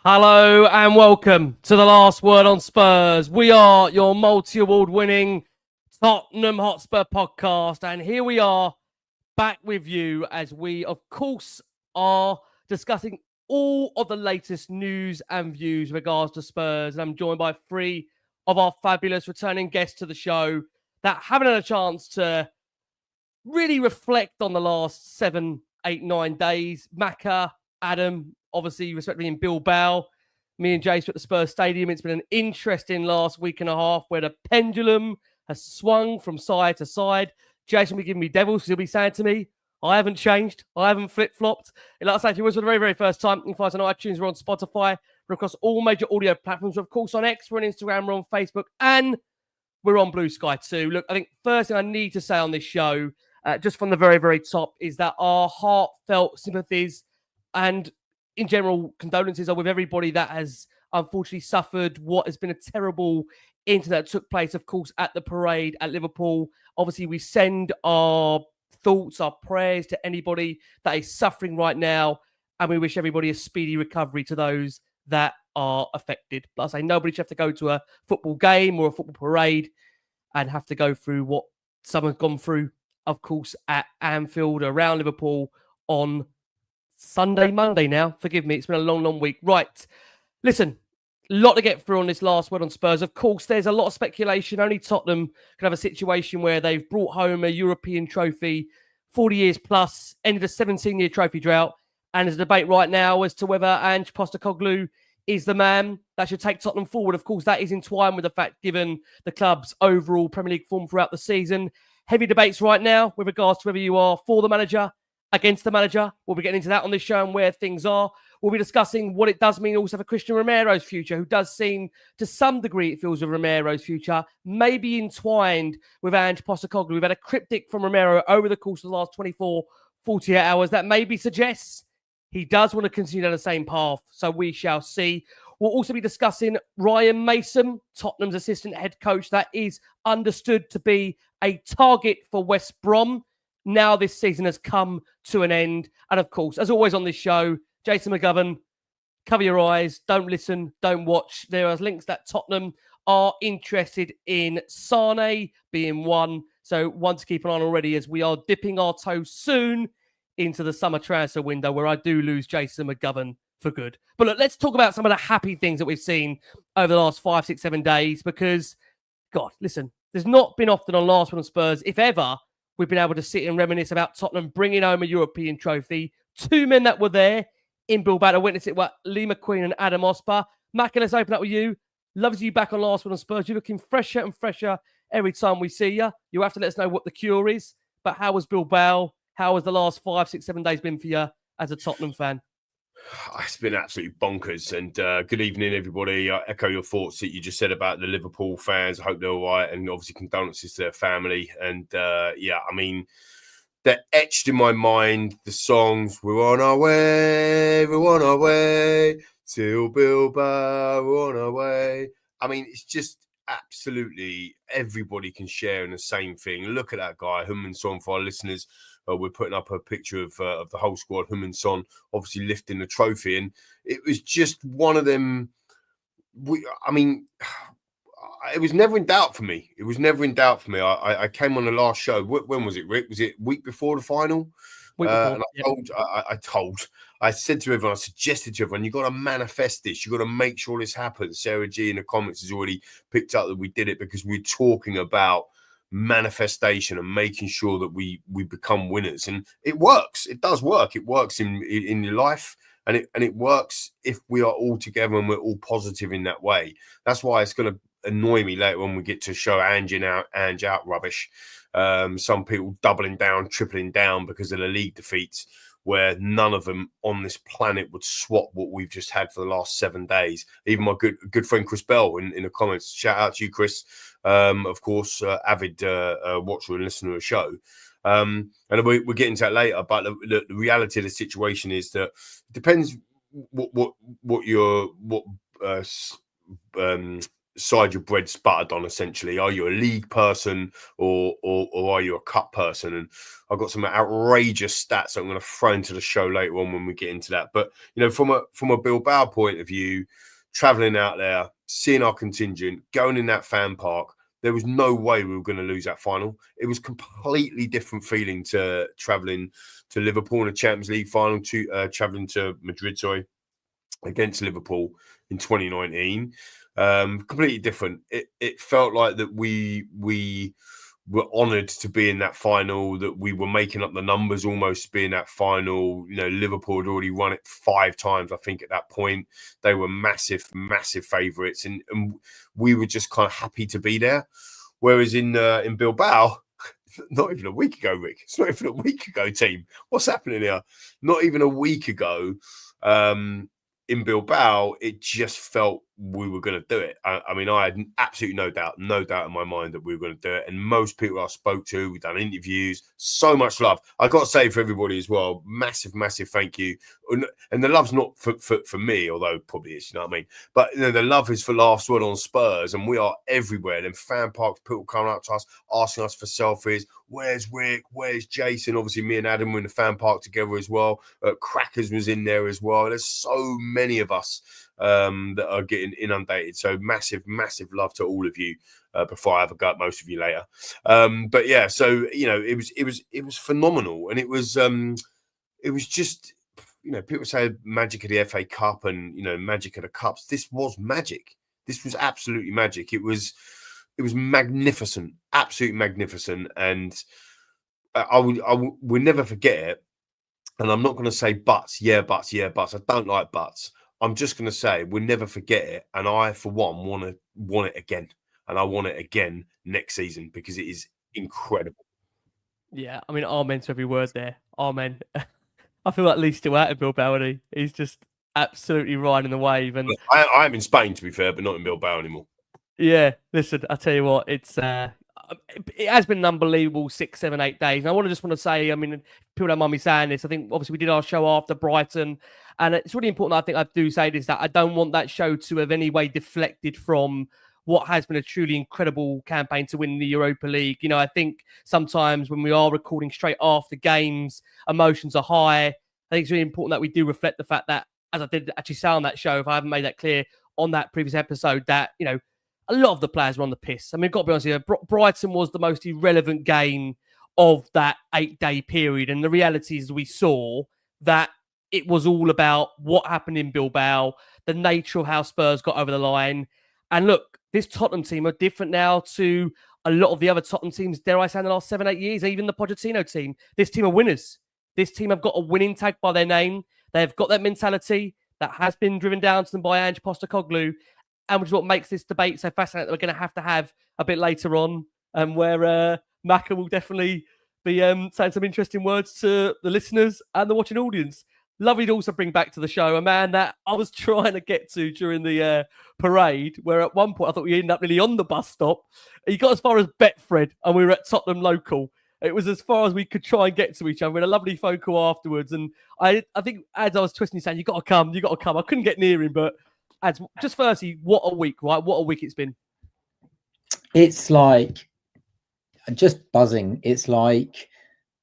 Hello and welcome to the Last Word on Spurs. We are your multi-award winning Tottenham Hotspur podcast, and here we are back with you as we, of course, are discussing all of the latest news and views in regards to Spurs. And I'm joined by three of our fabulous returning guests to the show that haven't had a chance to really reflect on the last 7, 8, 9 days. Maka, Adam, obviously, respectively in Bilbao. Me and Jace at the Spurs Stadium. It's been an interesting last week and a half where the pendulum has swung from side to side. Jason will be giving me devils because he'll be saying to me, I haven't changed. I haven't flip-flopped. And like I say, if you was for the very, very first time, you can find us on iTunes, we're on Spotify, we're across all major audio platforms. We're, of course, on X, we're on Instagram, we're on Facebook, and we're on Blue Sky too. Look, I think first thing I need to say on this show, just from the very, very top, is that our heartfelt sympathies and in general condolences are with everybody that has unfortunately suffered what has been a terrible incident that took place, of course, at the parade at Liverpool. Obviously, we send our thoughts, our prayers to anybody that is suffering right now, and we wish everybody a speedy recovery to those that are affected. But I say nobody should have to go to a football game or a football parade and have to go through what someone's gone through, of course, at Anfield, around Liverpool on Monday now. Forgive me, it's been a long, long week. Right, listen, a lot to get through on this last word on Spurs. Of course, there's a lot of speculation. Only Tottenham can have a situation where they've brought home a European trophy 40 years plus, ended a 17-year trophy drought, and there's a debate right now as to whether Ange Postecoglou is the man that should take Tottenham forward. Of course, that is entwined with the fact, given the club's overall Premier League form throughout the season. Heavy debates right now with regards to whether you are for the manager, against the manager. We'll be getting into that on this show and where things are. We'll be discussing what it does mean also for Cristian Romero's future, who does seem, to some degree, it feels, with Romero's future, maybe entwined with Ange Postecoglou. We've had a cryptic from Romero over the course of the last 24, 48 hours that maybe suggests he does want to continue down the same path. So we shall see. We'll also be discussing Ryan Mason, Tottenham's assistant head coach, that is understood to be a target for West Brom. Now this season has come to an end. And of course, as always on this show, Jason McGovern, cover your eyes, don't listen, don't watch. There are links that Tottenham are interested in Sane being one. So one to keep an eye on already, as we are dipping our toes soon into the summer transfer window where I do lose Jason McGovern for good. But look, let's talk about some of the happy things that we've seen over the last 5, 6, 7 days, because, God, listen, there's not been often on Last One on Spurs, if ever, we've been able to sit and reminisce about Tottenham bringing home a European trophy. Two men that were there in Bilbao to witness it were Lee McQueen and Adam Osper. Mac, let's open up with you. Loves you back on Last One on Spurs. You're looking fresher and fresher every time we see you. You'll have to let us know what the cure is. But how was Bilbao? How has the last 5, 6, 7 days been for you as a Tottenham fan? It's been absolutely bonkers. And good evening, everybody. I echo your thoughts that you just said about the Liverpool fans. I hope they're all right. And obviously condolences to their family. And yeah, I mean, they're etched in my mind, the songs, we're on our way to Bilbao, we're on our way. I mean, it's just absolutely everybody can share in the same thing. Look at that guy, Heung-Min for our listeners. We're putting up a picture of the whole squad, Heung-Min obviously lifting the trophy. And it was just one of them. It was never in doubt for me. I came on the last show. When was it, Rick? Was it week before the final? And I said to everyone, I suggested to everyone, you've got to manifest this. You've got to make sure this happens. Sarah G in the comments has already picked up that we did it because we're talking about manifestation and making sure that we become winners. And it works. It does work. It works in your life. And it works if we are all together and we're all positive in that way. That's why it's going to annoy me later when we get to show Ange out rubbish. Some people doubling down, tripling down because of the league defeats, where none of them on this planet would swap what we've just had for the last 7 days. Even my good friend Chris Bell in the comments. Shout out to you, Chris. Of course, avid watcher and listener of the show. And we're getting to that later. But the reality of the situation is that it depends what side your bread's buttered on, essentially. Are you a league person or are you a cup person? And I've got some outrageous stats I'm going to throw into the show later on when we get into that. But, from a Bilbao point of view, traveling out there, seeing our contingent, going in that fan park, there was no way we were going to lose that final. It was completely different feeling to traveling to Liverpool in a Champions League final, to traveling to Madrid, against Liverpool in 2019. Completely different. It felt like that we were honoured to be in that final, that we were making up the numbers almost to be in that final. Liverpool had already won it 5 times, I think, at that point. They were massive favourites, and we were just kind of happy to be there. Whereas in Bilbao, not even a week ago, Rick. It's not even a week ago, team. What's happening here? Not even a week ago. In Bilbao, it just felt we were going to do it. I mean, I had absolutely no doubt in my mind that we were going to do it. And most people I spoke to, we've done interviews, so much love. I got to say for everybody as well, massive thank you. And the love's not for me, although it probably is, you know what I mean? But the love is for Last Word on Spurs, and we are everywhere. Then fan parks, people coming up to us, asking us for selfies. Where's Rick? Where's Jason? Obviously, me and Adam were in the fan park together as well. Crackers was in there as well. There's so many of us that are getting inundated. So massive love to all of you. Before I have a go at most of you later. But yeah, so it was phenomenal, and it was just, people say magic of the FA Cup and magic of the cups. This was magic. This was absolutely magic. It was magnificent, absolutely magnificent, and I will never forget it. And I'm not going to say buts. I don't like buts. I'm just going to say we'll never forget it. And I, for one, want it again. And I want it again next season because it is incredible. Yeah, I mean, amen to every word there. Amen. I feel like Lee's still out of Bilbao, and he's just absolutely riding the wave. And I'm in Spain, to be fair, but not in Bilbao anymore. Yeah, listen, I tell you what, it has been an unbelievable 6, 7, 8 days. And I want to say, I mean, people don't mind me saying this. I think obviously we did our show after Brighton, and it's really important. I think I do say this, that I don't want that show to have any way deflected from what has been a truly incredible campaign to win the Europa League. I think sometimes when we are recording straight after games, emotions are high. I think it's really important that we do reflect the fact that, as I did actually say on that show, if I haven't made that clear on that previous episode, that, a lot of the players were on the piss. I mean, got to be honest here, Brighton was the most irrelevant game of that 8-day period. And the reality is we saw that it was all about what happened in Bilbao, the nature of how Spurs got over the line. And look, this Tottenham team are different now to a lot of the other Tottenham teams, dare I say, in the last 7, 8 years, even the Pochettino team. This team are winners. This team have got a winning tag by their name. They've got that mentality that has been driven down to them by Ange Postecoglou, and which is what makes this debate so fascinating that we're going to have a bit later on, where Maka will definitely be saying some interesting words to the listeners and the watching audience. Lovely to also bring back to the show a man that I was trying to get to during the parade, where at one point I thought we ended up really on the bus stop. He got as far as Betfred, and we were at Tottenham local. It was as far as we could try and get to each other. We had a lovely phone call afterwards, and I think as I was twisting, saying, you got to come. I couldn't get near him, but just firstly, what a week, right? What a week it's been. It's like just buzzing. It's like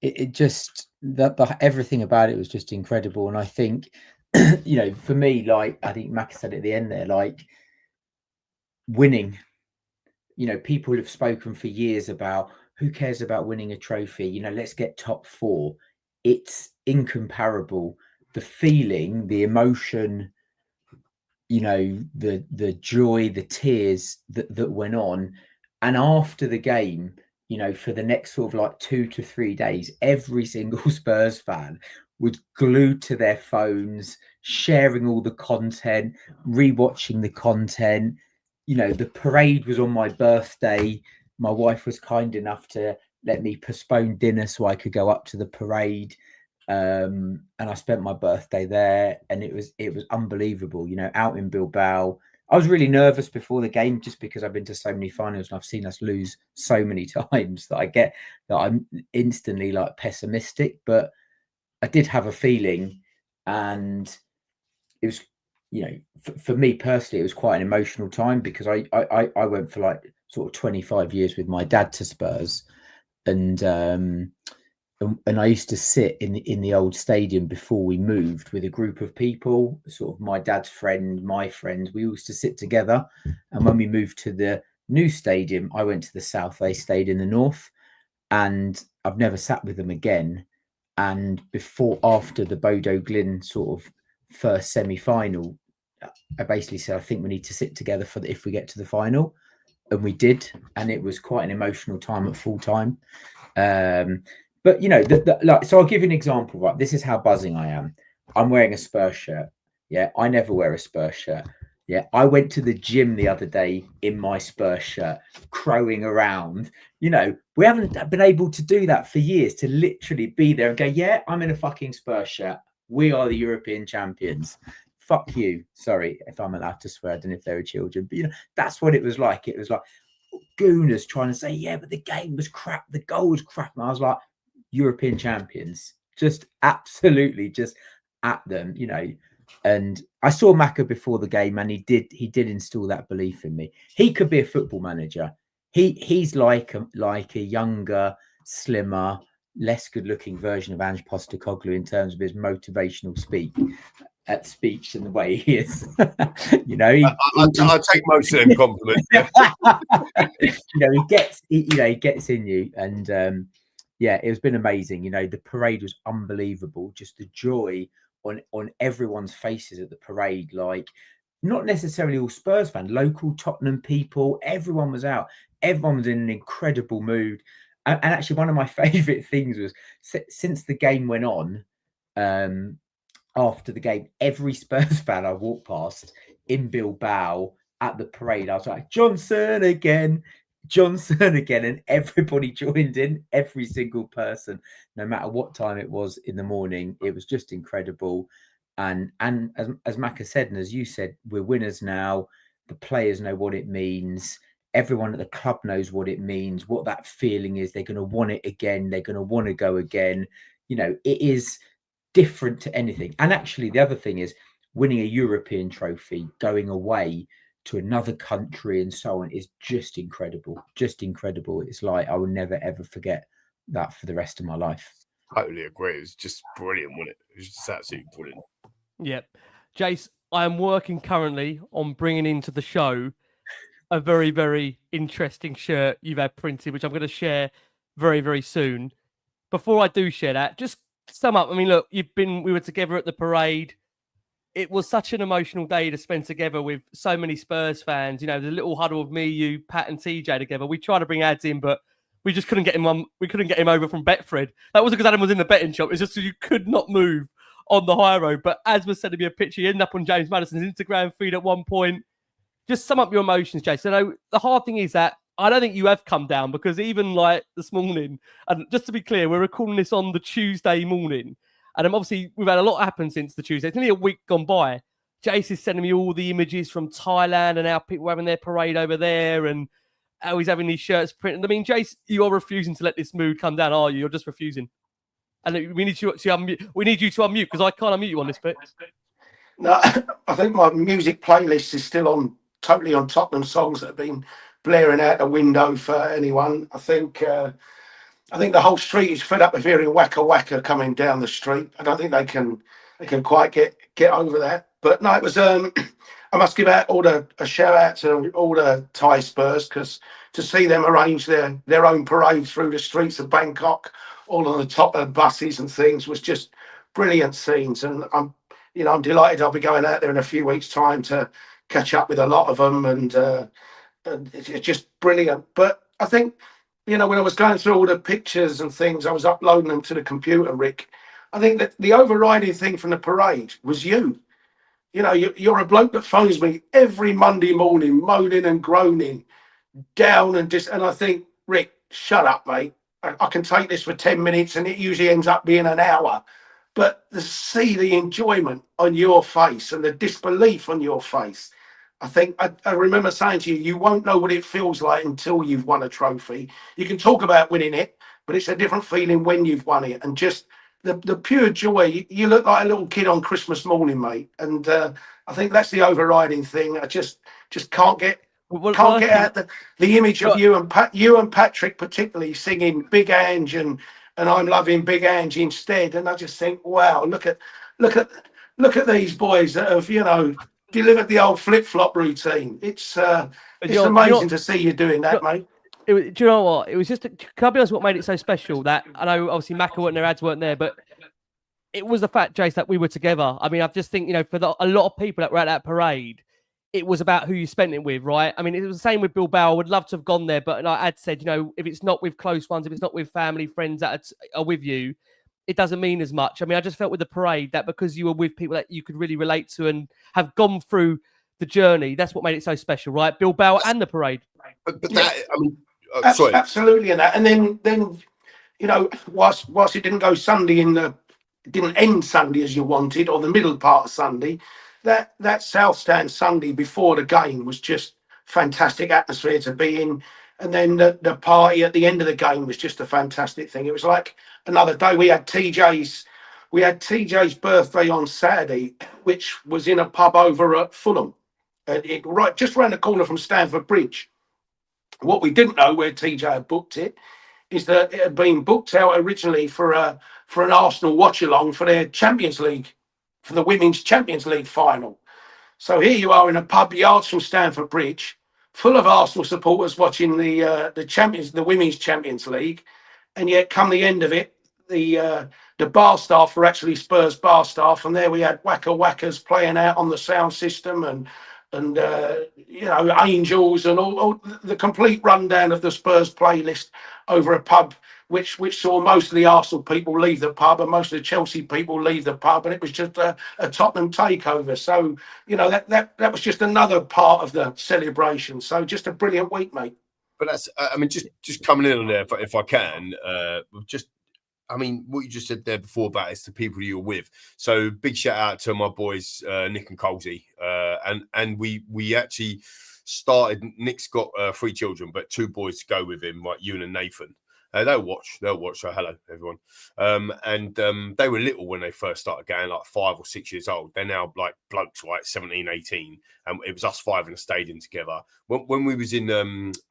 it just the everything about it was just incredible. And I think, for me, like I think Mac said at the end there, like winning. People have spoken for years about who cares about winning a trophy. Let's get top 4. It's incomparable. The feeling, the emotion, the joy, the tears that went on. And after the game, for the next sort of like 2 to 3 days, every single Spurs fan was glued to their phones, sharing all the content, rewatching the content. The parade was on my birthday. My wife was kind enough to let me postpone dinner so I could go up to the parade. And I spent my birthday there, and it was unbelievable, out in Bilbao. I was really nervous before the game just because I've been to so many finals and I've seen us lose so many times that I'm instantly like pessimistic, but I did have a feeling, and it was you know, for me personally, it was quite an emotional time because I went for like sort of 25 years with my dad to Spurs, and I used to sit in the old stadium before we moved with a group of people, sort of my dad's friend, my friends. We used to sit together, and when we moved to the new stadium, I went to the south. They stayed in the north, and I've never sat with them again. And after the Bodo Glyn sort of first semi-final, I basically said, I think we need to sit together if we get to the final. And we did. And it was quite an emotional time at full time. But, you know, so I'll give you an example, right? This is how buzzing I am. I'm wearing a Spurs shirt. Yeah, I never wear a Spurs shirt. Yeah, I went to the gym the other day in my Spurs shirt, crowing around. You know, we haven't been able to do that for years, to literally be there and go, yeah, I'm in a fucking Spurs shirt. We are the European champions. Fuck you. Sorry if I'm allowed to swear. I don't know if they were children, but, you know, that's what it was like. It was like gooners trying to say, yeah, but the game was crap. The goal was crap. And I was like, European champions, just absolutely just at them, you know. And I saw Maka before the game, and he did instill that belief in me. He could be a football manager. He's like a younger, slimmer, less good-looking version of Ange Postecoglou in terms of his motivational speech and the way he is. You know, I'll take most of them compliments. You know, he gets in you, and yeah, it's been amazing. You know, the parade was unbelievable. Just the joy on everyone's faces at the parade, like not necessarily all Spurs fans, local Tottenham people, everyone was out. Everyone was in an incredible mood. And actually, one of my favorite things was since the game went on, after the game, every Spurs fan I walked past in Bilbao at the parade, I was like, Johnson again, and everybody joined in, every single person, no matter what time it was in the morning. It was just incredible. And as Maka said, and as you said, we're winners now. The players know what it means. Everyone at the club knows what it means, what that feeling is. They're going to want it again. They're going to want to go again. You know, it is different to anything. And actually, the other thing is winning a European trophy, going away to another country and so on is just incredible. Just incredible. It's like I will never, ever forget that for the rest of my life. Totally agree. It was just brilliant, wasn't it? It was just absolutely brilliant. Yep. Jace, I am working currently on bringing into the show a very, very interesting shirt you've had printed, which I'm going to share very, very soon. Before I do share that, just sum up. I mean, look, we were together at the parade. It was such an emotional day to spend together with so many Spurs fans. You know, the little huddle of me, you, Pat, and TJ together. We tried to bring Ads in, but we just couldn't get him on. We couldn't get him over from Betfred. That wasn't because Adam was in the betting shop. It's just because you could not move on the high road. But as was sending me a picture, he ended up on James Maddison's Instagram feed at one point. Just sum up your emotions, Jason. I know the hard thing is that I don't think you have come down, because even like this morning, and just to be clear, we're recording this on the Tuesday morning. And obviously, we've had a lot happen since the Tuesday. It's nearly a week gone by. Jace is sending me all the images from Thailand and how people are having their parade over there and how he's having these shirts printed. I mean, Jace, you are refusing to let this mood come down, are you? You're just refusing. And we need you to unmute. We need you to unmute, because I can't unmute you on this bit. No, I think my music playlist is still totally on Tottenham songs that have been blaring out the window for anyone. I think the whole street is fed up of hearing Waka Waka coming down the street. I don't think they can quite get over that. But no, it was I must give out a shout out to all the Thai Spurs, because to see them arrange their own parade through the streets of Bangkok, all on the top of buses and things, was just brilliant scenes. And I'm delighted I'll be going out there in a few weeks' time to catch up with a lot of them, and it's just brilliant. But I think, when I was going through all the pictures and things, I was uploading them to the computer, Rick. I think that the overriding thing from the parade was you. You're a bloke that phones me every Monday morning, moaning and groaning, down and I think, Rick, shut up, mate. I can take this for 10 minutes and it usually ends up being an hour. But to see the enjoyment on your face and the disbelief on your face, I think I remember saying to you, you won't know what it feels like until you've won a trophy. You can talk about winning it, but it's a different feeling when you've won it. And just the pure joy. You look like a little kid on Christmas morning, mate. And I think that's the overriding thing. I just can't get out the image of you and Patrick particularly singing Big Ange and I'm loving Big Ange instead. And I just think, wow, look at these boys that have, delivered the old flip-flop routine. It's amazing to see you doing that, mate. Do you know what? It was just, can I be honest, what made it so special? That I know obviously Macca weren't there, ads weren't there, but it was the fact, Jace, that we were together. I mean, I just think, for a lot of people that were at that parade, it was about who you spent it with, right? I mean, it was the same with Bilbao. I would love to have gone there, but like Ad said, if it's not with close ones, if it's not with family, friends that are with you, it doesn't mean as much. I mean, I just felt with the parade that because you were with people that you could really relate to and have gone through the journey, that's what made it so special, right? Bilbao and the parade. But that, I mean, sorry. Absolutely, and that, and then whilst it didn't go Sunday it didn't end Sunday as you wanted, or the middle part of Sunday, that South Stand Sunday before the game was just fantastic atmosphere to be in. And then the party at the end of the game was just a fantastic thing. It was like another day. We had TJ's birthday on Saturday, which was in a pub over at Fulham, right just around the corner from Stamford Bridge. What we didn't know, where TJ had booked it, is that it had been booked out originally for an Arsenal watch along for their Champions League, for the Women's Champions League final. So here you are in a pub yards from Stamford Bridge, full of Arsenal supporters watching the Women's Champions League, and yet come the end of it, the bar staff were actually Spurs bar staff, and there we had Waka Wakas playing out on the sound system and Angels and all the complete rundown of the Spurs playlist over a pub which saw most of the Arsenal people leave the pub and most of the Chelsea people leave the pub, and it was just a Tottenham takeover. So that was just another part of the celebration. So just a brilliant week, mate. But that's, I mean, just coming in on there if I can, I mean, what you just said there before about it's the people you're with. So big shout out to my boys, Nick and Colsey. And we actually started, Nick's got 3 children, but 2 boys to go with him, like Ewan and Nathan. They'll watch. So hello, everyone. They were little when they first started going, like 5 or 6 years old. They're now like blokes, like 17, 18. And it was us 5 in a stadium together. When we was in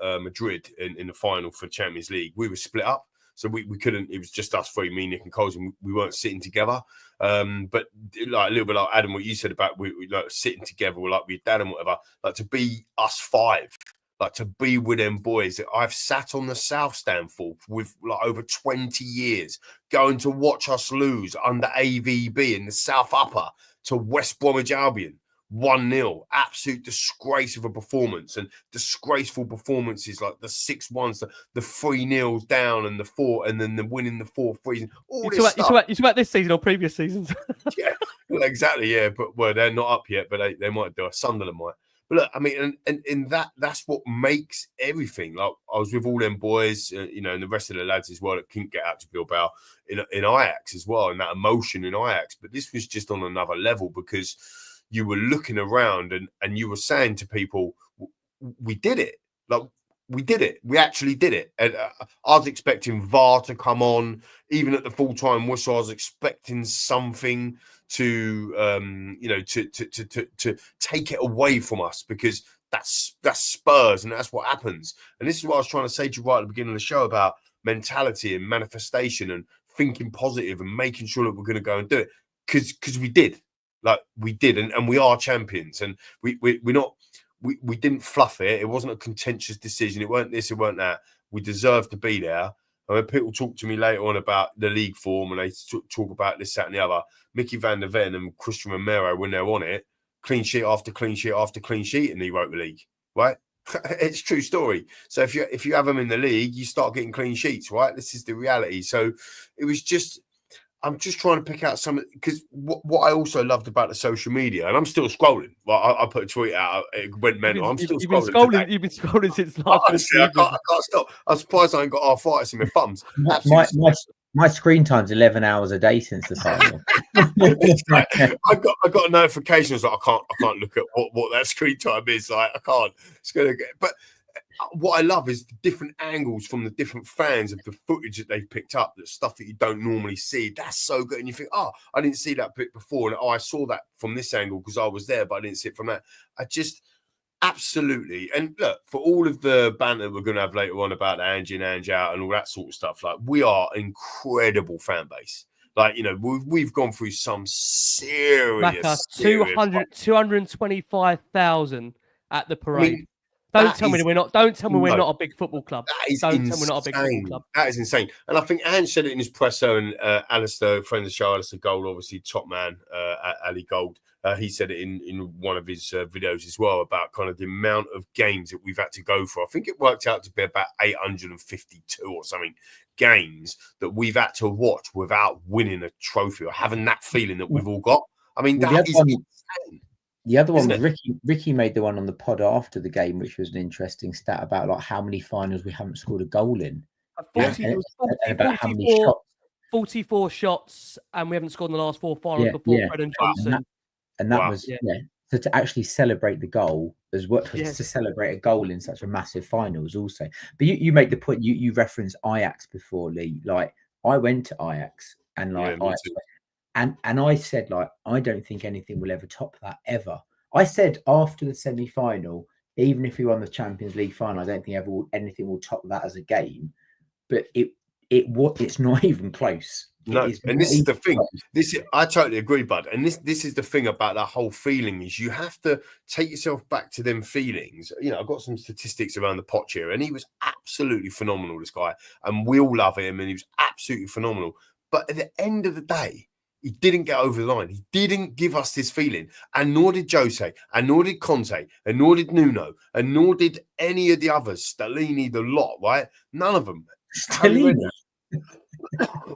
Madrid in the final for Champions League, we were split up. So we couldn't, it was just us 3, me, Nick and Coles, and we weren't sitting together. But like a little bit like Adam, what you said about we like sitting together, like with dad and whatever, like to be us 5, like to be with them boys that I've sat on the South Stand for with like over 20 years, going to watch us lose under AVB in the South Upper to West Bromwich Albion. 1-0, absolute disgrace of a performance, and disgraceful performances like the 6-1s, the 3-0s down, and the 4, and then the winning the 4-3. All this stuff. You talk about this season or previous seasons? Yeah, well, exactly. Yeah, but they're not up yet, but they might do. Sunderland might. But look, I mean, and that's what makes everything. Like I was with all them boys, and the rest of the lads as well that couldn't get out to Bilbao in Ajax as well, and that emotion in Ajax. But this was just on another level because you were looking around and you were saying to people, we did it. Like, we did it. We actually did it. And I was expecting VAR to come on. Even at the full-time whistle, I was expecting something to take it away from us, because that's Spurs and that's what happens. And this is what I was trying to say to you right at the beginning of the show about mentality and manifestation and thinking positive and making sure that we're going to go and do it. Because we did. Like we did, and we are champions, and we didn't fluff it. It wasn't a contentious decision. It weren't this, it weren't that. We deserved to be there. And when people talk to me later on about the league form and they talk about this, that, and the other, Mickey van der Ven and Cristian Romero, when they're on it, clean sheet after clean sheet after clean sheet, and he wrote the league, right? It's a true story. So if you have them in the league, you start getting clean sheets, right? This is the reality. So it was just. I'm just trying to pick out some, because what I also loved about the social media, and I'm still scrolling. Well, I put a tweet out, it went mental. I'm still scrolling. You've been scrolling since last. Honestly, I can't stop. I'm surprised I ain't got arthritis in my thumbs. My screen time's 11 hours a day since the final. I got a notification. It's like I can't look at what that screen time is. Like I can't. It's gonna get. But what I love is the different angles from the different fans of the footage that they've picked up, the stuff that you don't normally see. That's so good. And you think, oh, I didn't see that bit before. And I saw that from this angle because I was there, but I didn't see it from that. I just absolutely. And look, for all of the banter we're going to have later on about Ange in, Ange out and all that sort of stuff, like, we are an incredible fan base. Like, you know, we've gone through some serious 225,000 at the parade. I mean, Don't tell me we're not a big football club. That is insane. Tell me we're not a big football club. That is insane. And I think Ange said it in his presser, and Alistair, friend of the show, Alistair Gold, obviously top man, Ali Gold, he said it in one of his videos as well, about kind of the amount of games that we've had to go for. I think it worked out to be about 852 or something games that we've had to watch without winning a trophy or having that feeling that we've all got. I mean, that is insane. The other one was Ricky made the one on the pod after the game, which was an interesting stat about like how many finals we haven't scored a goal in. 44 shots, and we haven't scored in the last 4 finals before Fred and Johnson. And that was So to actually celebrate the goal as well, to celebrate a goal in such a massive finals also. But you make the point, you referenced Ajax before, Lee. Like, I went to Ajax and And I said, like, I don't think anything will ever top that, ever. I said after the semi-final, even if we won the Champions League final, I don't think anything will top that as a game. But it's not even close. No, and this is the thing. I totally agree, bud. And this is the thing about that whole feeling, is you have to take yourself back to them feelings. You know, I've got some statistics around the Poch here, and he was absolutely phenomenal, this guy. And we all love him, and he was absolutely phenomenal. But at the end of the day, he didn't get over the line. He didn't give us this feeling. And nor did Jose, and nor did Conte, and nor did Nuno, and nor did any of the others. Stellini, the lot, right? None of them. Stellini?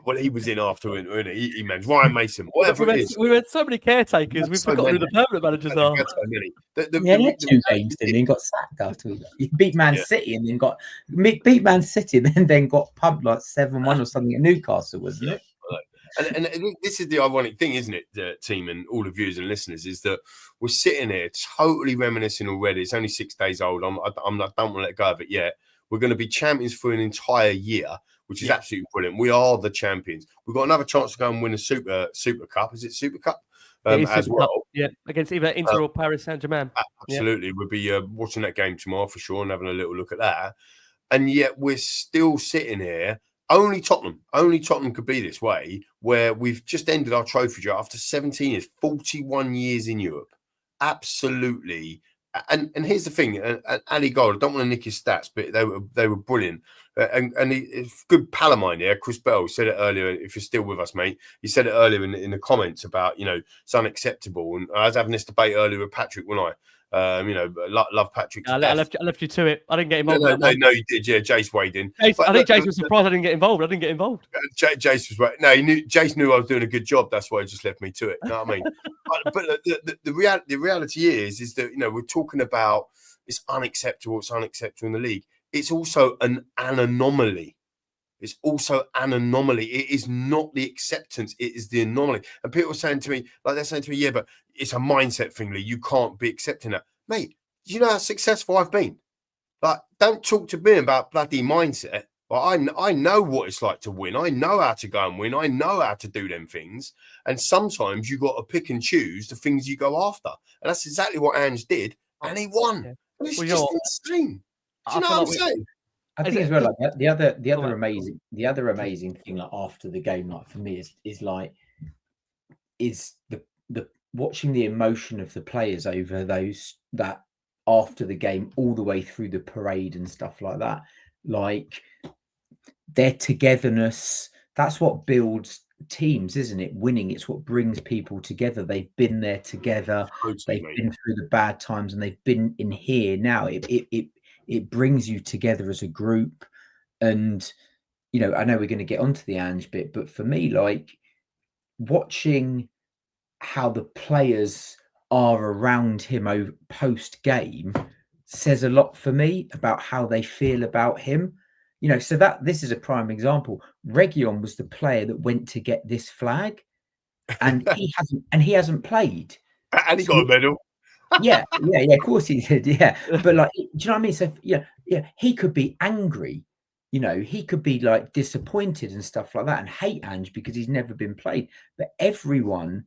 Well, he was in after it. He meant Ryan Mason, whatever it is. We had so many caretakers. We've forgotten who the permanent managers are. He had 2 games, didn't he? He got sacked after he beat Man City, and then beat Man City, and then got pumped like 7-1 or something at Newcastle, wasn't it? And this is the ironic thing, isn't it, the team and all the viewers and listeners, is that we're sitting here totally reminiscing already. It's only 6 days old. I don't want to let go of it yet. We're going to be champions for an entire year, which is absolutely brilliant. We are the champions. We've got another chance to go and win a Super Cup. Is it Super Cup? As well. Yeah, against either Inter or Paris Saint-Germain. Absolutely. We'll be watching that game tomorrow for sure and having a little look at that. And yet we're still sitting here. Only Tottenham could be this way, where we've just ended our trophy drought after 17 years, 41 years in Europe. Absolutely. And here's the thing, Ali Gold, I don't want to nick his stats, but they were brilliant. And it's good pal of mine here, Chris Bell, said it earlier. If you're still with us, mate, he said it earlier in the comments about, you know, it's unacceptable. And I was having this debate earlier with Patrick, wasn't I? You know, love Patrick. I left you to it. I didn't get involved. No, you did. Yeah, Jace weighed in. I think Jace was surprised I didn't get involved. I didn't get involved. Jace was right. No, Jace knew I was doing a good job. That's why he just left me to it. You know what I mean? But the reality is that, you know, we're talking about it's unacceptable. It's unacceptable in the league. It's also an anomaly. It's also an anomaly. It is not the acceptance. It is the anomaly. And people are saying to me, yeah, but it's a mindset thing, Lee. You can't be accepting that. Mate, do you know how successful I've been? Like, don't talk to me about bloody mindset. Like, I know what it's like to win. I know how to go and win. I know how to do them things. And sometimes you got to pick and choose the things you go after. And that's exactly what Ange did. And he won. And it's just insane. Do you know what I'm saying? I think as well, like the other amazing thing, like after the game, like for me is the watching the emotion of the players over that after the game, all the way through the parade and stuff like that. Like, their togetherness, that's what builds teams, isn't it? Winning, it's what brings people together. They've been there together. They've been through the bad times, and they've been in here now. It brings you together as a group. And, you know, I know we're going to get onto the Ange bit, but for me, like, watching how the players are around him post game says a lot for me about how they feel about him. You know, so this is a prime example. Reguilon was the player that went to get this flag, and he hasn't played. And he got a medal. Yeah, of course he did. Yeah, but like, do you know what I mean? So yeah, he could be angry. You know, he could be like disappointed and stuff like that, and hate Ange because he's never been played. But everyone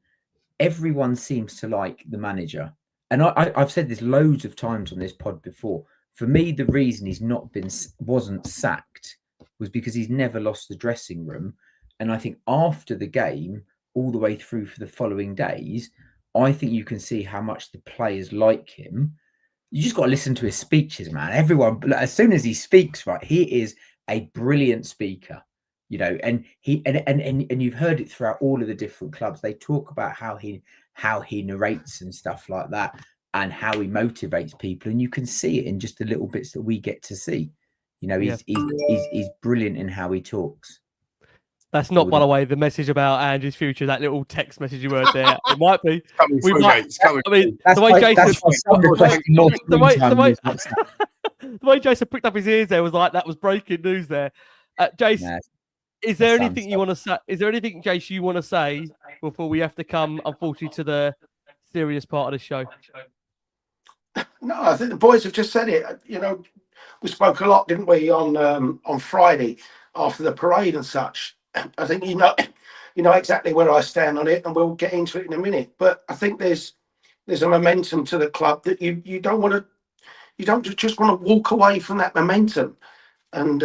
seems to like the manager. And I've said this loads of times on this pod before. For me, the reason he's wasn't sacked was because he's never lost the dressing room. And I think after the game, all the way through for the following days, I think you can see how much the players like him. You just got to listen to his speeches, man. Everyone, as soon as he speaks, right, he is a brilliant speaker. You know, and you've heard it throughout all of the different clubs. They talk about how he narrates and stuff like that, and how he motivates people, and you can see it in just the little bits that we get to see. You know, he's brilliant in how he talks. That's not, by the way, the message about Ange's future. That little text message you heard there. It might be. The way Jason picked up his ears there was like that was breaking news there. Jason, is there anything you want to say? Is there anything, Jason, you want to say before we have to come, unfortunately, to the serious part of the show? No, I think the boys have just said it. You know, we spoke a lot, didn't we, on Friday after the parade and such. I think you know exactly where I stand on it, and we'll get into it in a minute. But I think there's a momentum to the club that you don't just want to walk away from that momentum, and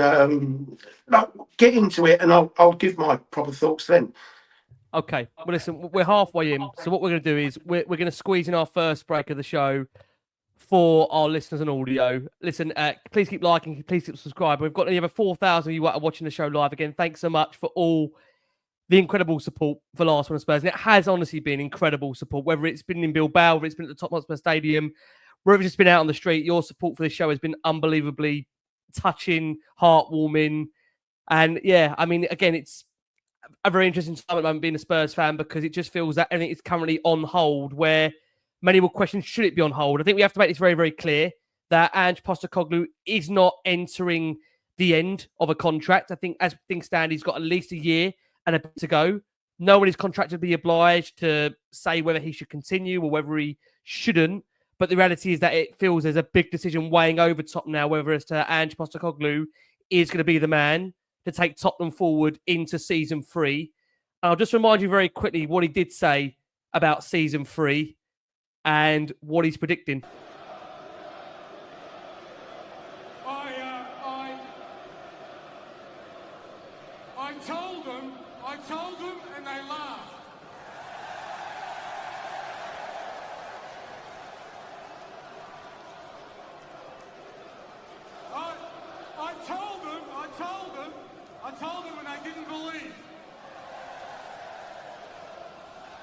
get into it. And I'll give my proper thoughts then. Okay, well, listen, we're halfway in, so what we're going to do is we're going to squeeze in our first break of the show for our listeners on audio. Listen, please keep liking, please keep subscribing. We've got over 4,000 of you are watching the show live again. Thanks so much for all the incredible support for Last Word on Spurs. And it has honestly been incredible support, whether it's been in Bilbao, whether it's been at the Tottenham Hotspur Stadium, wherever it's been out on the street. Your support for this show has been unbelievably touching, heartwarming. And yeah, I mean, again, it's a very interesting time at the moment being a Spurs fan, because it just feels that everything is currently on hold, where many will question, should it be on hold? I think we have to make this very, very clear that Ange Postecoglou is not entering the end of a contract. I think as things stand, he's got at least a year and a bit to go. No one is contractually obliged to say whether he should continue or whether he shouldn't. But the reality is that it feels there's a big decision weighing over Tottenham now, whether it's to Ange Postecoglou is going to be the man to take Tottenham forward into season 3. I'll just remind you very quickly what he did say about season 3 and what he's predicting. I told them and they laughed. I told them and they didn't believe.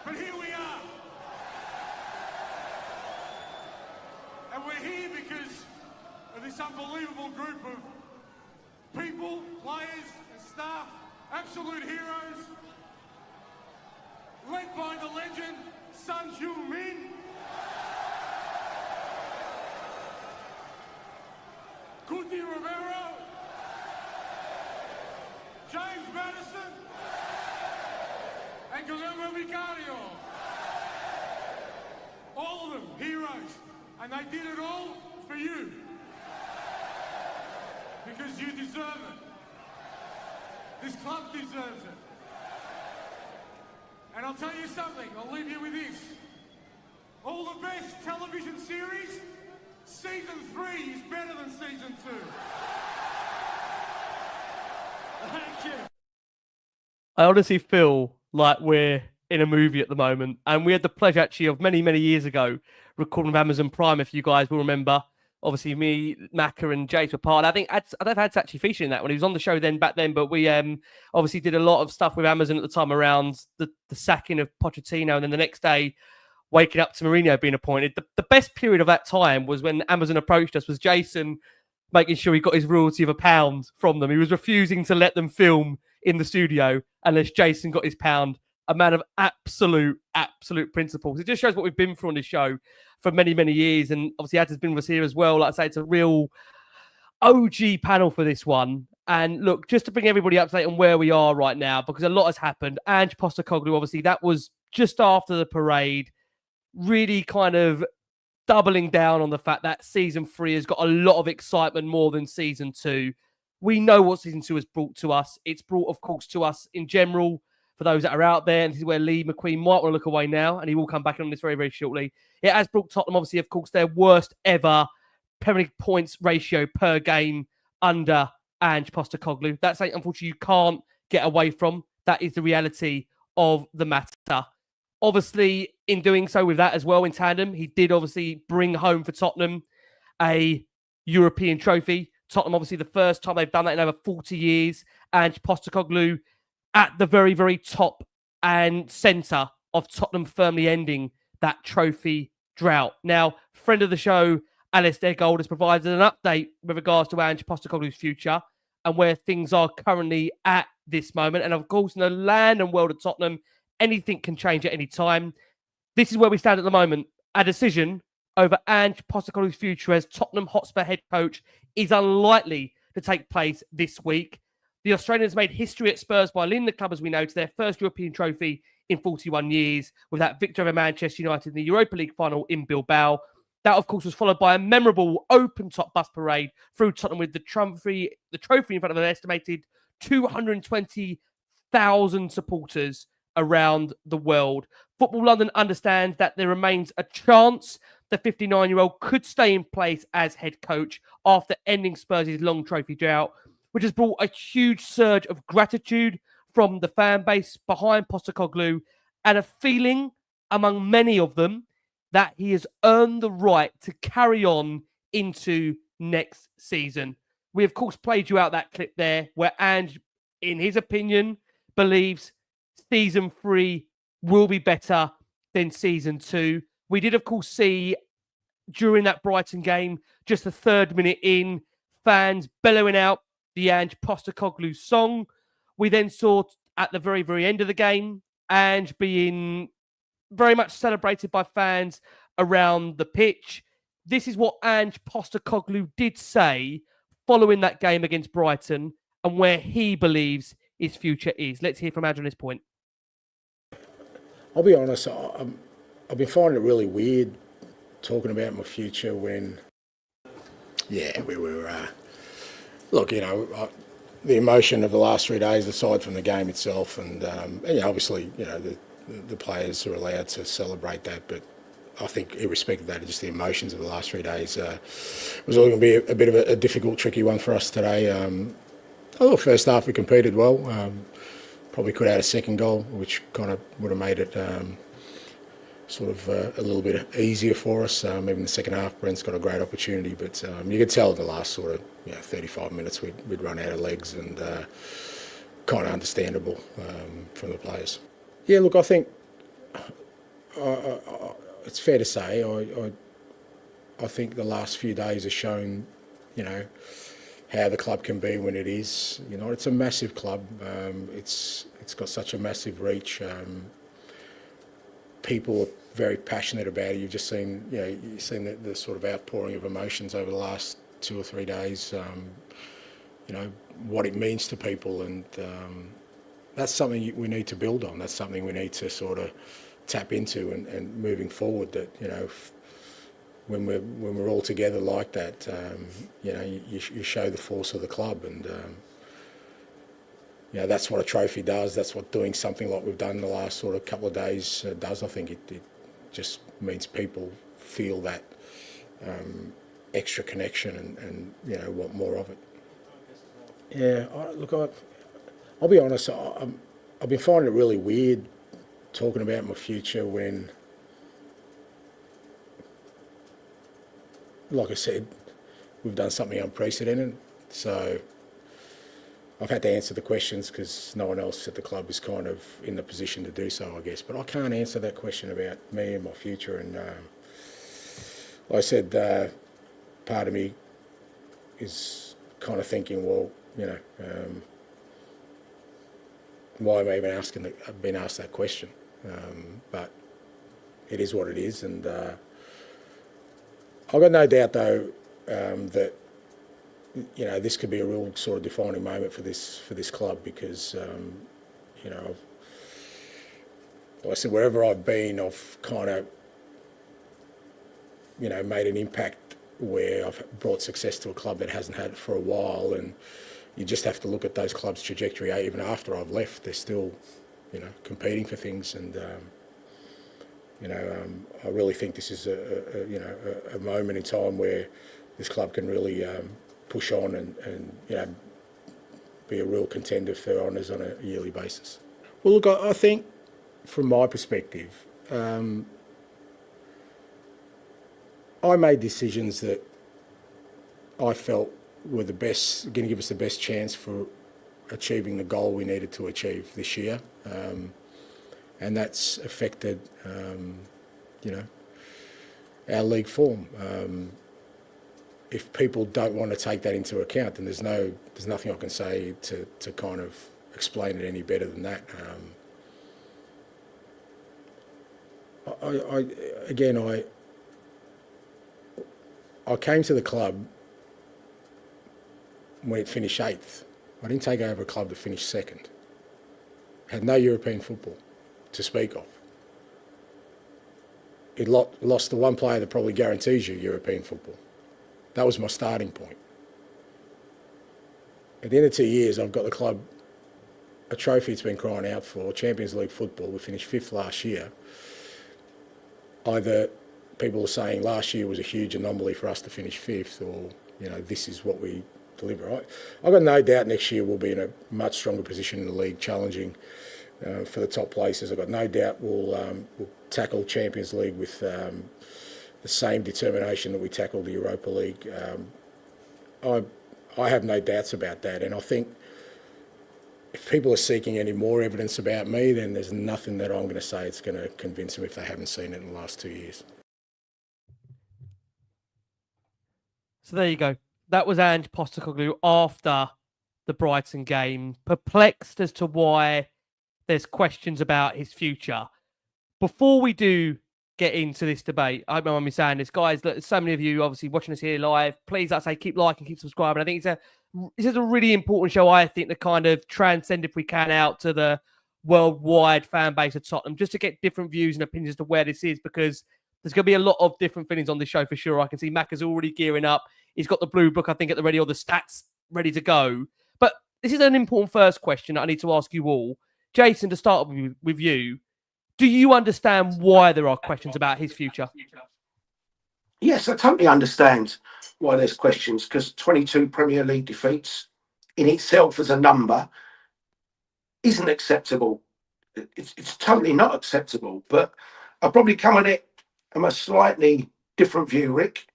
But here we are. And we're here because of this unbelievable group of people, players and staff, absolute heroes, led by the legend, son Heung-Min. Cristian Romero, James Madison, and Guillermo Vicario. All of them heroes, and they did it all for you. Because you deserve it. This club deserves it. And I'll tell you something, I'll leave you with this. All the best television series, season 3 is better than season 2. Thank you. I honestly feel like we're in a movie at the moment. And we had the pleasure actually of many, many years ago recording with Amazon Prime, if you guys will remember. Obviously, me, Macca, and Jace were part. I don't know if Ad's actually featured in that when he was on the show back then. But we obviously did a lot of stuff with Amazon at the time around the sacking of Pochettino, and then the next day, waking up to Mourinho being appointed. The best period of that time was when Amazon approached us. Was Jason making sure he got his royalty of £1 from them? He was refusing to let them film in the studio unless Jason got his pound. A man of absolute principles. It just shows what we've been through on this show for many, many years. And obviously, Ad has been with us here as well. Like I say, it's a real OG panel for this one. And look, just to bring everybody up to date on where we are right now, because a lot has happened. Ange Postecoglou, obviously, that was just after the parade. Really kind of doubling down on the fact that season 3 has got a lot of excitement more than season 2. We know what season 2 has brought to us. It's brought, of course, to us in general, for those that are out there, and this is where Lee McQueen might want to look away now, and he will come back on this very, very shortly. It has brought Tottenham, obviously, of course, their worst ever Premier League points ratio per game under Ange Postecoglou. That's something, unfortunately, you can't get away from. That is the reality of the matter. Obviously, in doing so with that as well, in tandem, he did obviously bring home for Tottenham a European trophy. Tottenham, obviously, the first time they've done that in over 40 years. Ange Postecoglou at the very, very top and centre of Tottenham firmly ending that trophy drought. Now, friend of the show, Alistair Gold, has provided an update with regards to Ange Postecoglou's future and where things are currently at this moment. And of course, in the land and world of Tottenham, anything can change at any time. This is where we stand at the moment. A decision over Ange Postecoglou's future as Tottenham Hotspur head coach is unlikely to take place this week. The Australians made history at Spurs by leading the club, as we know, to their first European trophy in 41 years with that victory over Manchester United in the Europa League final in Bilbao. That, of course, was followed by a memorable open-top bus parade through Tottenham with the trophy in front of an estimated 220,000 supporters around the world. Football London understands that there remains a chance the 59-year-old could stay in place as head coach after ending Spurs' long trophy drought, which has brought a huge surge of gratitude from the fan base behind Postecoglou and a feeling among many of them that he has earned the right to carry on into next season. We, of course, played you out that clip there where Ange, in his opinion, believes season 3 will be better than season 2. We did, of course, see during that Brighton game, just the 3rd minute in, fans bellowing out the Ange Postecoglou song. We then saw at the very, very end of the game, Ange being very much celebrated by fans around the pitch. This is what Ange Postecoglou did say following that game against Brighton and where he believes his future is. Let's hear from Ange on this point. I'll be honest, I've been finding it really weird talking about my future when, we were, the emotion of the last 3 days, aside from the game itself, and obviously, the players are allowed to celebrate that, but I think irrespective of that, just the emotions of the last 3 days was all going to be a bit of a difficult, tricky one for us today. First half we competed well. Probably could have had a second goal, which kind of would have made it a little bit easier for us. Even the second half, Brent's got a great opportunity, but you could tell in the last 35 minutes we'd run out of legs, and kind of understandable from the players. Yeah, look, I think it's fair to say I think the last few days have shown, how the club can be when it is. It's a massive club. It's got such a massive reach. People are very passionate about it. You've just seen, you've seen the sort of outpouring of emotions over the last 2 or 3 days. What it means to people, and that's something we need to build on. That's something we need to sort of tap into, and moving forward. That when we're all together like that, you show the force of the club, and that's what a trophy does. That's what doing something like we've done the last sort of couple of days does. I think it just means people feel that extra connection, and want more of it. Yeah, I'll be honest. I've been finding it really weird talking about my future when, like I said, we've done something unprecedented. So I've had to answer the questions because no one else at the club is kind of in the position to do so, I guess. But I can't answer that question about me and my future. And like I said, part of me is kind of thinking, well, why am I even been asked that question? But it is what it is, and I've got no doubt though that this could be a real sort of defining moment for this club, because like I said, wherever I've been, I've kind of made an impact where I've brought success to a club that hasn't had it for a while, and you just have to look at those clubs' trajectory. Even after I've left, they're still, competing for things, and I really think this is a moment in time where this club can really push on and be a real contender for honours on a yearly basis. Well, look, I think from my perspective, I made decisions that I felt were the best, going to give us the best chance for achieving the goal we needed to achieve this year, and that's affected, our league form. If people don't want to take that into account, then there's nothing I can say to kind of explain it any better than that. I came to the club when it finished 8th. I didn't take over a club that finished 2nd. Had no European football to speak of. It lost the one player that probably guarantees you European football. That was my starting point. At the end of 2 years, I've got the club a trophy it's been crying out for, Champions League football. We finished 5th last year. Either people are saying last year was a huge anomaly for us to finish 5th, or, this is what we deliver. I've got no doubt next year we'll be in a much stronger position in the league, challenging for the top places. I've got no doubt we'll tackle Champions League with the same determination that we tackled the Europa League. I have no doubts about that, and I think if people are seeking any more evidence about me, then there's nothing that I'm going to say it's going to convince them if they haven't seen it in the last 2 years. So there you go. That was Ange Postecoglou after the Brighton game, perplexed as to why there's questions about his future. Before we do get into this debate, I hope no one is saying this, guys. Look, so many of you obviously watching us here live. Please, I say, keep liking, keep subscribing. I think this is a really important show. I think to kind of transcend, if we can, out to the worldwide fan base of Tottenham, just to get different views and opinions as to where this is, because there's going to be a lot of different feelings on this show for sure. I can see Mac is already gearing up. He's got the blue book, I think, at the ready, or the stats ready to go. But this is an important first question that I need to ask you all. Jason, to start with you, do you understand why there are questions about his future? Yes, I totally understand why there's questions, because 22 Premier League defeats in itself as a number isn't acceptable. It's totally not acceptable. But I'll probably come at it from a slightly different view, Rick,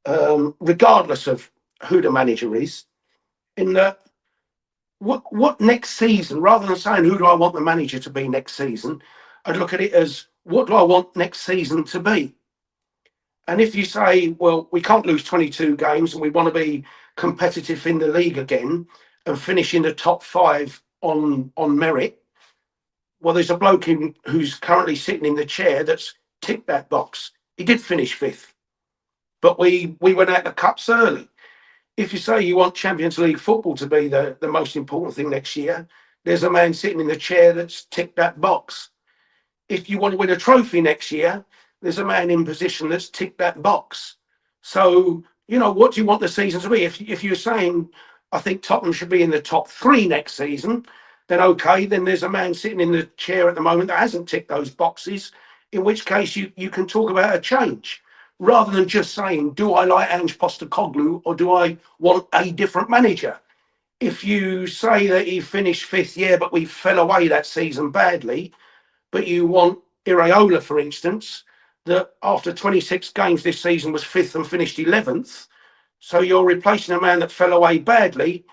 regardless of who the manager is, in that what next season, rather than saying who do I want the manager to be next season, I'd look at it as what do I want next season to be? And if you say, well, we can't lose 22 games and we want to be competitive in the league again and finish in the top 5 on merit, well, there's a bloke who's currently sitting in the chair that's ticked that box. He did finish 5th, but we went out the cups early. If you say you want Champions League football to be the most important thing next year, there's a man sitting in the chair that's ticked that box. If you want to win a trophy next year, there's a man in position that's ticked that box. So, what do you want the season to be? If you're saying, I think Tottenham should be in the top 3 next season, then okay, then there's a man sitting in the chair at the moment that hasn't ticked those boxes, in which case you can talk about a change. Rather than just saying, do I like Ange Postecoglou or do I want a different manager? If you say that he finished 5th, yeah, but we fell away that season badly, but you want Iraola, for instance, that after 26 games this season was 5th and finished 11th, so you're replacing a man that fell away badly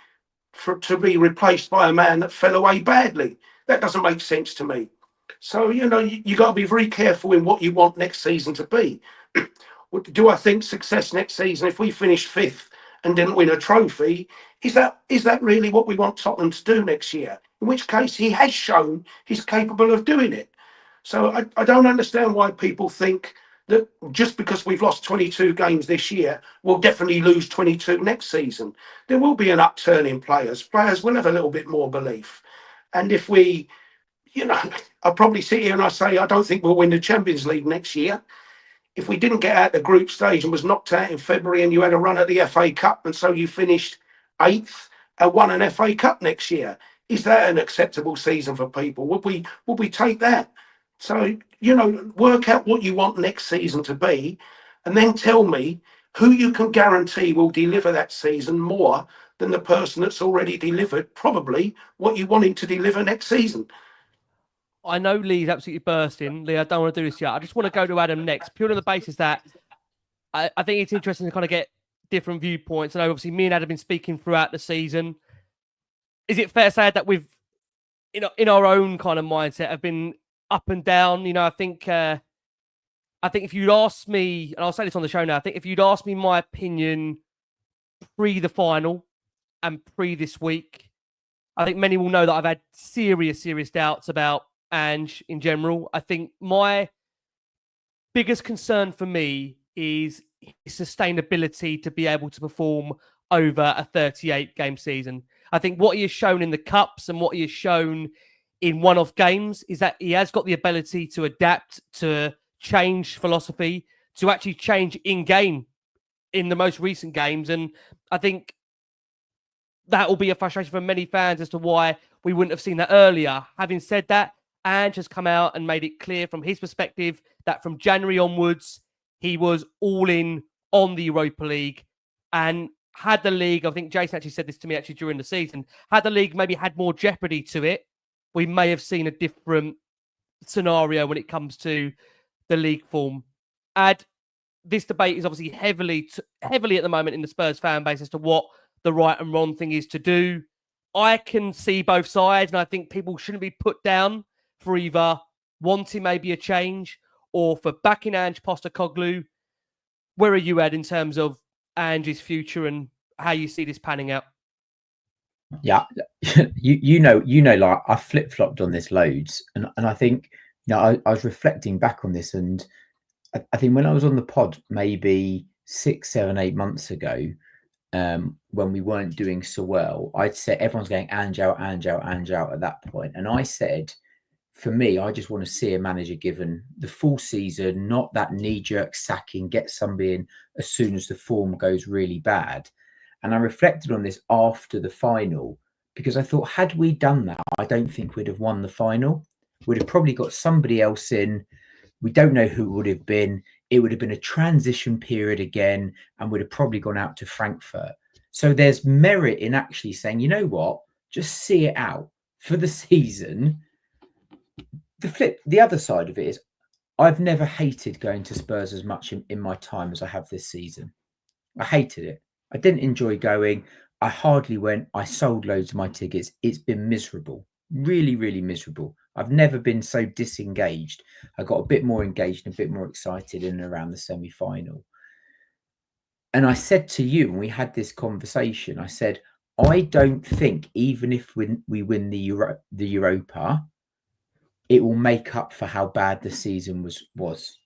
to be replaced by a man that fell away badly. That doesn't make sense to me. So, you got to be very careful in what you want next season to be. Do I think success next season, if we finish 5th and didn't win a trophy, is that really what we want Tottenham to do next year? In which case he has shown he's capable of doing it. So I don't understand why people think that just because we've lost 22 games this year, we'll definitely lose 22 next season. There will be an upturn in players. Players will have a little bit more belief. And if we, I'll probably sit here and I say, I don't think we'll win the Champions League next year. if we didn't get out the group stage and was knocked out in February and you had a run at the FA Cup and so you finished 8th and won an FA Cup next year, is that an acceptable season for people? Would we take that? So, work out what you want next season to be and then tell me who you can guarantee will deliver that season more than the person that's already delivered probably what you want him to deliver next season. I know Lee's absolutely bursting. Lee, I don't want to do this yet. I just want to go to Adam next, purely on the basis that I think it's interesting to kind of get different viewpoints. I know obviously me and Adam have been speaking throughout the season. Is it fair to say that we've, in our own kind of mindset, have been up and down? I think if you'd asked me, and I'll say this on the show now, I think if you'd asked me my opinion pre the final and pre this week, I think many will know that I've had serious doubts about Ange in general. I think my biggest concern for me is his sustainability to be able to perform over a 38-game season. I think what he has shown in the Cups and what he has shown in one-off games is that he has got the ability to adapt, to change philosophy, to actually change in-game in the most recent games. And I think that will be a frustration for many fans as to why we wouldn't have seen that earlier. Having said that, Ange has come out and made it clear from his perspective that from January onwards, he was all in on the Europa League. And had the league, I think Jason actually said this to me actually during the season, had the league maybe had more jeopardy to it, we may have seen a different scenario when it comes to the league form. And this debate is obviously heavily at the moment in the Spurs fan base as to what the right and wrong thing is to do. I can see both sides, and I think people shouldn't be put down for either wanting maybe a change or for backing Ange Postecoglou. Where are you at in terms of Ange's future and how you see this panning out? Yeah, you know, like I flip-flopped on this loads, and I think I was reflecting back on this, and I think when I was on the pod maybe 6, 7, 8 months ago, when we weren't doing so well, I'd say everyone's going Ange out at that point, and I said, for me, I just want to see a manager given the full season, not that knee-jerk sacking, get somebody in as soon as the form goes really bad. And I reflected on this after the final because I thought, had we done that, I don't think we'd have won the final. We'd have probably got somebody else in. We don't know who it would have been. It would have been a transition period again, and would have probably gone out to Frankfurt. So there's merit in actually saying, you know what, just see it out for the season. The other side of it is I've never hated going to Spurs as much in my time as I have this season. I hated it. I didn't enjoy going. I hardly went. I sold loads of my tickets. It's been miserable. Really, really miserable. I've never been so disengaged. I got a bit more engaged and a bit more excited in and around the semi-final. And I said to you, when we had this conversation, I said, I don't think even if we win the Europa, it will make up for how bad the season was.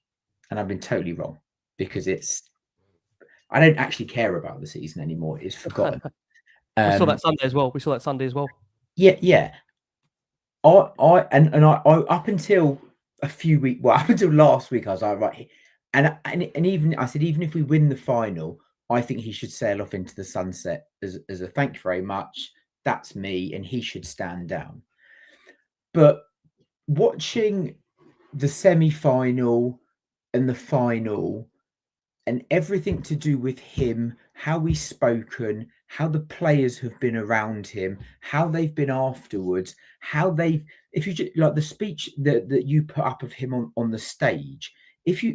And I've been totally wrong because I don't actually care about the season anymore. It's forgotten. We saw that Sunday as well. Yeah. I up until a few weeks, up until last week, I was like, right. And even I said, even if we win the final, I think he should sail off into the sunset as a thank you very much. That's me, and he should stand down. But watching the semi-final and the final and everything to do with him, how he's spoken, how the players have been around him, how they've been afterwards, if you just, like the speech that you put up of him on the stage,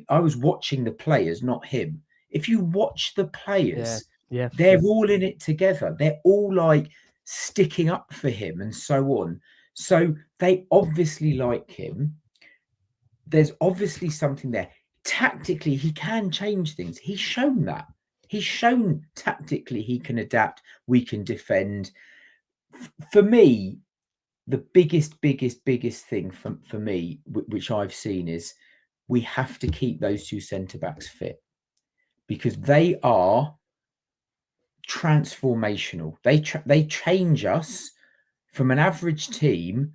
I was watching the players, not him. If you watch the players, they're all in it together. They're all like sticking up for him and so on. So they obviously like him. There's obviously something there. Tactically, he can change things. He's shown that. He's shown tactically he can adapt. We can defend. For me, the biggest thing for me, which I've seen, is we have to keep those two centre-backs fit because they are transformational. They change us from an average team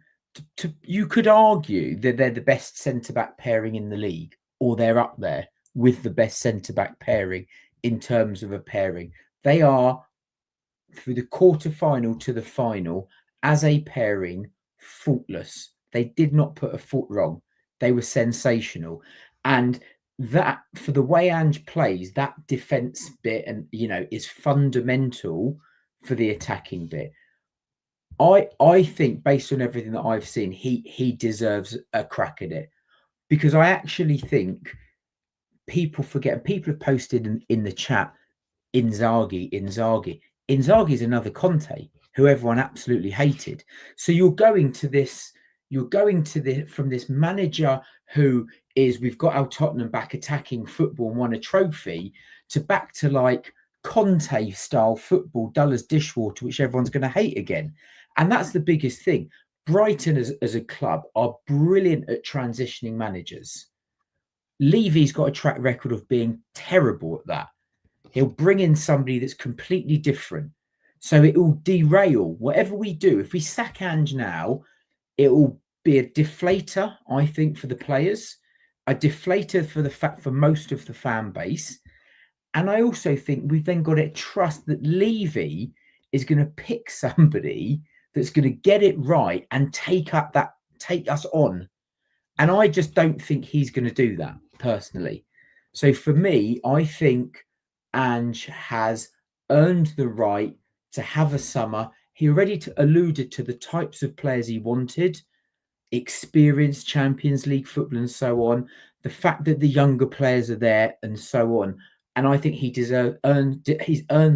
to you could argue that they're the best centre-back pairing in the league, or they're up there with the best centre-back pairing in terms of a pairing. They are, through the quarter-final to the final, as a pairing, faultless. They did not put a foot wrong. They were sensational. And that, for the way Ange plays, that defence bit and, is fundamental for the attacking bit. I think, based on everything that I've seen, he deserves a crack at it, because I actually think people forget, and people have posted in the chat, Inzaghi. Inzaghi is another Conte who everyone absolutely hated. So you're going to this from this manager who is, we've got our Tottenham back attacking football and won a trophy, to back to like Conte style football, dull as dishwater, which everyone's going to hate again. And that's the biggest thing. Brighton as a club are brilliant at transitioning managers. Levy's got a track record of being terrible at that. He'll bring in somebody that's completely different. So it will derail whatever we do. If we sack Ange now, it will be a deflator, I think, for the players, a deflator for most of the fan base. And I also think we've then got to trust that Levy is going to pick somebody that's going to get it right and take us on. And I just don't think he's going to do that, personally. So for me, I think Ange has earned the right to have a summer. He already alluded to the types of players he wanted: experienced Champions League football and so on, the fact that the younger players are there and so on. And I think he's earned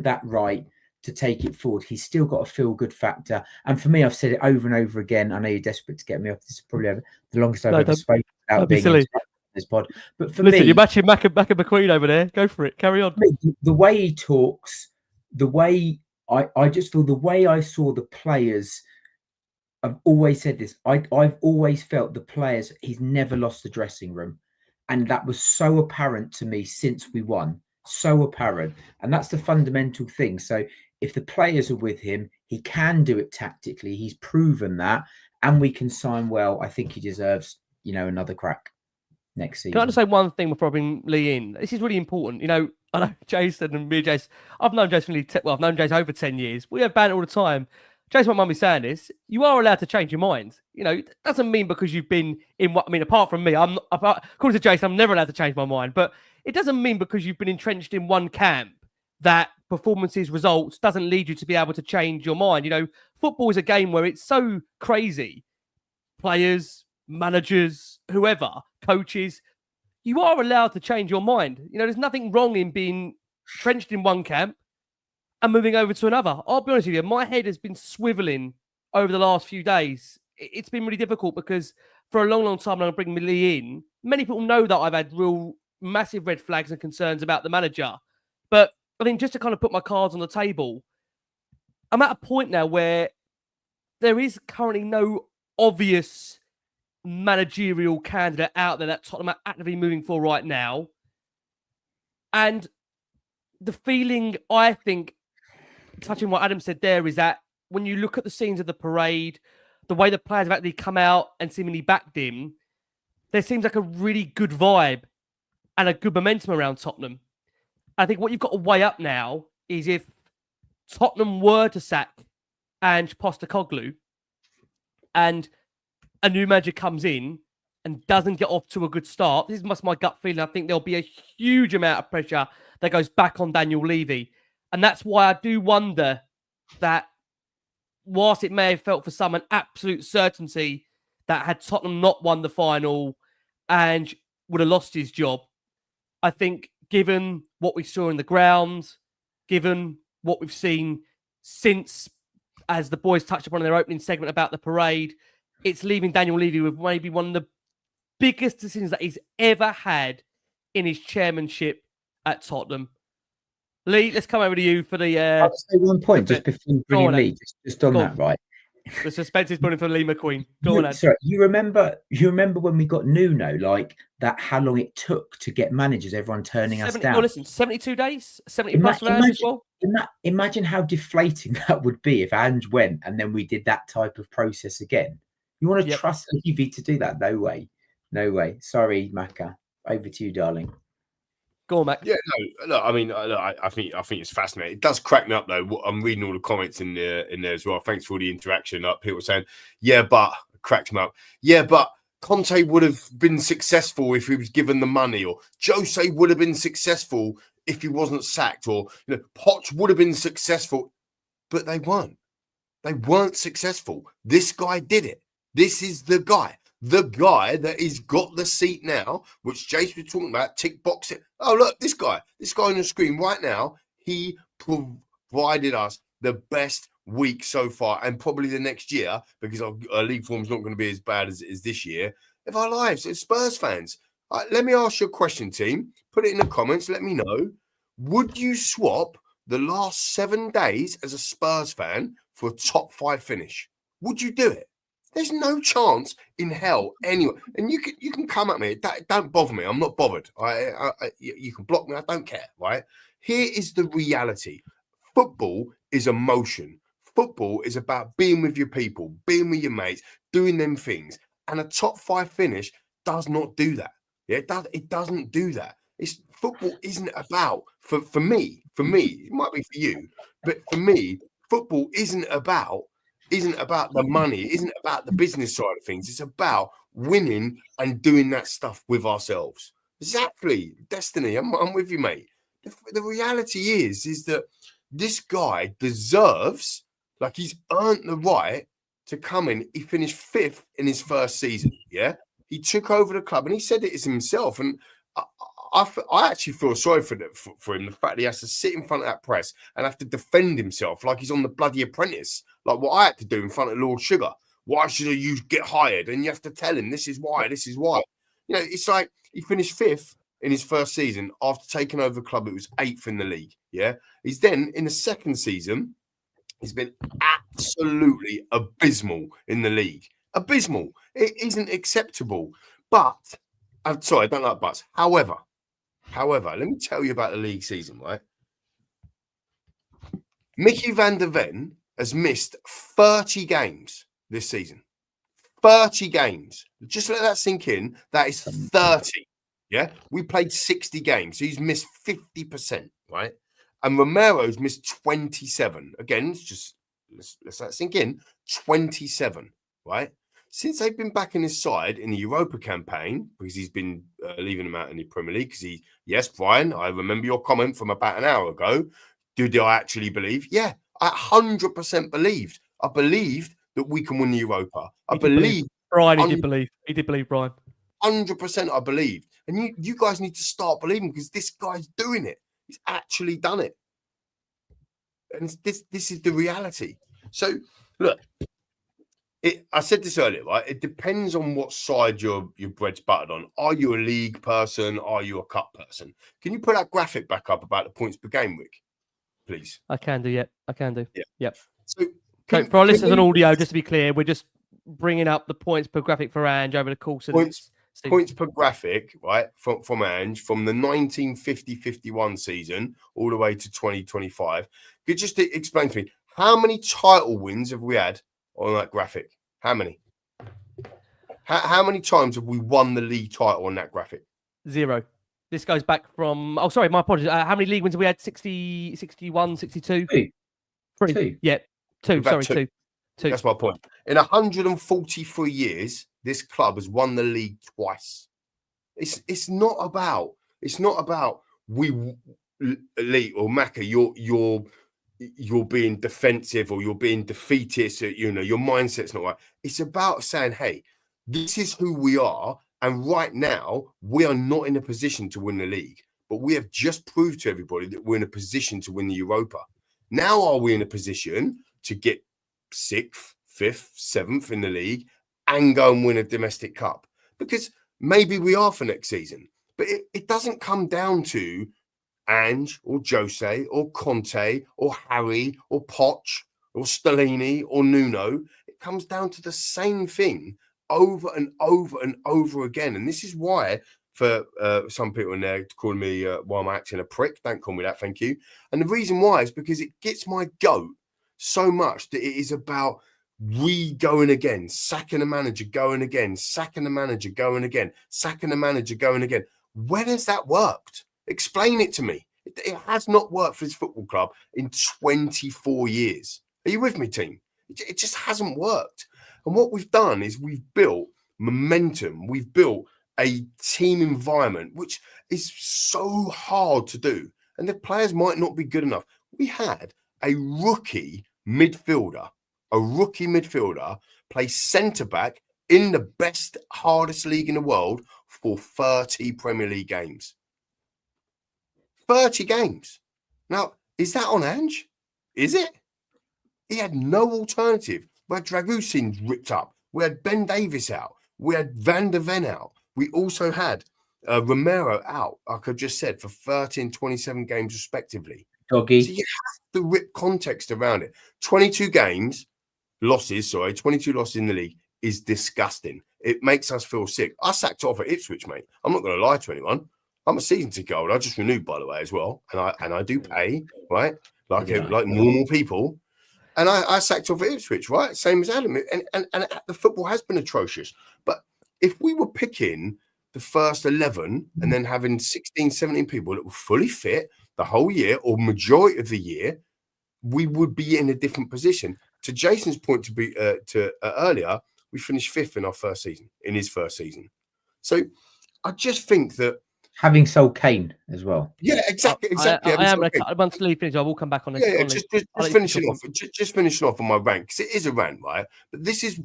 that right to take it forward. He's still got a feel-good factor. And for me, I've said it over and over again. I know you're desperate to get me off. This is probably the longest I've ever spoken about being in this pod. But for me, you're matching Mac and McQueen over there. Go for it. Carry on. The way he talks, the way I just feel, the way I saw the players, I've always said this. I've always felt the players, he's never lost the dressing room. And that was so apparent to me since we won. So apparent. And that's the fundamental thing. So if the players are with him, he can do it tactically. He's proven that. And we can sign well. I think he deserves, another crack next season. Can I just say one thing before I bring Lee in? This is really important. I know Jason and me and Jason, I've known Jason I've known Jason over 10 years. We have banter all the time. Jason, my mum is saying this, you are allowed to change your mind. It doesn't mean because you've been in apart from me, according to Jason, I'm never allowed to change my mind. But it doesn't mean because you've been entrenched in one camp that performances, results doesn't lead you to be able to change your mind. Football is a game where it's so crazy. Players, managers, whoever, coaches, you are allowed to change your mind. There's nothing wrong in being entrenched in one camp and moving over to another. I'll be honest with you, my head has been swiveling over the last few days. It's been really difficult because for a long, long time, I'm going to bring Lee in. Many people know that I've had real massive red flags and concerns about the manager. But I think just to kind of put my cards on the table, I'm at a point now where there is currently no obvious managerial candidate out there that Tottenham are actively moving for right now. And the feeling, I think, touching what Adam said there, is that when you look at the scenes of the parade, the way the players have actually come out and seemingly backed him, there seems like a really good vibe and a good momentum around Tottenham. I think what you've got to weigh up now is if Tottenham were to sack Ange Postecoglou and a new manager comes in and doesn't get off to a good start, this is my gut feeling. I think there'll be a huge amount of pressure that goes back on Daniel Levy. And that's why I do wonder that whilst it may have felt for some an absolute certainty that had Tottenham not won the final, Ange would have lost his job, I think given what we saw in the ground, given what we've seen since, as the boys touched upon in their opening segment about the parade, it's leaving Daniel Levy with maybe one of the biggest decisions that he's ever had in his chairmanship at Tottenham. Lee, let's come over to you for the... I'll say one point just before you bring in Lee, just on that, right? The suspense is putting for Lee McQueen. Go on, Ed. Sorry, you remember when we got Nuno, like that, how long it took to get managers, everyone turning us down? Well, listen, 72 days, 70 plus rounds as well. Imagine how deflating that would be if Ange went and then we did that type of process again. You want to trust Levy to do that? No way. No way. Sorry, Macca. Over to you, darling. Go on, Mac. Yeah, no, look, I mean, look, I think it's fascinating. It does crack me up though. I'm reading all the comments in there as well. Thanks for all the interaction. People saying, "Yeah, but," it cracks me up. "Yeah, but Conte would have been successful if he was given the money," or "Jose would have been successful if he wasn't sacked," or "Poch would have been successful," but they weren't. They weren't successful. This guy did it. This is the guy. The guy that has got the seat now, which Jace was talking about, tick boxing. Oh, look, this guy on the screen right now, he provided us the best week so far, and probably the next year, because our league form's not going to be as bad as it is this year, of our lives as Spurs fans. Let me ask you a question, team. Put it in the comments. Let me know. Would you swap the last 7 days as a Spurs fan for a top 5 finish? Would you do it? There's no chance in hell anyway. And you can come at me. Don't bother me. I'm not bothered. You can block me. I don't care, right? Here is the reality. Football is emotion. Football is about being with your people, being with your mates, doing them things. And a top 5 finish does not do that. Yeah, it doesn't do that. Football isn't about, for me, it might be for you, but for me, football isn't about the money, it isn't about the business side of things. It's about winning and doing that stuff with ourselves. Exactly. Destiny. I'm with you, mate. The reality is that this guy deserves, like, he's earned the right to come in. He finished 5th in his first season. Yeah. He took over the club and he said it is himself. And I actually feel sorry for him. The fact that he has to sit in front of that press and have to defend himself like he's on the bloody Apprentice, like what I had to do in front of Lord Sugar. Why should you get hired? And you have to tell him this is why. It's like he finished 5th in his first season after taking over the club. It was 8th in the league. Yeah, he's then in the second season. He's been absolutely abysmal in the league. Abysmal. It isn't acceptable. But I'm sorry, I don't like buts. However, let me tell you about the league season, right? Mickey van der Ven has missed 30 games this season. 30 games. Just let that sink in. That is 30. Yeah? We played 60 games. So he's missed 50%, right? And Romero's missed 27. Again, let's let that sink in. 27, right? Since they've been back in his side in the Europa campaign, because he's been leaving them out in the Premier League, because yes, Brian, I remember your comment from about an hour ago. Did I actually believe? Yeah, I 100% believed. I believed that we can win the Europa. I believe. Brian, he did believe. He did believe, Brian. 100% I believed. And you guys need to start believing, because this guy's doing it. He's actually done it. And this is the reality. So, look. I said this earlier, right? It depends on what side your bread's buttered on. Are you a league person? Are you a cup person? Can you put that graphic back up about the points per game, Rick? Please. I can do, yeah. I can do. Yeah. Yep. So for our listeners on audio, just to be clear, we're just bringing up the points per graphic for Ange over the course of points per graphic, right? From Ange, from the 1950-51 season all the way to 2025. Could you just explain to me, how many title wins have we had on that graphic? How many? How many times have we won the league title on that graphic? 0. This goes back from... Oh, sorry, my apologies. How many league wins have we had? 60, 61, 62? 3. 3. Yeah, 2. Sorry, 2. That's my point. In 143 years, this club has won the league twice. It's not about we, Lee or Macca, you're being defensive or you're being defeatist, your mindset's not right. It's about saying, hey, this is who we are. And right now, we are not in a position to win the league. But we have just proved to everybody that we're in a position to win the Europa. Now are we in a position to get 6th, 5th, 7th in the league and go and win a domestic cup? Because maybe we are for next season. But it doesn't come down to Ange or Jose or Conte or Harry or Poch or Stellini or Nuno. It comes down to the same thing over and over and over again. And this is why, for some people in there calling me why am I acting a prick? Don't call me that, thank you. And the reason why is because it gets my goat so much that it is about going again, sacking the manager, going again, sacking the manager, going again, sacking the manager, going again. When has that worked? Explain it to me. It has not worked for this football club in 24 years. Are you with me, team? It just hasn't worked. And what we've done is we've built momentum. We've built a team environment, which is so hard to do. And the players might not be good enough. We had a rookie midfielder play centre-back in the best, hardest league in the world for 30 Premier League games. 30 games. Now, is that on Ange? Is it? He had no alternative. We had Dragusin ripped up. We had Ben Davies out. We had Van der Ven out. We also had Romero out, like I just said, for 30 and 27 games respectively. Doggy. So you have to rip context around it. 22 losses in the league is disgusting. It makes us feel sick. I sacked off at Ipswich, mate. I'm not going to lie to anyone. I'm a season ticket holder. I just renewed, by the way, as well. And I do pay, right? Like normal people. And I sacked off at Ipswich, right? Same as Adam. And the football has been atrocious. But if we were picking the first 11 and then having 16, 17 people that were fully fit the whole year or majority of the year, we would be in a different position. To Jason's point earlier, we finished 5th in his first season. So I just think that having sold Kane as well. Yeah, exactly. I am once Lee finishes, I will come back on this. Yeah, just finishing off on my rant, because it is a rant, right? But this is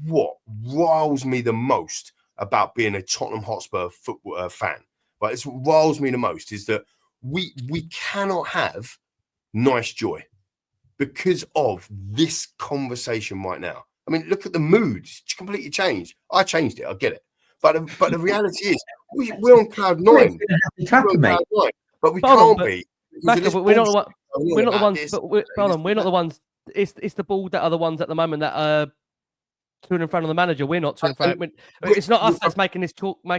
what riles me the most about being a Tottenham Hotspur football fan. Right, it's what riles me the most is that we cannot have nice joy because of this conversation right now. I mean, look at the mood; it's completely changed. I changed it. I get it, but the reality is we're on cloud 9. We're on cloud 9, but we can't be. We're not the ones. It's the ball that are the ones at the moment that are to and in front of the manager. We're not to and front. It's not us that's making us call. I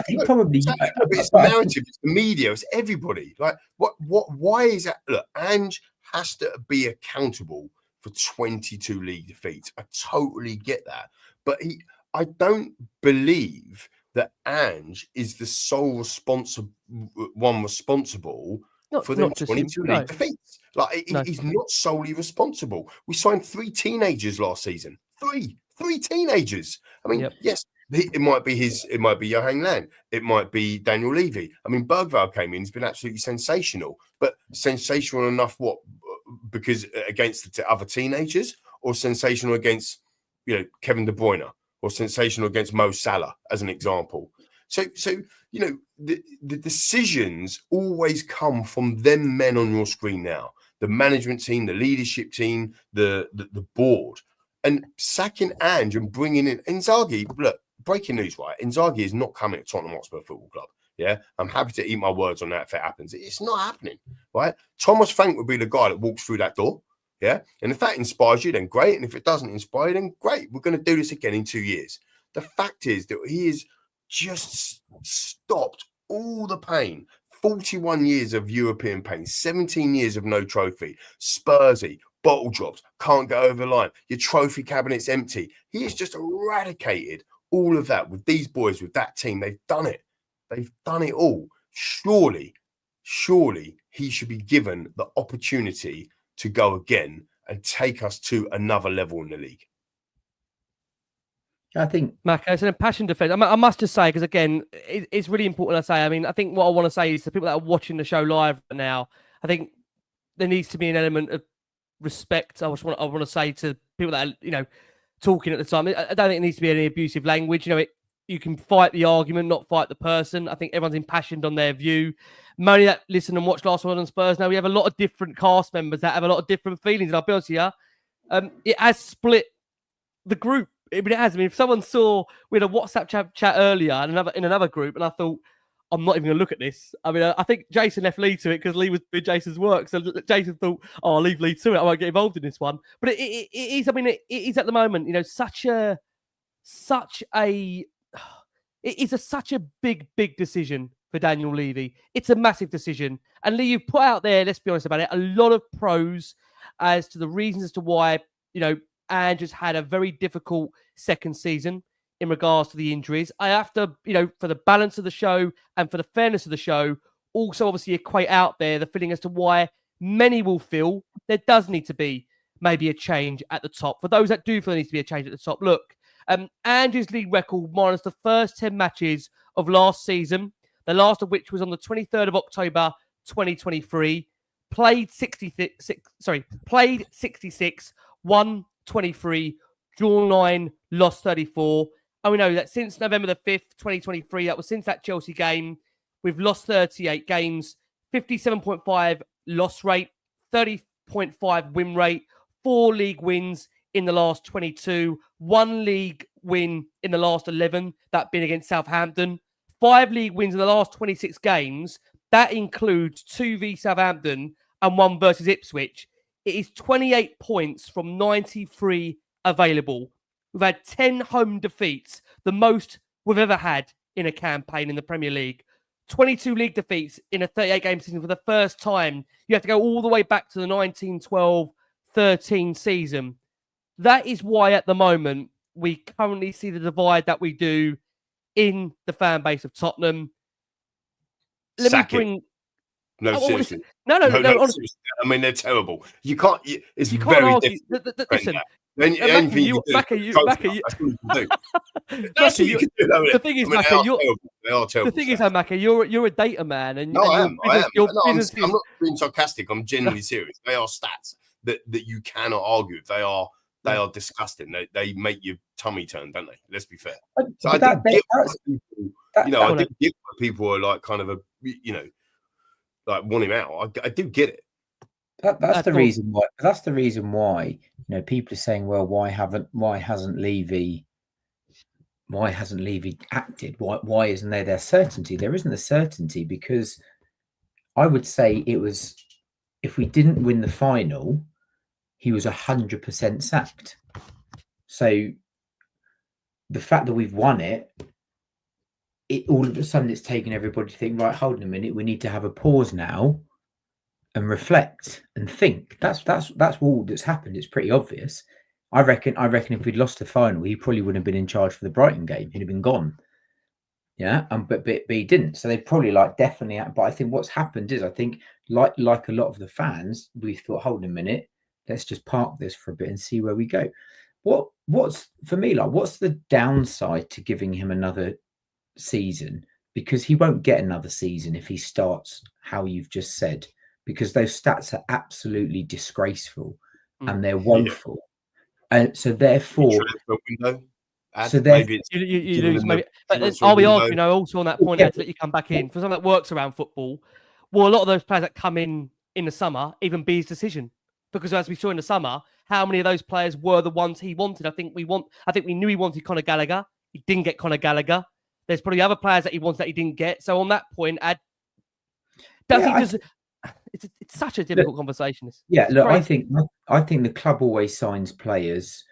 think probably. Exactly. But it's the narrative. It's the media. It's everybody. Like what? Why is that? Look, Ange has to be accountable for 22 league defeats. I totally get that, but I don't believe that Ange is the sole responsible for them 22 league defeats. Like he's not solely responsible. We signed 3 teenagers last season. Three teenagers. I mean, yes, it might be Johan Land. It might be Daniel Levy. I mean, Bergvall came in. He's been absolutely sensational, but sensational enough what? Because against the other teenagers, or sensational against Kevin De Bruyne, or sensational against Mo Salah, as an example. So the decisions always come from them men on your screen now. The management team, the leadership team, the board. And sacking Ange and bringing in Inzaghi, look, breaking news, right? Inzaghi is not coming to Tottenham Hotspur Football Club. Yeah, I'm happy to eat my words on that if it happens. It's not happening, right? Thomas Frank would be the guy that walks through that door. Yeah, and if that inspires you, then great. And if it doesn't inspire you, then great. We're going to do this again in 2 years. The fact is that he has just stopped all the pain. 41 years of European pain, 17 years of no trophy, Spursy, bottle jobs, can't go over the line. Your trophy cabinet's empty. He has just eradicated all of that with these boys, with that team. They've done it. They've done it all. Surely he should be given the opportunity to go again and take us to another level in the league. I think, Mac, it's an impassioned defence. I must just say, because again, it's really important to say. I mean, I think what I want to say is to people that are watching the show live now, I think there needs to be an element of respect. I want to say to people that are, talking at the time. I don't think it needs to be any abusive language. You can fight the argument, not fight the person. I think everyone's impassioned on their view. Many that listen and watch Last Word on Spurs now, we have a lot of different cast members that have a lot of different feelings. And I'll be honest with you, it has split the group. It has. I mean, if someone saw, we had a WhatsApp chat earlier in another group, and I thought, I'm not even going to look at this. I mean, I think Jason left Lee to it because Lee was doing Jason's work. So Jason thought, I'll leave Lee to it. I won't get involved in this one. But it is, I mean, it is at the moment, such a big decision for Daniel Levy. It's a massive decision. And Lee, you've put out there, let's be honest about it, a lot of pros as to the reasons as to why, Ange has had a very difficult second season. in regards to the injuries. I have to, for the balance of the show and for the fairness of the show, also obviously equate out there the feeling as to why many will feel there does need to be maybe a change at the top. For those that do feel there needs to be a change at the top, look, Ange's league record minus the first 10 matches of last season, the last of which was on the 23rd of October, 2023, played 66, won 23, drawn 9, lost 34. And we know that since November the 5th, 2023, that was since that Chelsea game, we've lost 38 games, 57.5 loss rate, 30.5 win rate, 4 league wins in the last 22, 1 league win in the last 11, that being against Southampton, 5 league wins in the last 26 games. That includes 2 v Southampton and 1 versus Ipswich. It is 28 points from 93 available. We've had 10 home defeats, the most we've ever had in a campaign in the Premier League. 22 league defeats in a 38-game season for the first time. You have to go all the way back to the 1912-13 season. That is why at the moment we currently see the divide that we do in the fan base of Tottenham. Seriously. Honestly. No. Seriously. I mean, they're terrible. You can't very argue. Listen, the thing is, Macca, you're a data man, and I am. I'm not being sarcastic. I'm genuinely serious. They are stats that you cannot argue. They are disgusting. They make your tummy turn, don't they? Let's be fair. So I do get why people are like kind of like want him out. I do get it. That's the reason why. That's the reason why people are saying, well, why hasn't Levy acted? Why isn't there certainty? There isn't a certainty because I would say it was, if we didn't win the final, he was 100% sacked. So the fact that we've won it all of a sudden it's taken everybody to think, right, hold on a minute, we need to have a pause now and reflect and think. That's all that's happened. It's pretty obvious. I reckon if we'd lost the final, he probably wouldn't have been in charge for the Brighton game. He'd have been gone. Yeah, but he didn't. So they probably definitely. But I think what's happened is, I think like a lot of the fans, we thought, hold on a minute, let's just park this for a bit and see where we go. What's for me, what's the downside to giving him another season? Because he won't get another season if he starts how you've just said, because those stats are absolutely disgraceful and they're woeful. And so therefore, you lose maybe. But I'll be arguing, also on that point, to let you come back in for something that works around football. Well, a lot of those players that come in the summer, even B's decision, because as we saw in the summer, how many of those players were the ones he wanted? I think we knew he wanted Conor Gallagher. He didn't get Conor Gallagher. There's probably other players that he wants that he didn't get. So on that point, it's such a difficult conversation. I think the club always signs players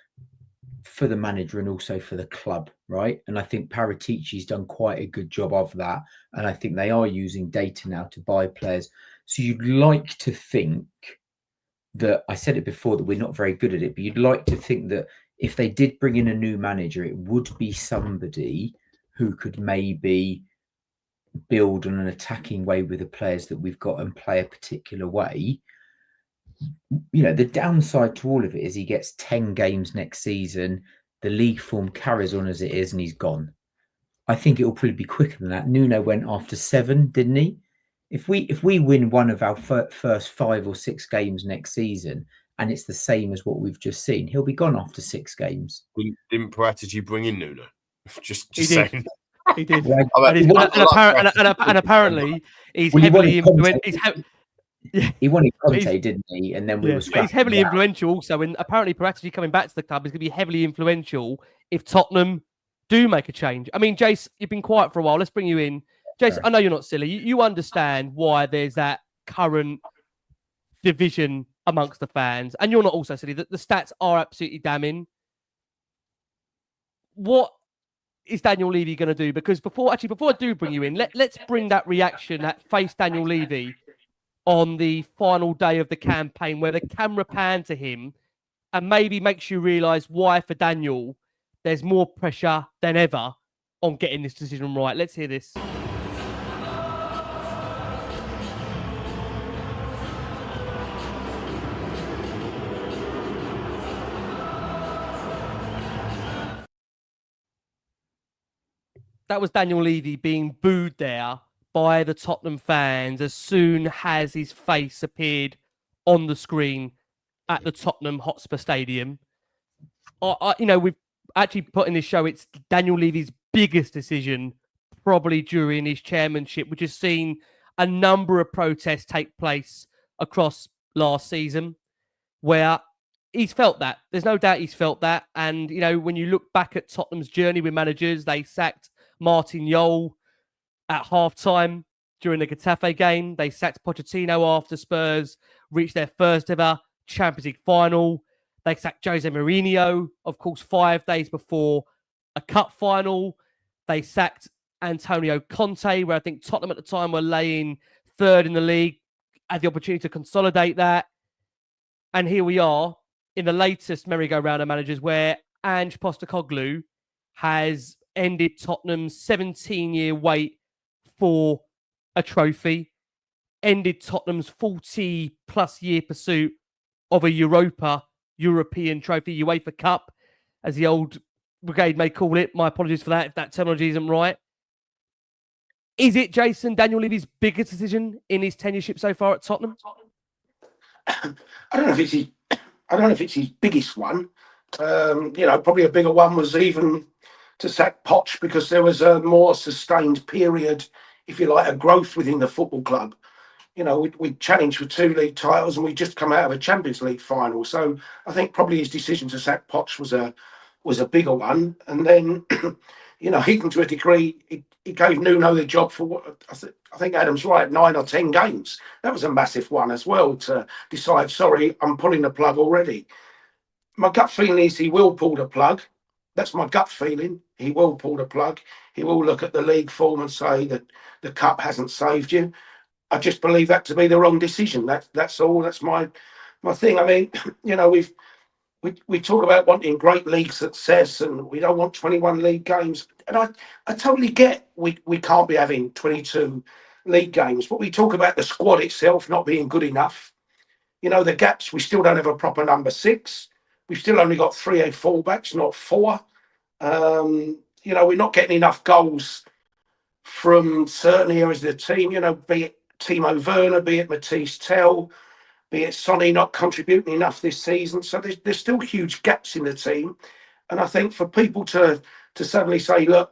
for the manager and also for the club, right? And I think Paratici's done quite a good job of that. And I think they are using data now to buy players. So you'd like to think that, I said it before, that we're not very good at it, but you'd like to think that if they did bring in a new manager, it would be somebody who could maybe build on an attacking way with the players that we've got and play a particular way. The downside to all of it is he gets 10 games next season. The league form carries on as it is and he's gone. I think it will probably be quicker than that. Nuno went after 7, didn't he? If we win one of our first 5 or 6 games next season and it's the same as what we've just seen, he'll be gone after 6 games. Didn't Paratici bring in Nuno? Just saying. He did. And apparently he's heavily influential. He wanted Conte, didn't he? And then he's heavily influential also. And apparently Paratici coming back to the club is going to be heavily influential if Tottenham do make a change. I mean, Jace, you've been quiet for a while. Let's bring you in. Jace, I know you're not silly. You understand why there's that current division amongst the fans. And you're not also silly. The stats are absolutely damning. What is Daniel Levy going to do? Because before I do bring you in, let's bring that reaction that faced Daniel Levy on the final day of the campaign, where the camera panned to him and maybe makes you realise why, for Daniel, there's more pressure than ever on getting this decision right. Let's hear this. That was Daniel Levy being booed there by the Tottenham fans as soon as his face appeared on the screen at the Tottenham Hotspur Stadium. We've actually put in this show, it's Daniel Levy's biggest decision probably during his chairmanship. We've just seen a number of protests take place across last season where he's felt that. There's no doubt he's felt that. And, when you look back at Tottenham's journey with managers, they sacked Martin Jol at halftime during the Getafe game. They sacked Pochettino after Spurs reached their first ever Champions League final. They sacked Jose Mourinho, of course, 5 days before a cup final. They sacked Antonio Conte, where I think Tottenham at the time were laying third in the league, had the opportunity to consolidate that. And here we are in the latest merry-go-round of managers where Ange Postecoglou has ended Tottenham's 17-year wait for a trophy, ended Tottenham's 40-plus year pursuit of a European trophy, UEFA Cup, as the old brigade may call it. My apologies for that if that terminology isn't right. Is it, Jason, Daniel Levy's biggest decision in his tenureship so far at Tottenham? I don't know if it's his biggest one. Probably a bigger one was even to sack Poch, because there was a more sustained period, if you like, a growth within the football club. We challenged for 2 league titles and we just come out of a Champions League final. So I think probably his decision to sack Poch was a bigger one. And then, even to a degree, he gave Nuno the job for what I think Adam's right, 9 or 10 games. That was a massive one as well, to decide, sorry, I'm pulling the plug already. My gut feeling is he will pull the plug. That's my gut feeling. He will pull the plug. He will look at the league form and say that the cup hasn't saved you. I just believe that to be the wrong decision. That's all. That's my thing. I mean, we talk about wanting great league success and we don't want 21 league games. And I totally get we can't be having 22 league games, but we talk about the squad itself not being good enough. The gaps, we still don't have a proper number 6. We've still only got 3 fullbacks, not 4. We're not getting enough goals from certain areas of the team, be it Timo Werner, be it Matisse Tell, be it Sonny not contributing enough this season. So there's still huge gaps in the team. And I think for people to suddenly say, look,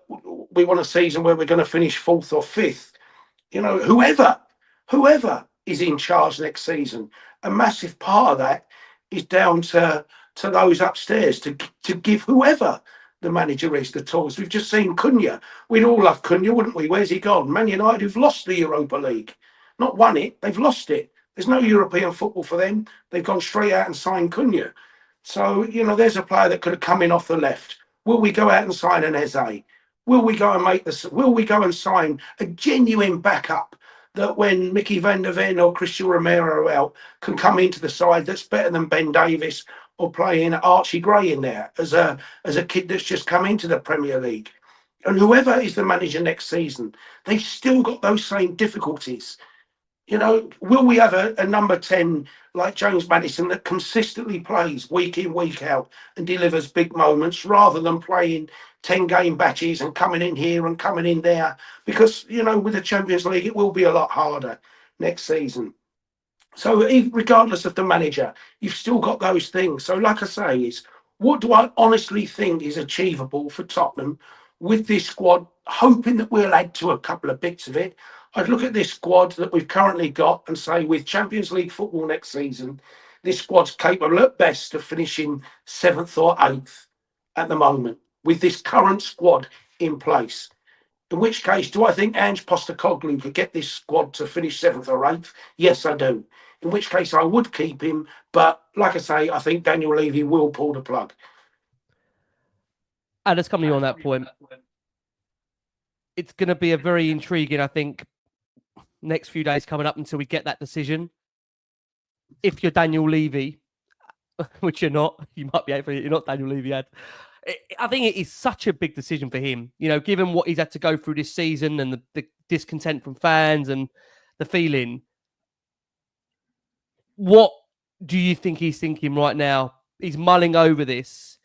we want a season where we're going to finish 4th or 5th, whoever is in charge next season, a massive part of that is down to those upstairs to give whoever the manager is the tools. We've just seen Cunha. We'd all love Cunha, wouldn't we? Where's he gone? Man United have lost the Europa League. Not won it, they've lost it. There's no European football for them. They've gone straight out and signed Cunha. So, there's a player that could have come in off the left. Will we go out and sign an Eze? Will we go and sign a genuine backup that when Mickey van der Ven or Cristian Romero are out, can come into the side that's better than Ben Davies or playing Archie Gray in there as a kid that's just come into the Premier League? And whoever is the manager next season, they've still got those same difficulties. Will we have a number 10 like James Maddison that consistently plays week in, week out and delivers big moments rather than playing 10-game batches and coming in here and coming in there? Because, with the Champions League, it will be a lot harder next season. So regardless of the manager, you've still got those things. So like I say, is what do I honestly think is achievable for Tottenham with this squad, hoping that we'll add to a couple of bits of it. I'd look at this squad that we've currently got and say, with Champions League football next season, this squad's capable at best of finishing 7th or 8th at the moment with this current squad in place. In which case, do I think Ange Postecoglou could get this squad to finish 7th or 8th? Yes, I do. In which case, I would keep him. But like I say, I think Daniel Levy will pull the plug. And let's come to you on that point. It's going to be a very intriguing, I think, next few days coming up until we get that decision. If you're Daniel Levy, which you're not, you might be able to, you're not Daniel Levy, Ed. I think it is such a big decision for him, given what he's had to go through this season and the discontent from fans and the feeling. What do you think he's thinking right now? He's mulling over this.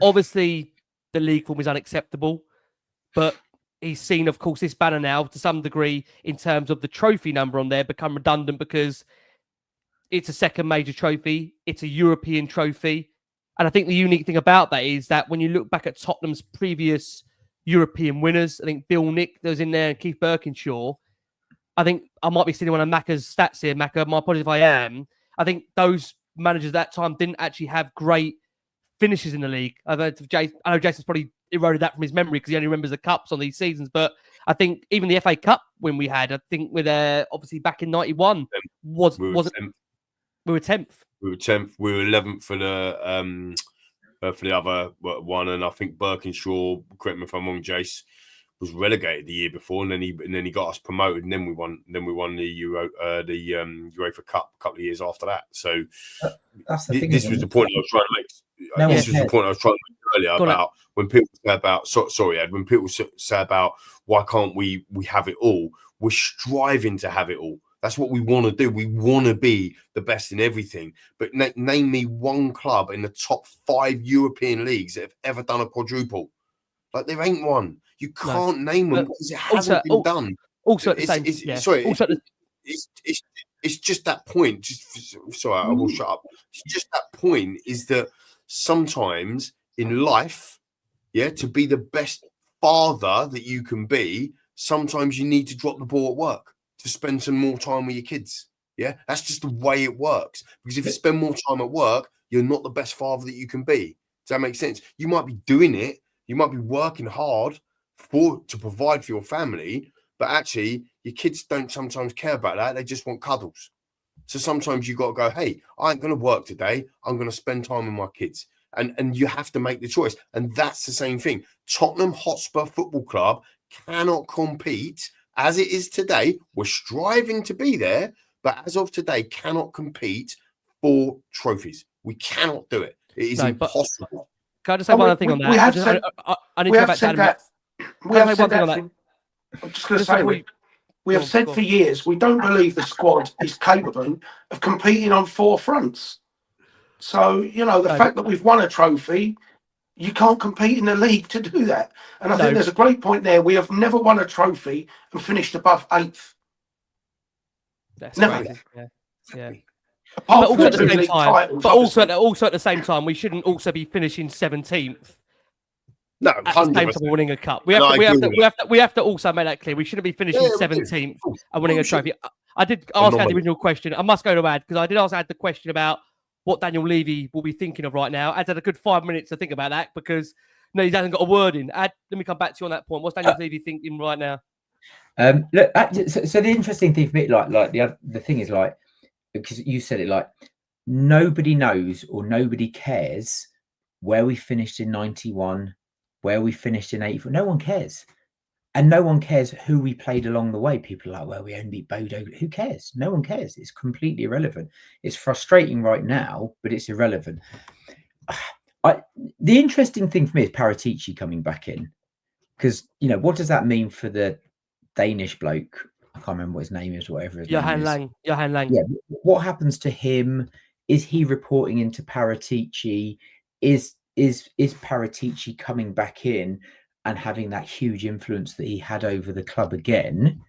Obviously, the league form is unacceptable, but he's seen, of course, this banner now to some degree in terms of the trophy number on there become redundant because it's a second major trophy. It's a European trophy. And I think the unique thing about that is that when you look back at Tottenham's previous European winners, I think Bill Nick that was in there and Keith Birkinshaw, I think I might be seeing one of Macca's stats here, Macca. My apologies if I am. I think those managers at that time didn't actually have great finishes in the league. I know Jason's probably eroded that from his memory because he only remembers the cups on these seasons. But I think even the FA Cup win we had, I think with obviously back in '91 wasn't. We were 10th. We were 10th. We were 11th for the other one, and I think Birkinshaw, correct me if I'm wrong, Jace, was relegated the year before, and then he got us promoted, and then we won the UEFA Cup a couple of years after that. So that's the thing. This was the point I was trying to make. This was the point I was trying to make earlier about when people say about Ed, when people say about why can't we have it all? We're striving to have it all. That's what we want to do. We want to be the best in everything. But name me one club in the top 5 European leagues that have ever done a quadruple. Like, there ain't one. You can't name them because it hasn't been done. Also, at the same, it's just that point. I will shut up. It's just that point is that sometimes in life, to be the best father that you can be, sometimes you need to drop the ball at work to spend some more time with your kids. Yeah, that's just the way it works. Because if you spend more time at work, you're not the best father that you can be. Does that make sense? You might be doing it. You might be working hard to provide for your family, but actually your kids don't sometimes care about that. They just want cuddles. So sometimes you got to go, hey, I ain't going to work today. I'm going to spend time with my kids. And you have to make the choice. And that's the same thing. Tottenham Hotspur Football Club cannot compete as it is today. We're striving to be there, but as of today, cannot compete for trophies. We cannot do it. It is impossible. Can I just say one other thing on that? I need to go back to Adam. We have said that. I'm just going to say, we have said for years, we don't believe the squad is capable of competing on 4 fronts. So, the fact that we've won a trophy, you can't compete in the league to do that. And I think there's a great point there. We have never won a trophy and finished above 8th. That's never. Yeah. But also at the same time, we shouldn't also be finishing 17th. No, at the same time we're winning a cup. We have to also make that clear. We shouldn't be finishing 17th and winning a trophy. I did ask Ad the original question. I must go to Ad because I did ask Ad the question about what Daniel Levy will be thinking of right now. Ad's had a good 5 minutes to think about that because he hasn't got a word in. Ad, let me come back to you on that point. What's Daniel Levy thinking right now? Look, so the interesting thing for me, like the thing is, like, because you said it, like, nobody knows or nobody cares where we finished in 91, where we finished in 84. No one cares. And no one cares who we played along the way. People are like, well, we only beat Bodo. Who cares? No one cares. It's completely irrelevant. It's frustrating right now, but it's irrelevant. The interesting thing for me is Paratici coming back in. Because, what does that mean for the Danish bloke? I can't remember what his name is, whatever his name is. Johan Lang. Yeah. What happens to him? Is he reporting into Paratici? Is Paratici coming back in and having that huge influence that he had over the club again?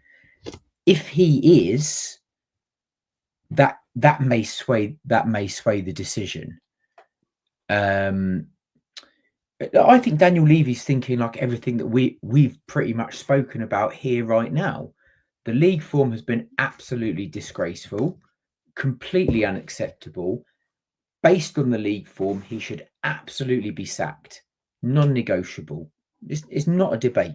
If he is, that may sway the decision. I think Daniel Levy's thinking like everything that we've pretty much spoken about here right now. The league form has been absolutely disgraceful, completely unacceptable. Based on the league form, he should absolutely be sacked, non-negotiable. It's not a debate.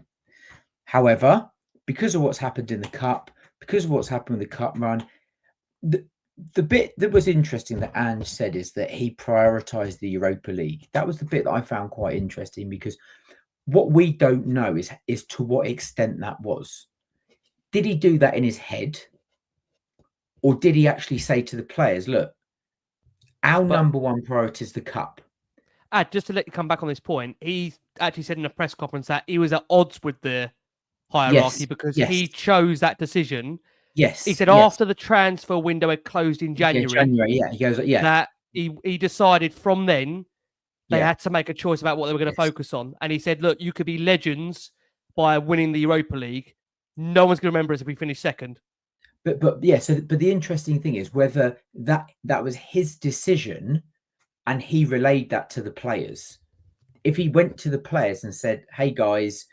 However, because of what's happened in the cup, because of what's happened with the cup run, the bit that was interesting that Ange said is that he prioritized the Europa League. That was the bit that I found quite interesting, because what we don't know is to what extent that was. Did he do that in his head? Or did he actually say to the players, look, our number one priority is the cup. just to let you come back on this point, he actually said in a press conference that he was at odds with the hierarchy because he chose that decision. Yes. He said after the transfer window had closed in January, he goes, that he decided from then they had to make a choice about what they were going to focus on. And he said, look, you could be legends by winning the Europa League. No one's going to remember us if we finish second. But the interesting thing is whether that was his decision and he relayed that to the players. If he went to the players and said, hey guys,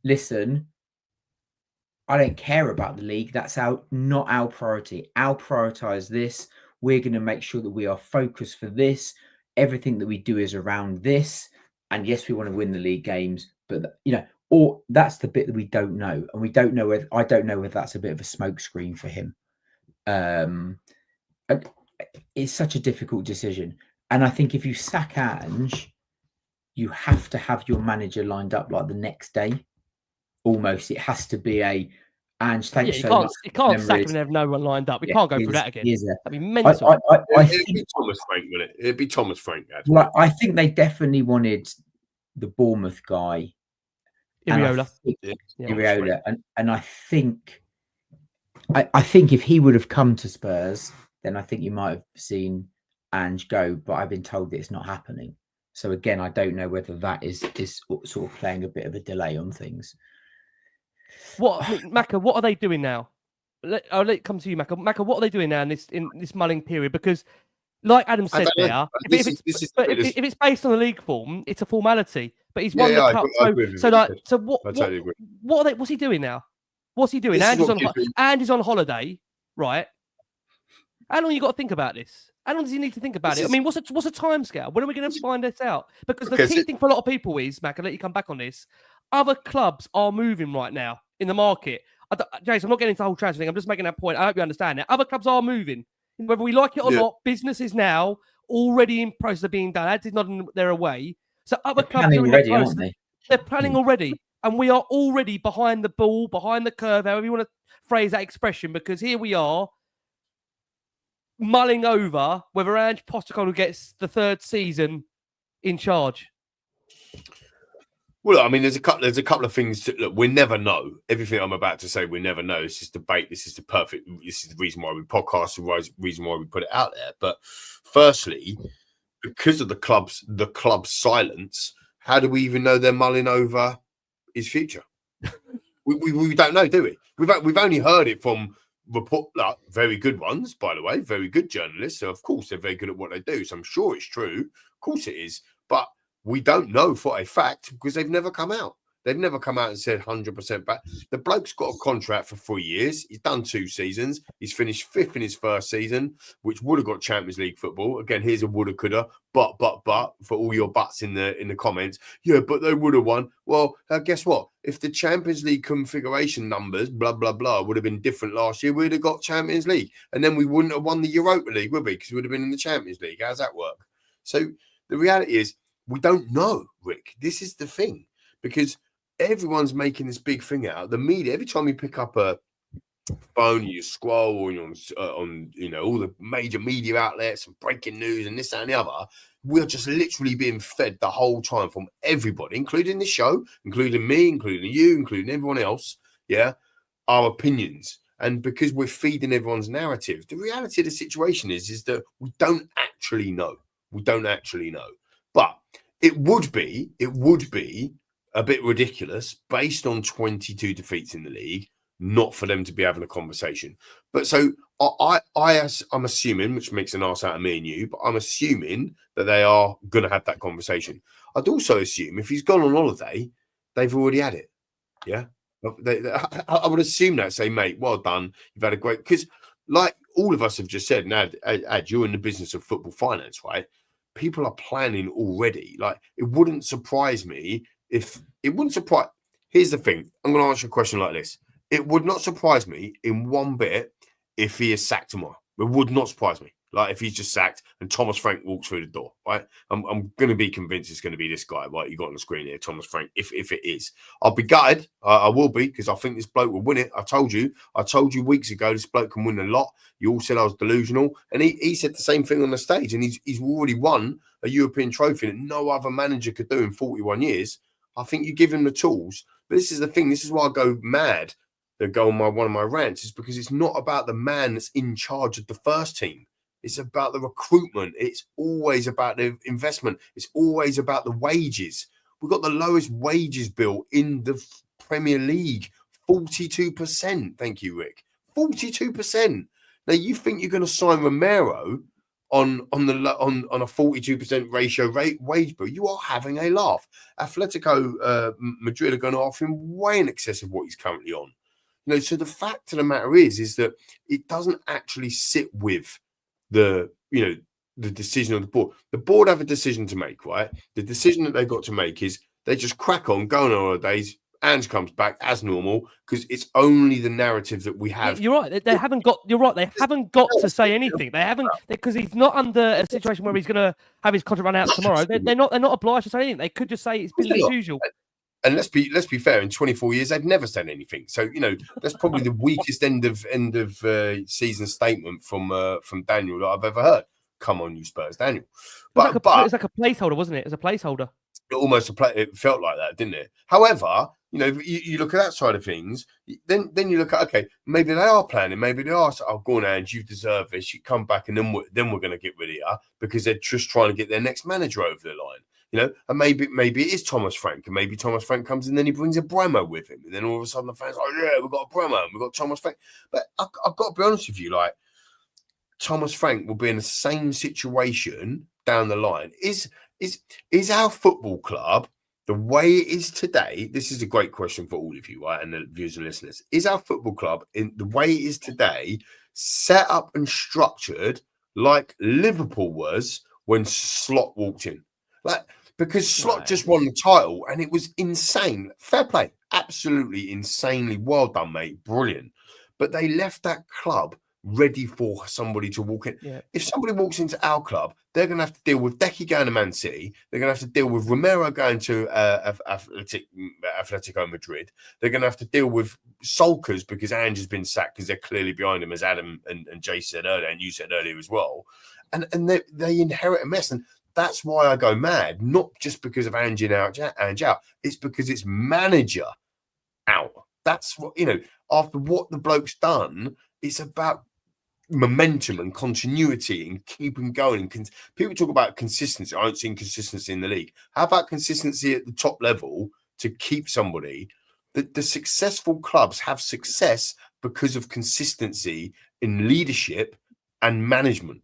listen, I don't care about the league. That's not our priority. I'll prioritize this. We're going to make sure that we are focused for this. Everything that we do is around this. And yes, we want to win the league games, but or that's the bit that we don't know. And we don't know I don't know whether that's a bit of a smokescreen for him. It's such a difficult decision. And I think if you sack Ange, you have to have your manager lined up like the next day. Almost, it has to be a Ange. Thanks so much. You can't sack him and have no one lined up. We can't go through that again. That'd be mental. It'd be Thomas Frank, wouldn't it? It'd be Thomas Frank. Well, I think they definitely wanted the Bournemouth guy, Iriola. And I think if he would have come to Spurs, then I think you might have seen Ange go. But I've been told that it's not happening. So again, I don't know whether that is sort of playing a bit of a delay on things. Macca, what are they doing now? I'll let it come to you, Macca. Macca, what are they doing now in this mulling period? Because, like Adam said if it's based on the league form, it's a formality. But he's won the cup. So what are they? What's he doing now? What's he doing? Andy's on holiday, right? How long you got to think about this? How long does he need to think about it? I mean, what's a time scale? When are we going to find this out? Because the key thing for a lot of people is, Mac, I'll let you come back on this. Other clubs are moving right now in the market. Jason, I'm not getting into the whole transfer thing. I'm just making that point. I hope you understand it. Other clubs are moving. Whether we like it or not, business is now already in process of being done. Ads is not in their away. So other clubs are in the process. They're planning already. And we are already behind the ball, behind the curve, however you want to phrase that expression, because here we are mulling over whether Ange Postecoglou gets the third season in charge. Well, I mean, there's a couple of things. Look, we never know. Everything I'm about to say, we never know. This is debate. This is the reason why we podcast, the reason why we put it out there. But firstly, because of the club's silence, how do we even know they're mulling over his future? we don't know, do we? We've only heard it from very good ones, by the way, very good journalists. So of course they're very good at what they do. So I'm sure it's true. Of course it is, but we don't know for a fact because they've never come out. They've never come out and said 100% back. The bloke's got a contract for 3 years. He's done 2 seasons. He's finished 5th in his first season, which would have got Champions League football. Again, here's a woulda, coulda, but for all your buts in the comments. Yeah, but they would have won. Well, guess what? If the Champions League configuration numbers, blah, blah, blah, would have been different last year, we'd have got Champions League. And then we wouldn't have won the Europa League, would we? Because we would have been in the Champions League. How's that work? So the reality is we don't know, Rick. This is the thing. Because everyone's making this big thing out. The media, every time you pick up a phone, you scroll or you're on all the major media outlets and breaking news and this, that, and the other, we're just literally being fed the whole time from everybody, including the show, including me, including you, including everyone else, our opinions. And because we're feeding everyone's narrative, the reality of the situation is that we don't actually know. We don't actually know. But it would be a bit ridiculous based on 22 defeats in the league, not for them to be having a conversation. But so I'm assuming, which makes an arse out of me and you, but I'm assuming that they are going to have that conversation. I'd also assume if he's gone on holiday, they've already had it. Yeah. I would assume that, say, mate, well done. You've had a great, because like all of us have just said, now, Ad, you're in the business of football finance, right? People are planning already. Like, it wouldn't surprise me if it wouldn't surprise. Here's the thing. I'm going to answer a question like this. It would not surprise me in one bit if he is sacked tomorrow. It would not surprise me. Like if he's just sacked and Thomas Frank walks through the door, right? I'm going to be convinced it's going to be this guy, right? You got on the screen here, Thomas Frank. If it is, I'll be gutted. I will be, because I think this bloke will win it. I told you weeks ago this bloke can win a lot. You all said I was delusional, and he said the same thing on the stage. And he's already won a European trophy that no other manager could do in 41 years. I think you give him the tools. But this is the thing. This is why I go mad. That go on one of my rants is because it's not about the man that's in charge of the first team. It's about the recruitment. It's always about the investment. It's always about the wages. We've got the lowest wages bill in the Premier League, 42%. Thank you, Rick. 42%. Now you think you're going to sign Romero on a 42% ratio wage bill? You are having a laugh. Atletico Madrid are going to offer him way in excess of what he's currently on. So the fact of the matter is that it doesn't actually sit with the decision of the board. The board have a decision to make, right? The decision that they've got to make is they just crack on, go on holidays. Ange comes back as normal, because it's only the narrative that we have. You're right. They haven't got. You're right. They haven't got to say anything. They haven't, because he's not under a situation where he's going to have his contract run out tomorrow. They're not obliged to say anything. They could just say it's business as usual. And let's be fair. In 24 years, they've never said anything. So that's probably the weakest end of season statement from Daniel that I've ever heard. Come on, you Spurs, Daniel. But it's like a placeholder, wasn't it? It's a placeholder. It felt like that, didn't it? However, you look at that side of things. Then you look at, okay, maybe they are planning. Maybe they are. Oh, go on, Ange, you deserve this. You come back, and then we're going to get rid of you, because they're just trying to get their next manager over the line. And maybe it is Thomas Frank, and maybe Thomas Frank comes and then he brings a Bremo with him, and then all of a sudden the fans are like, yeah, we've got a Bremo and we've got Thomas Frank. But I've got to be honest with you, like, Thomas Frank will be in the same situation down the line. Is our football club the way it is today? This is a great question for all of you, right, and the viewers and listeners. Is our football club, in the way it is today, set up and structured like Liverpool was when Slot walked in? Because Slot just won the title and it was insane. Fair play. Absolutely insanely well done, mate. Brilliant. But they left that club ready for somebody to walk in. Yeah. If somebody walks into our club, they're going to have to deal with Decky going to Man City. They're going to have to deal with Romero going to Atletico Madrid. They're going to have to deal with sulkers because Ange has been sacked, because they're clearly behind him, as Adam and Jay said earlier, and you said earlier as well. And they inherit a mess. And that's why I go mad, not just because of Ange out. It's because it's manager out. That's what, after what the bloke's done, it's about momentum and continuity and keeping going. People talk about consistency. I don't see consistency in the league. How about consistency at the top level to keep somebody? The successful clubs have success because of consistency in leadership and management.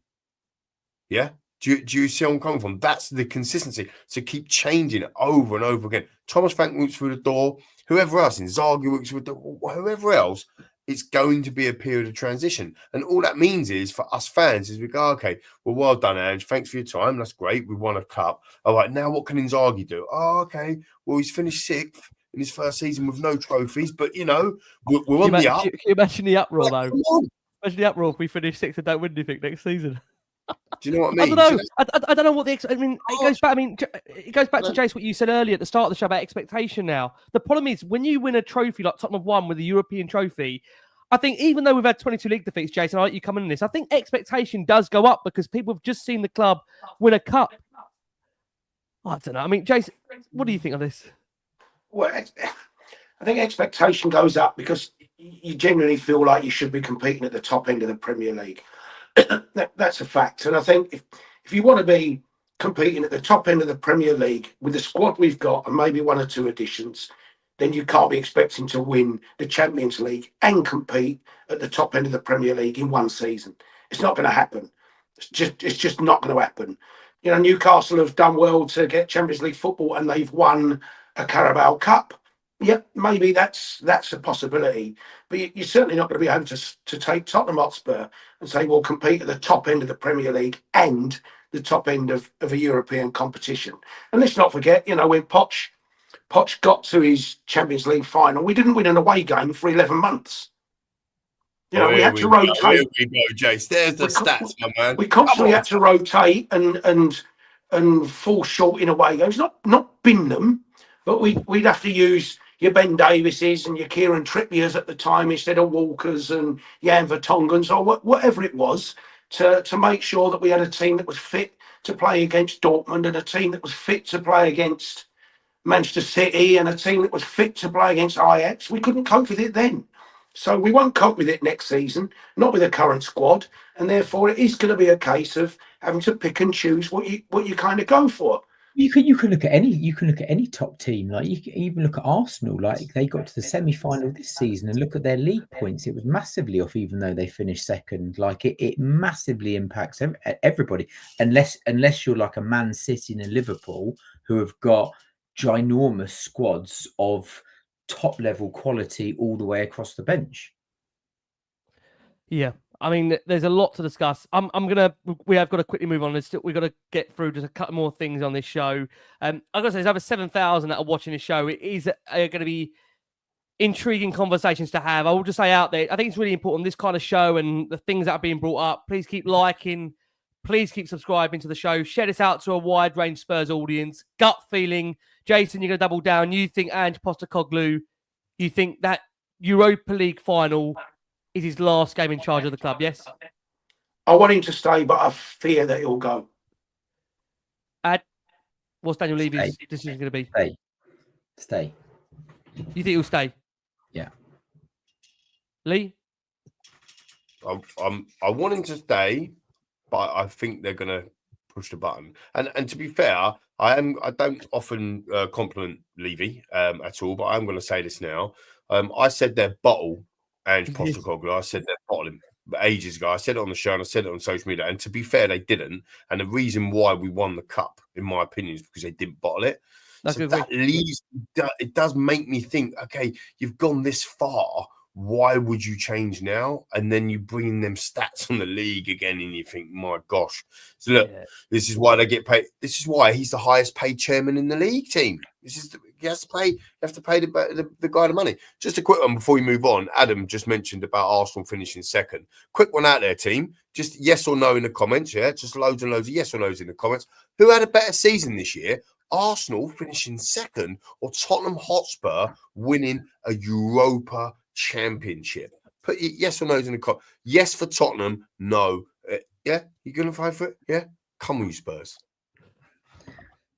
Yeah? Do you see where I'm coming from? That's the consistency. So keep changing it over and over again. Thomas Frank walks through the door. Whoever else, Inzaghi walks through the door. Whoever else, it's going to be a period of transition. And all that means is, for us fans, is we go, okay, well done, Ange. Thanks for your time. That's great. We won a cup. All right, now what can Inzaghi do? Oh, okay. Well, he's finished 6th in his first season with no trophies, but, we're on the up. Can you imagine the uproar, though? Imagine the uproar if we finish 6th and don't win anything next season. Do you know what I mean? I don't know. I don't know what it goes back to Jace, what you said earlier at the start of the show about expectation. Now, the problem is, when you win a trophy like Tottenham won with the European trophy, I think even though we've had 22 league defeats, Jason, I like you coming in this, I think expectation does go up because people have just seen the club win a cup. I don't know. I mean, Jason, what do you think of this? Well, I think expectation goes up because you genuinely feel like you should be competing at the top end of the Premier League. That's a fact. And I think if you want to be competing at the top end of the Premier League with the squad we've got and maybe 1 or 2 additions, then you can't be expecting to win the Champions League and compete at the top end of the Premier League in 1 season. It's not going to happen. It's just not going to happen. Newcastle have done well to get Champions League football and they've won a Carabao Cup. Yeah, maybe that's a possibility. But you're certainly not going to be able to take Tottenham Hotspur and say, well, compete at the top end of the Premier League and the top end of a European competition. And let's not forget, when Poch got to his Champions League final, we didn't win an away game for 11 months. You know, we had to rotate. Here we go, Jace. There's the stats, my man. We constantly had to rotate and fall short in away games. Not bin them, but we'd have to use your Ben Davises and your Kieran Trippiers at the time instead of Walkers and Jan Vertonghen's or whatever it was to make sure that we had a team that was fit to play against Dortmund and a team that was fit to play against Manchester City and a team that was fit to play against Ajax. We couldn't cope with it then. So we won't cope with it next season, not with the current squad, and therefore it is going to be a case of having to pick and choose what you kind of go for. You can look at any top team. Like you can even look at Arsenal. Like they got to the semi-final this season and look at their league points. It was massively off, even though they finished second. Like it massively impacts everybody, unless you're like a Man City and a Liverpool who have got ginormous squads of top level quality all the way across the bench. Yeah, I mean, there's a lot to discuss. We have got to quickly move on. We've got to get through just a couple more things on this show. I've got to say, there's over 7,000 that are watching this show. It is going to be intriguing conversations to have. I will just say out there, I think it's really important, this kind of show and the things that are being brought up. Please keep liking. Please keep subscribing to the show. Share this out to a wide range Spurs audience. Gut feeling. Jason, you're going to double down. You think Ange Postecoglou, you think that Europa League final is his last game in charge of the club, yes? I want him to stay, but I fear that he'll go. What's Daniel Levy's decision going to be? Stay. You think he'll stay? Yeah. Lee? I want him to stay, but I think they're going to push the button. And to be fair, I don't often compliment Levy at all, but I'm going to say this now. I said they're bottle Ange Postecoglou. I said they're bottle him ages ago. I said it on the show and I said it on social media. And to be fair, they didn't. And the reason why we won the cup, in my opinion, is because they didn't bottle it. So that leaves, it does make me think, okay, you've gone this far. Why would you change now? And then you bring in them stats on the league again, and you think, my gosh. So look, This is why they get paid. This is why he's the highest paid chairman in the league team. You have to pay the guy the money. Just a quick one before we move on. Adam just mentioned about Arsenal finishing second. Quick one out there, team. Just yes or no in the comments. Yeah, just loads and loads of yes or no's in the comments. Who had a better season this year? Arsenal finishing second or Tottenham Hotspur winning a Europa Championship? Put yes or no's in the comments. Yes for Tottenham. No. Yeah, you gonna fight for it? Yeah, come on, you Spurs.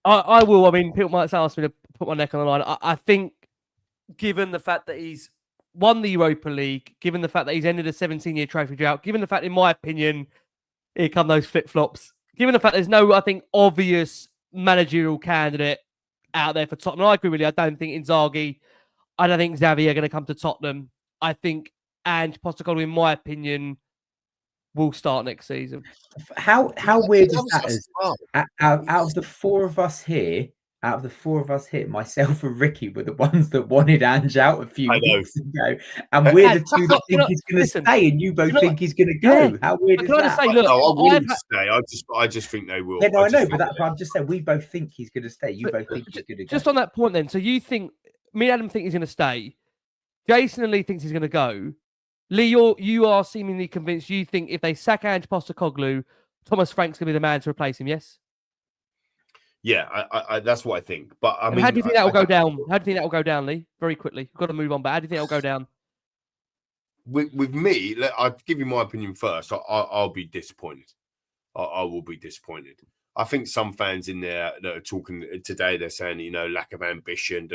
I will. I mean, people might ask me to put my neck on the line. I think, given the fact that he's won the Europa League, given the fact that he's ended a 17-year trophy drought, given the fact, in my opinion, here come those flip-flops, given the fact there's no, I think, obvious managerial candidate out there for Tottenham. I agree with you. I don't think Inzaghi, I don't think Xavi are going to come to Tottenham. I think Ange Postecoglou, in my opinion, will start next season. How weird is that? Out of the four of us here, myself and Ricky were the ones that wanted Ange out a few weeks ago, and we're the two that think he's going to stay, and you both think he's going to go. Yeah. How weird is that? Say, look, I want him to stay. I just think they will. Yeah, no, I know, but I'm just saying we both think he's going to stay. You both think he's going to go. Just on that point, then. So you think me and Adam think he's going to stay? Jason and Lee thinks he's going to go. Lee, you are seemingly convinced. You think if they sack Ange Postecoglou, Thomas Frank's going to be the man to replace him, yes? Yeah, I that's what I think. But I mean, how do you think that will go down? How do you think that will go down, Lee? Very quickly. We've got to move on, but how do you think that will go down? With me, I'll give you my opinion first. I'll be disappointed. I will be disappointed. I think some fans in there that are talking today, they're saying, lack of ambition,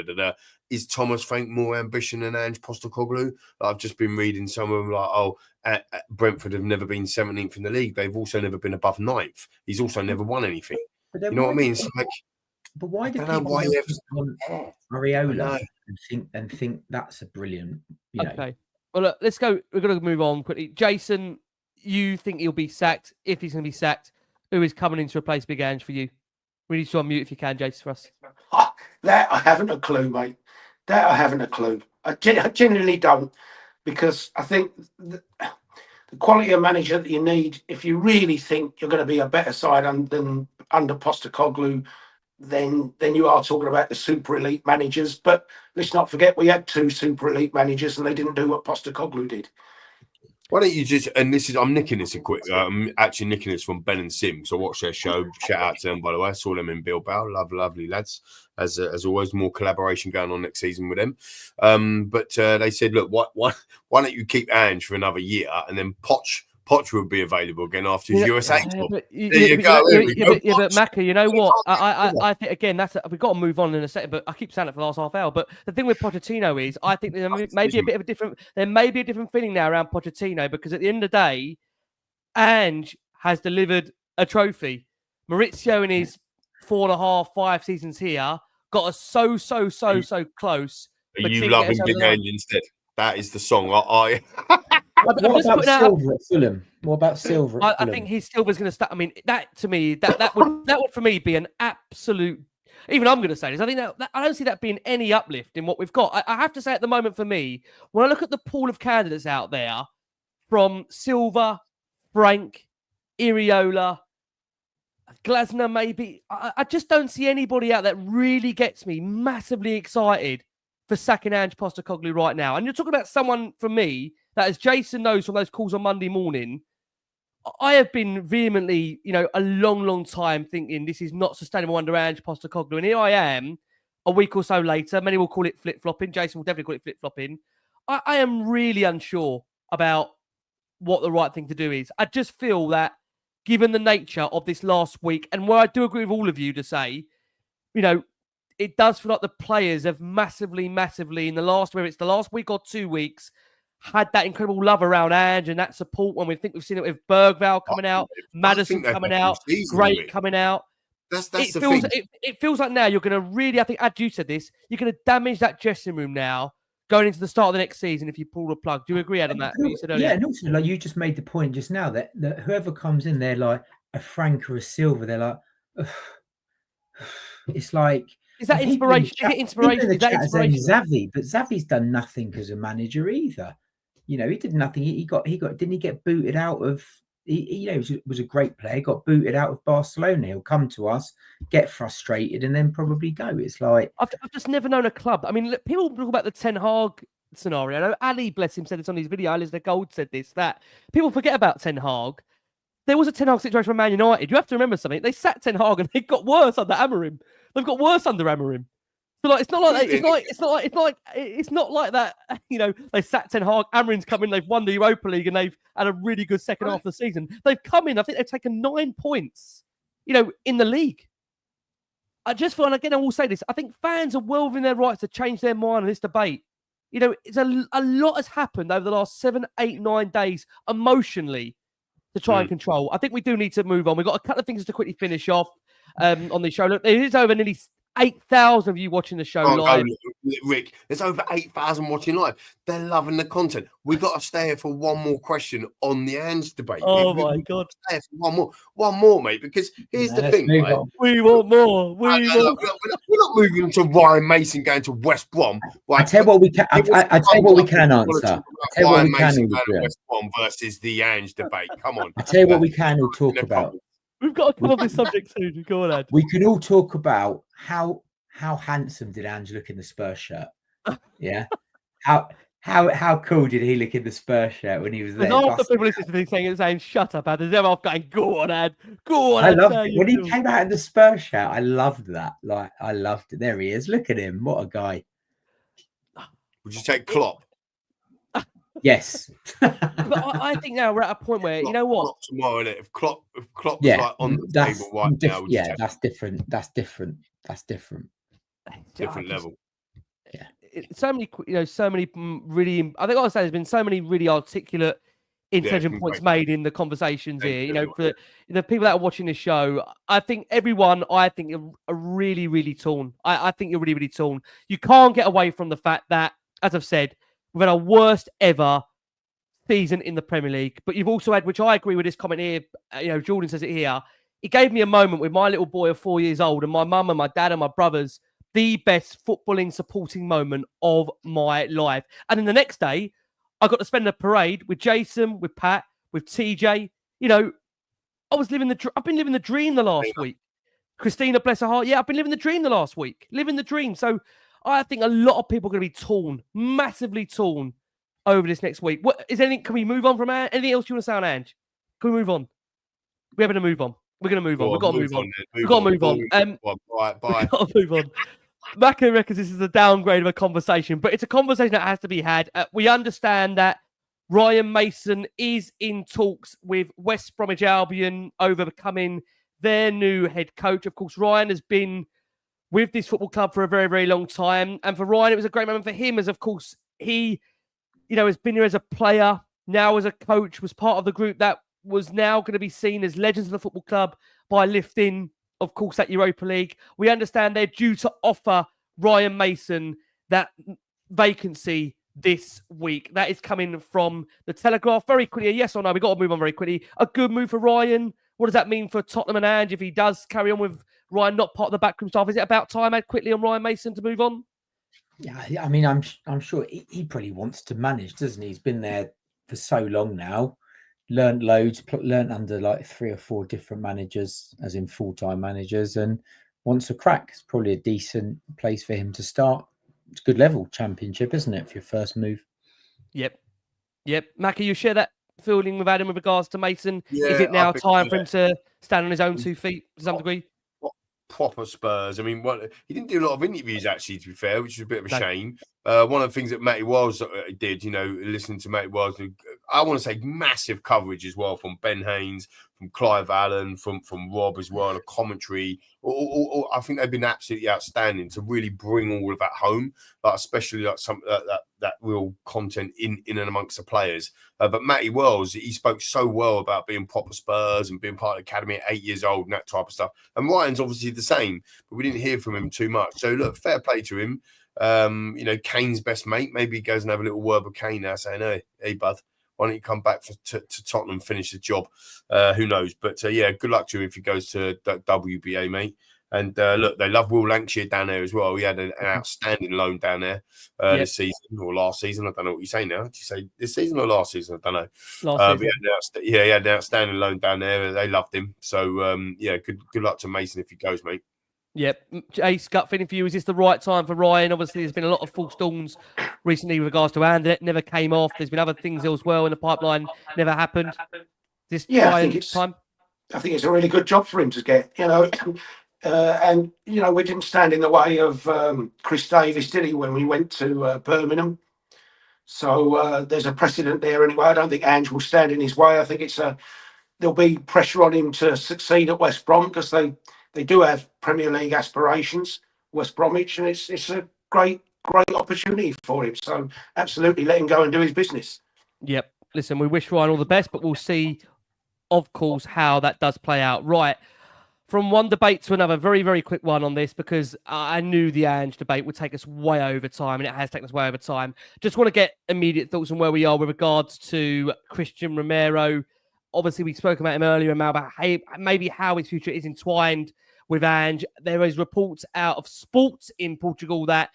Is Thomas Frank more ambition than Ange Postecoglou? I've just been reading some of them like, Brentford have never been 17th in the league. They've also never been above 9th. He's also never won anything. You know what I mean? It's like, but why do people on Areola and think that's a brilliant, Okay. Well, look, let's go. We're going to move on quickly. Jason, you think he'll be sacked? If he's going to be sacked, who is coming in to replace Big Ange for you? We need to unmute if you can, Jason, for us. That I haven't a clue, mate. That I haven't a clue. I genuinely don't, because I think the quality of manager that you need, if you really think you're going to be a better side than under Postecoglou, then you are talking about the super elite managers. But let's not forget we had two super elite managers and they didn't do what Postecoglou did. Why don't you just, and this is, I'm nicking this I'm actually nicking this from Ben and Sim. So I watched their show. Shout out to them, by the way. I saw them in Bilbao. Lovely lads. As always, more collaboration going on next season with them. But they said, look, why don't you keep Ange for another year, and then Poch will be available again after his USA tour. There you go. But Macca, you know what? I think, again, we've got to move on in a second, but I keep saying it for the last half hour. But the thing with Pochettino is, I think there may be a different feeling now around Pochettino, because at the end of the day, Ange has delivered a trophy. Maurizio in his 4.5, 5 seasons here got us so close. You love him Big Ange instead. That is the song. What about Silver at Fulham? What about Silver at Fulham? I think his Silver's going to start. I mean, that to me, that would for me be an absolute. Even I'm going to say this. I think that I don't see that being any uplift in what we've got. I have to say, at the moment, for me, when I look at the pool of candidates out there, from Silver, Frank, Iriola, Glasner, maybe, I just don't see anybody out that really gets me massively excited for sacking Ange Postecoglou right now. And you're talking about someone, for me, that, as Jason knows from those calls on Monday morning, I have been vehemently, a long time thinking this is not sustainable under Ange Postecoglou. And here I am, a week or so later. Many will call it flip-flopping. Jason will definitely call it flip-flopping. I am really unsure about what the right thing to do is. I just feel that, given the nature of this last week, and where I do agree with all of you to say, it does feel like the players have massively in the last, whether it's the last week or 2 weeks, had that incredible love around Ange and that support. When we've seen it with Bergvall coming out, Maddison coming out, Great coming out. It feels like now you're going to really, I think, Ad, you said this, you're going to damage that dressing room now going into the start of the next season if you pull the plug. Do you agree, Adam, that you said earlier? Yeah, and also, like you just made the point just now that whoever comes in, they're like a Frank or a Silver. They're like, ugh. It's like, is that inspiration? Is it inspiration? Is that inspiration? Xavi, but Xavi's done nothing as a manager either. He did nothing. Didn't he get booted out of? He was a great player. Got booted out of Barcelona. He'll come to us, get frustrated, and then probably go. It's like, I've just never known a club. I mean, people talk about the Ten Hag scenario. I know Ali, bless him, said this on his video. Alistair Gold said this, that people forget about Ten Hag. There was a Ten Hag situation with Man United. You have to remember something. They sacked Ten Hag and they got worse under Amorim. They've got worse under Amorim. So it's not like it's not like that. They sacked Ten Hag. Amorim's come in. They've won the Europa League and they've had a really good second half of the season. They've come in. I think they've taken 9 points. In the league. I just feel, and again, I will say this. I think fans are well within their rights to change their mind on this debate. It's a lot has happened over the last 7, 8, 9 days emotionally to try and control. I think we do need to move on. We've got a couple of things to quickly finish off on the show. Look, there is over nearly 8,000 of you watching the show live. Rick, there's over 8,000 watching live. They're loving the content. We've got to stay here for one more question on the Ange debate. Oh, my God. Stay here for one more, mate, because here's the thing. Right? We want more. We're not moving to Ryan Mason going to West Brom. Right? I tell you what we can answer. I tell you what we can answer. Ryan Mason going to West Brom versus the Ange debate. Come on. I tell you what we can all talk about. We've got to come on this subject soon. Go on, Ed. We can all talk about how handsome did Ange look in the Spurs shirt? Yeah. How cool did he look in the Spurs shirt when he was there? Half the people listening to me saying, "Shut up, Ad." They're off going, "Go on, Ad. Go on." I loved it. When he came out in the Spurs shirt. I loved that. I loved it. There he is. Look at him. What a guy. Would you take Klopp? Yes. But I think now we're at a point where, you know what? Klopp tomorrow, if Klopp was like on the table right now, that's different. That's different. Different level. Yeah. So many really. I think I would say there's been so many really articulate, intelligent points made in the conversations here. For the people that are watching this show, I think everyone, are really, really torn. I think you're really, really torn. You can't get away from the fact that, as I've said, we've had our worst ever season in the Premier League. But you've also had, which I agree with this comment here, Jordan says it here, it gave me a moment with my little boy of 4 years old and my mum and my dad and my brothers, the best footballing supporting moment of my life. And then the next day, I got to spend a parade with Jason, with Pat, with TJ. I've been living the dream the last week. Christina, bless her heart. Yeah, I've been living the dream the last week. Living the dream. So I think a lot of people are going to be torn, massively torn over this next week. What is anything? Can we move on from Ange? Anything else you want to say on Ange? Can we move on? We're going to move on. We're going to move on. We've got to move on. We've got to move on. Right, bye. We've got to move on. Macca reckons this is a downgrade of a conversation, but it's a conversation that has to be had. We understand that Ryan Mason is in talks with West Bromwich Albion over becoming their new head coach. Of course, Ryan has been with this football club for a very, very long time. And for Ryan, it was a great moment for him as, of course, he, has been here as a player, now as a coach, was part of the group that was now going to be seen as legends of the football club by lifting, of course, that Europa League. We understand they're due to offer Ryan Mason that vacancy this week. That is coming from the Telegraph. Very quickly, yes or no? We've got to move on very quickly. A good move for Ryan. What does that mean for Tottenham and Ange if he does carry on with Ryan not part of the backroom staff? Is it about time, Ed, quickly on Ryan Mason to move on? Yeah, I mean, I'm sure he probably wants to manage, doesn't he? He's been there for so long now, learned loads, learned under like 3 or 4 different managers, as in full-time managers, and wants a crack. It's probably a decent place for him to start. It's good level Championship, isn't it, for your first move? Yep. Macca, you share that feeling with Adam with regards to Mason? Yeah, is it now time for him to stand on his own 2 feet to some degree? Proper Spurs. I mean, he didn't do a lot of interviews, actually, to be fair, which is a bit of a shame. One of the things that Matty Wells did, listening to Matty Wells, I want to say massive coverage as well from Ben Haynes, from Clive Allen, from Rob as well, a commentary. I think they've been absolutely outstanding to really bring all of that home, especially like some that real content in and amongst the players. But Matty Wells, he spoke so well about being proper Spurs and being part of the academy at 8 years old and that type of stuff. And Ryan's obviously the same, but we didn't hear from him too much. So look, fair play to him. Kane's best mate. Maybe he goes and have a little word with Kane now, saying, "Hey, bud, why don't you come back to Tottenham and finish the job?" Who knows? But good luck to him if he goes to WBA, mate. And look, they love Will Lancashire down there as well. He had an outstanding loan down there this season or last season. I don't know what you say now. Did you say this season or last season? I don't know. Last season. He had an outstanding loan down there. They loved him. So good luck to Mason if he goes, mate. Yep. Ace, gut feeling for you. Is this the right time for Ryan? Obviously, there's been a lot of false dawns recently with regards to Andy. It never came off. There's been other things as well in the pipeline. Never happened. I think it's a really good job for him to get, and, we didn't stand in the way of Chris Davis, did he, when we went to Birmingham? So there's a precedent there anyway. I don't think Ange will stand in his way. I think there'll be pressure on him to succeed at West Brom because they do have Premier League aspirations, West Bromwich, and it's a great opportunity for him. So absolutely let him go and do his business. Yep. Listen, we wish Ryan all the best, but we'll see, of course, how that does play out. Right. From one debate to another, very, very quick one on this, because I knew the Ange debate would take us way over time, and it has taken us way over time. Just want to get immediate thoughts on where we are with regards to Cristian Romero. Obviously, we spoke about him earlier, about maybe how his future is entwined with Ange. There is reports out of Sport in Portugal that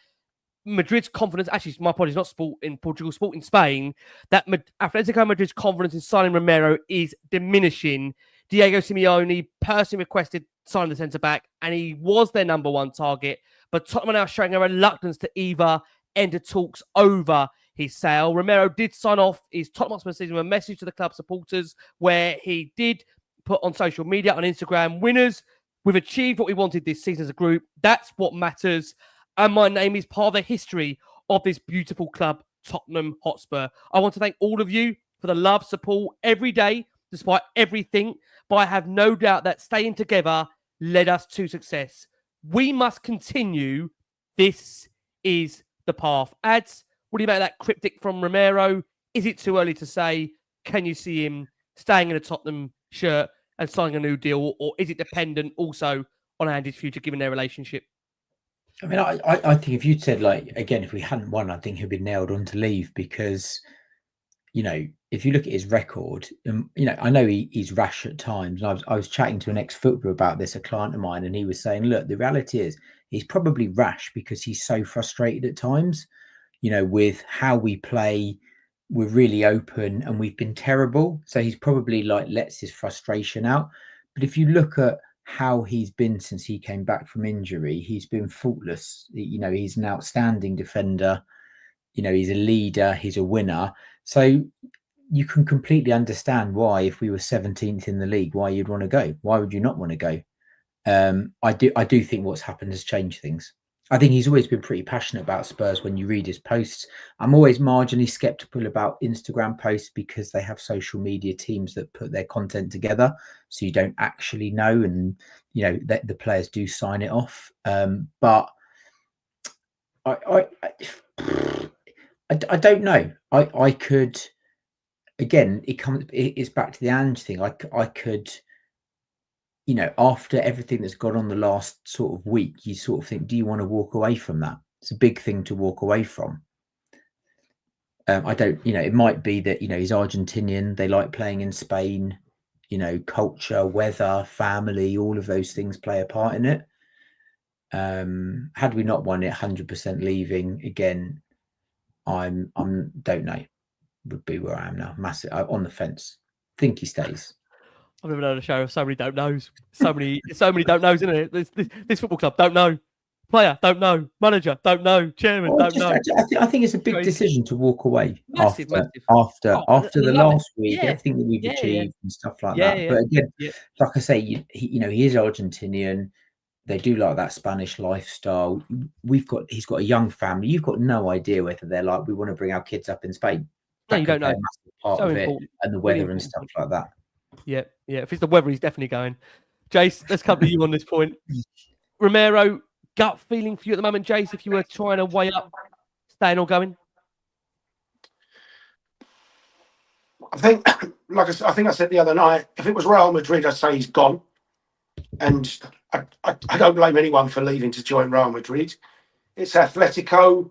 Madrid's confidence, actually, my apologies, not Sport in Portugal, Sport in Spain, that Atletico Madrid's confidence in signing Romero is diminishing. Diego Simeone personally requested signing the centre-back, and he was their number 1 target. But Tottenham are now showing a reluctance to either enter talks over his sale. Romero did sign off his Tottenham Hotspur season with a message to the club supporters where he did put on social media, on Instagram, "Winners, we've achieved what we wanted this season as a group. That's what matters. And my name is part of the history of this beautiful club, Tottenham Hotspur. I want to thank all of you for the love, support every day, despite everything. But I have no doubt that staying together led us to success. We must continue. This is the path." Ads, what do you make of that cryptic from Romero? Is it too early to say? Can you see him staying in a Tottenham shirt and signing a new deal? Or is it dependent also on Andy's future, given their relationship? I mean, I think if you'd said, if we hadn't won, I think he'd be nailed on to leave because, if you look at his record, I know he's rash at times. And I was chatting to an ex-footballer about this, a client of mine, and he was saying, look, the reality is he's probably rash because he's so frustrated at times, with how we play. We're really open and we've been terrible. So he's probably lets his frustration out. But if you look at how he's been since he came back from injury, he's been faultless. He's an outstanding defender. he's a leader, he's a winner. So you can completely understand why, if we were 17th in the league, why you'd want to go. Why would you not want to go? I do think what's happened has changed things. I think he's always been pretty passionate about Spurs. When you read his posts, I'm always marginally skeptical about Instagram posts because they have social media teams that put their content together, so you don't actually know, and the players do sign it off. But I don't know. I could, again, it's back to the Ange thing. I could, after everything that's gone on the last sort of week, you sort of think, do you want to walk away from that? It's a big thing to walk away from. I don't, it might be that, he's Argentinian. They like playing in Spain, culture, weather, family, all of those things play a part in it. Had we not won it, 100% leaving again, don't know, would be where I am now. Massive on the fence. Think he stays. I've never known a show of so many don't knows. So many don't knows, isn't it? This football club don't know. Player don't know. Manager don't know. Chairman don't know. I think it's a big decision to walk away massive. after the last week, everything that we've achieved and stuff like that. Yeah. But again, like I say, he is Argentinian. They do like that Spanish lifestyle. He's got a young family. You've got no idea whether they're like, we want to bring our kids up in Spain. No, you don't know. Part of it, and the weather and stuff like that. Yeah. If it's the weather, he's definitely going. Jace, let's come to you on this point. Romero, gut feeling for you at the moment, Jace, if you were trying to weigh up staying or going? I think, like I think I said the other night, if it was Real Madrid, I'd say he's gone. And I don't blame anyone for leaving to join Real Madrid. It's Atletico.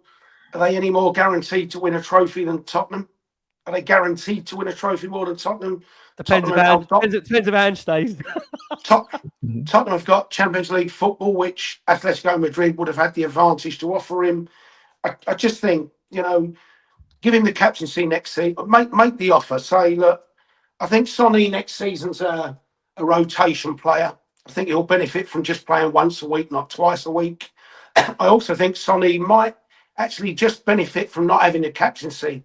Are they any more guaranteed to win a trophy than Tottenham? Are they guaranteed to win a trophy more than Tottenham? Depends if Ange stays. Tottenham have got Champions League football, which Atletico Madrid would have had the advantage to offer him. I just think, give him the captaincy next season. Make the offer. Say, look, I think Sonny next season's a rotation player. I think he'll benefit from just playing once a week, not twice a week. I also think Sonny might actually just benefit from not having the captaincy.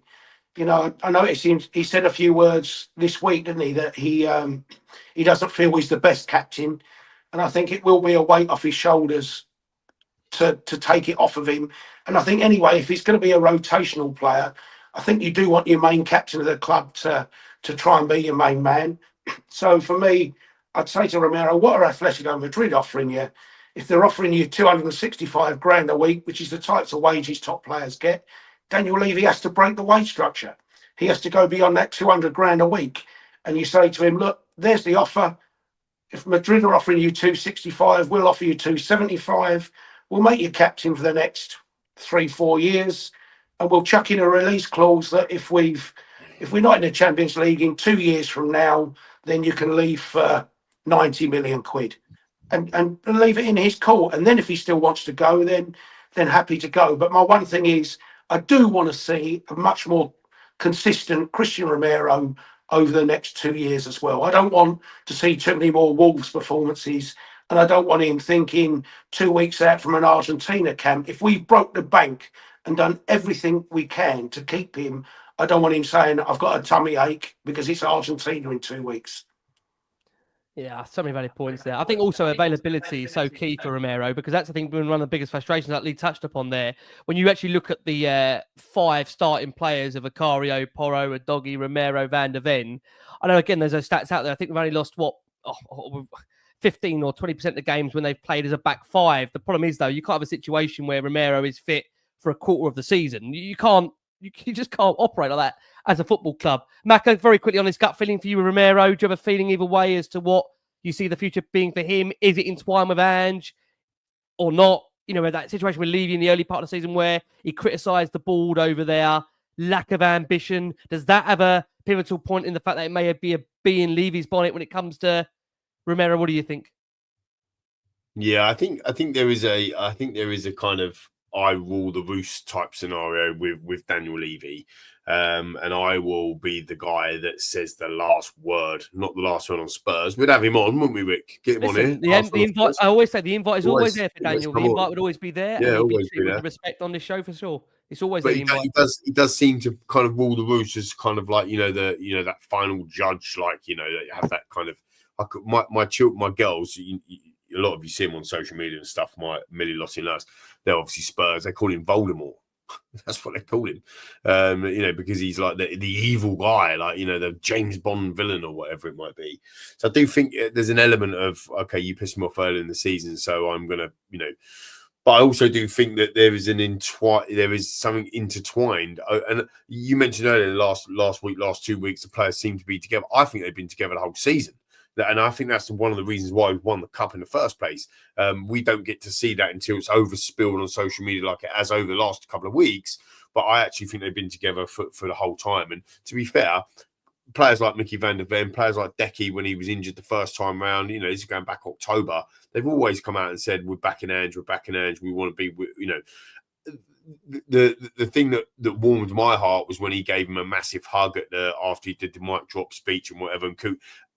I noticed he said a few words this week, didn't he, that he doesn't feel he's the best captain. And I think it will be a weight off his shoulders to take it off of him. And I think anyway, if he's going to be a rotational player, I think you do want your main captain of the club to try and be your main man. So for me, I'd say to Romero, what are Atletico Madrid offering you? If they're offering you 265 grand a week, which is the types of wages top players get, Daniel Levy has to break the wage structure. He has to go beyond that 200 grand a week. And you say to him, look, there's the offer. If Madrid are offering you 265, we'll offer you 275. We'll make you captain for the next 3-4 years. And we'll chuck in a release clause that if we're not in the Champions League in 2 years from now, then you can leave for 90 million quid. And leave it in his court. And then if he still wants to go, then happy to go. But my one thing is, I do want to see a much more consistent Cristian Romero over the next 2 years as well. I don't want to see too many more Wolves performances, and I don't want him thinking 2 weeks out from an Argentina camp, if we've broke the bank and done everything we can to keep him, I don't want him saying, I've got a tummy ache because it's Argentina in 2 weeks. Yeah, so many valid points there. I think also availability is so key for Romero, because that's, I think, been one of the biggest frustrations that Lee touched upon there. When you actually look at the 5 starting players of Vicario, Porro, Udogie, Romero, Van der Ven, I know, again, there's those stats out there. I think we've only lost, 15 or 20% of the games when they've played as a back 5. The problem is, though, you can't have a situation where Romero is fit for a quarter of the season. You just can't operate like that as a football club. Maka, very quickly on this gut feeling for you with Romero. Do you have a feeling either way as to what you see the future being for him? Is it entwined with Ange or not? That situation with Levy in the early part of the season where he criticised the board over their lack of ambition. Does that have a pivotal point in the fact that it may be a bee in Levy's bonnet when it comes to Romero? What do you think? Yeah, I think there is a kind of I rule the roost type scenario with Daniel Levy. And I will be the guy that says the last word, not the last word on Spurs. We'd have him on, wouldn't we, Rick? Get him on here. The invite, I always say the invite is always there for Daniel. The invite on. would always be there. Yeah, and always be with the respect on this show for sure. It's always but there. He does seem to kind of rule the roost as kind of like, that final judge, like, that you have that kind of, my girls, a lot of you see him on social media and stuff. My Millie Lottie and us, they're obviously Spurs. They call him Voldemort. That's what they call him, because he's like the evil guy, like, the James Bond villain or whatever it might be. So I do think there's an element of, okay, you pissed me off early in the season, so I'm gonna, But I also do think that there is something intertwined. And you mentioned earlier, last week, last 2 weeks, the players seem to be together. I think they've been together the whole season. And I think that's one of the reasons why we won the cup in the first place. We don't get to see that until it's overspilled on social media like it has over the last couple of weeks. But I actually think they've been together for the whole time. And to be fair, players like Mickey van der Ven, players like Decky when he was injured the first time round, this is going back October, they've always come out and said, we're back in Ange, we want to be, the thing that warmed my heart was when he gave him a massive hug after he did the mic drop speech and whatever,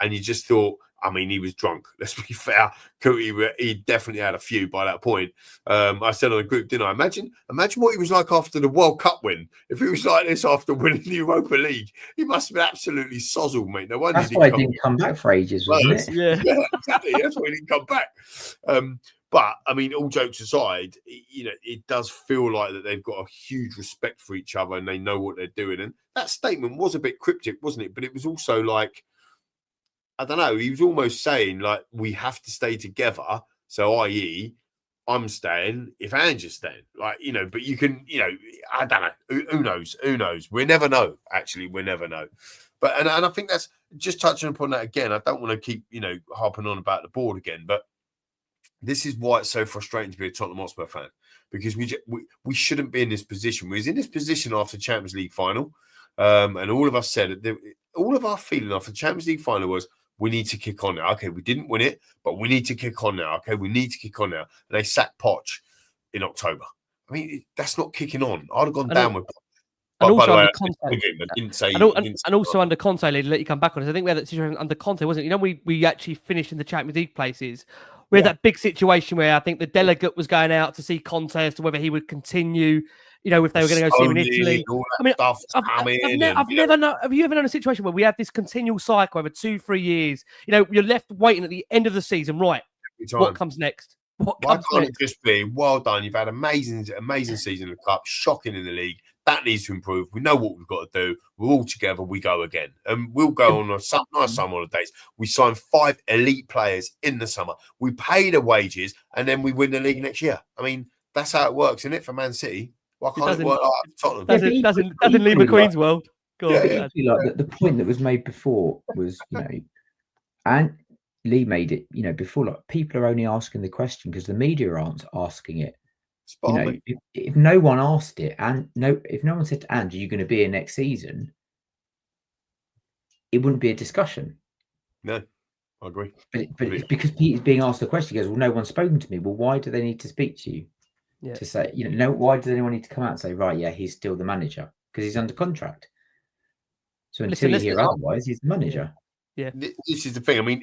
and you just thought, I mean, he was drunk. Let's be fair. He definitely had a few by that point. I said on a group dinner, imagine what he was like after the World Cup win. If he was like this after winning the Europa League, he must have been absolutely sozzled, mate. No wonder that's why he didn't come back for ages, wasn't it? Yeah, exactly. That's why he didn't come back. But I mean, all jokes aside, it does feel like that they've got a huge respect for each other and they know what they're doing. And that statement was a bit cryptic, wasn't it? But it was also like, I don't know, he was almost saying, like, we have to stay together. So, i.e., I'm staying if Ange is staying. Like, but you can, I don't know. Who knows? Who knows? We never know, actually. We never know. But, and I think that's just touching upon that again. I don't want to keep, harping on about the board again. But this is why it's so frustrating to be a Tottenham Hotspur fan, because we shouldn't be in this position. We was in this position after the Champions League final. And all of us said, all of our feeling after the Champions League final was, we need to kick on now. Okay, we didn't win it, but we need to kick on now. Okay, we need to kick on now. And they sacked Poch in October. I mean, that's not kicking on. I'd have gone down with Poch. And also under Conte, they let you come back on this. I think we had that situation under Conte, wasn't it? We actually finished in the Champions League places. We had that big situation where I think the delegate was going out to see Conte as to whether he would continue, if they were going to go see him in Italy. I mean, I've never known. Have you ever known a situation where we had this continual cycle over 2-3 years? You're left waiting at the end of the season, right? What comes next? Why can't it just be, well done, you've had amazing season in the cup, shocking in the league. That needs to improve. We know what we've got to do. We're all together. We go again. And we'll go on nice summer holidays. We sign 5 elite players in the summer. We pay the wages and then we win the league next year. I mean, that's how it works, isn't it, for Man City? Why can't it work like Tottenham? Doesn't Lee McQueen's world. Like the point that was made before was, and Lee made it, before, like, people are only asking the question because the media aren't asking it. If no one asked it, if no one said to Ange, are you going to be here next season, it wouldn't be a discussion. No, I agree. But it's because Peter's being asked the question, he goes, well, no one's spoken to me. Well, why do they need to speak to you? Yeah. To say, why does anyone need to come out and say, right, yeah, he's still the manager? Because he's under contract. So until you hear otherwise, he's the manager. Yeah, this is the thing. I mean,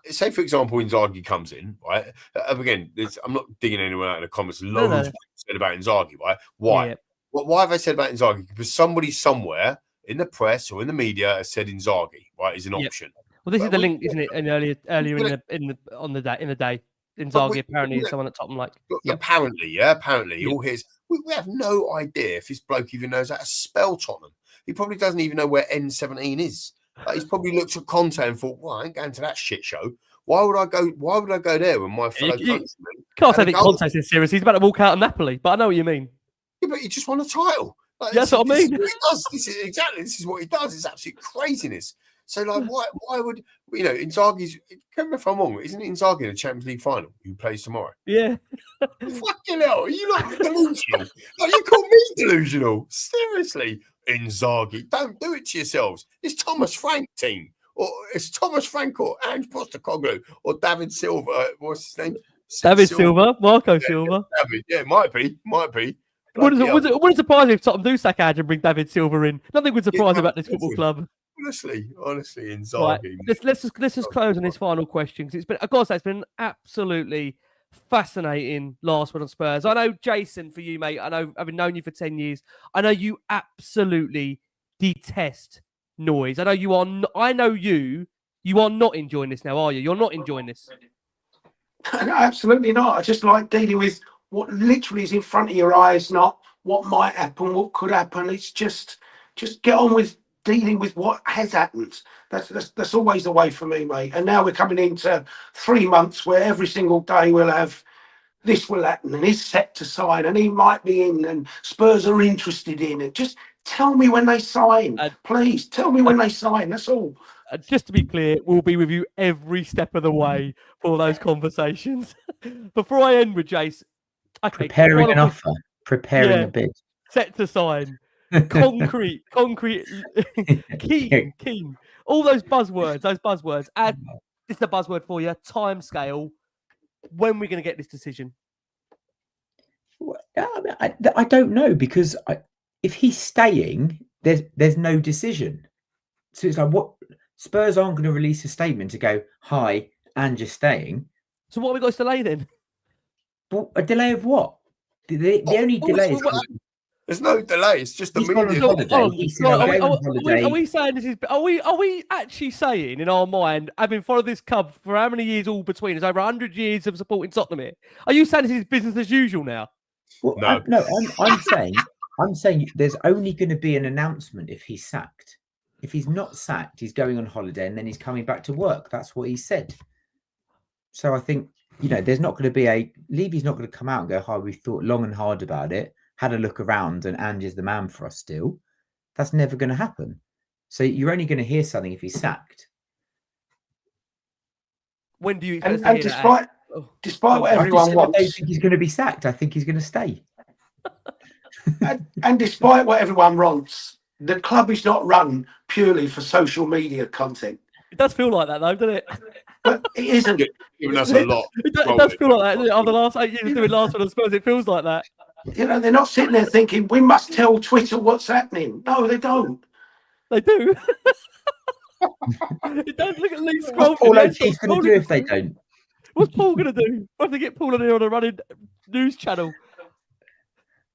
say for example, Inzaghi comes in, right? Again, I'm not digging anyone out in the comments. Loads of people said about Inzaghi, right? Why? Yeah. Why have they said about Inzaghi? Because somebody somewhere in the press or in the media has said Inzaghi, right, is an option. Well, this is the link, isn't it? And earlier in the day, Inzaghi apparently is someone at Tottenham. Apparently, all his. We have no idea if this bloke even knows how to spell Tottenham. He probably doesn't even know where N17 is. Like, he's probably looked at Conte and thought, well, I ain't going to that shit show. Why would I go there when my fellow countrymen... Can't say that Conte's is serious. He's about to walk out of Napoli, but I know what you mean. Yeah, but he just won a title. Like, that's what I mean. This is what he does. It's absolute craziness. So, like, why would... Inzaghi's... Correct me if I'm wrong, isn't Inzaghi in the Champions League final who plays tomorrow? Yeah. Fucking hell, are you like delusional? Like, you call me delusional? Seriously? Inzaghi, don't do it to yourselves. It's Thomas Frank team, or it's Thomas Frank or Ange Postecoglou or David Silva. What's his name? David Silva, Marco Silva. Yeah, it might be. Wouldn't surprise me if Tottenham do sack Ange and bring David Silva in. Nothing would surprise me about this football club. Honestly, Inzaghi. Right. Let's just close on this final question, because I've got to say, it's been an absolutely fascinating last word on Spurs. I know, Jason, for you, mate, I know, having known you for 10 years, I know you absolutely detest noise. I know you are not enjoying this now, are you? You're not enjoying this. No, absolutely not. I just like dealing with what literally is in front of your eyes, not what might happen, what could happen. It's just get on with dealing with what has happened. That's always the way for me, mate. And now we're coming into 3 months where every single day we'll have this will happen and he's set to sign and he might be in and Spurs are interested in it. Just tell me when they sign. Please tell me when they sign. That's all. Just to be clear, we'll be with you every step of the way for those conversations. Before I end with Jace, okay, preparing an offer, preparing a bid, set to sign, concrete, keen. All those buzzwords. Add this is a buzzword for you. Time scale. When are we going to get this decision? I don't know, because if he's staying, there's no decision. So it's like, what? Spurs aren't going to release a statement to go, "Hi, Ange is staying." So what have we got to delay then? Well, a delay of what? The only delay is... There's no delay. It's just the media. Are we saying this is? Are we actually saying in our mind, having followed this club for how many years all between? It's over 100 years of supporting Tottenham here. Are you saying this is business as usual now? Well, no. I'm saying there's only going to be an announcement if he's sacked. If he's not sacked, he's going on holiday and then he's coming back to work. That's what he said. So I think, there's not going to be Levy's not going to come out and go, "Hi, we thought long and hard about it, had a look around, and Ange is the man for us still." That's never going to happen. So you're only going to hear something if he's sacked. When do you? And despite what everyone wants, I don't think he's going to be sacked. I think he's going to stay. and despite what everyone wants, the club is not run purely for social media content. It does feel like that, though, doesn't it? But it isn't. Giving us a lot. It does feel like that. Over the last 8 years of doing last one on Spurs, it feels like that. They're not sitting there thinking, "We must tell Twitter what's happening." No, they don't. They do. Don't look at Lee scroll. What's Paul O'Keefe going to do if they don't? What's Paul going to do? What if they get Paul on here on a running news channel?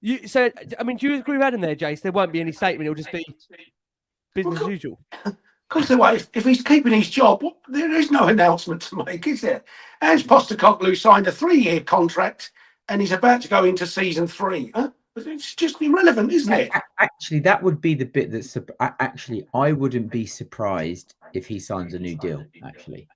Do you agree with Adam there, Jace? There won't be any statement. It'll just be business as usual. Because if he's keeping his job, there is no announcement to make, is there? Ange Postecoglou signed a 3-year contract and he's about to go into season 3. Huh? It's just irrelevant, isn't it? Actually, that would be the bit that's... Actually, I wouldn't be surprised if he signs a new deal, actually.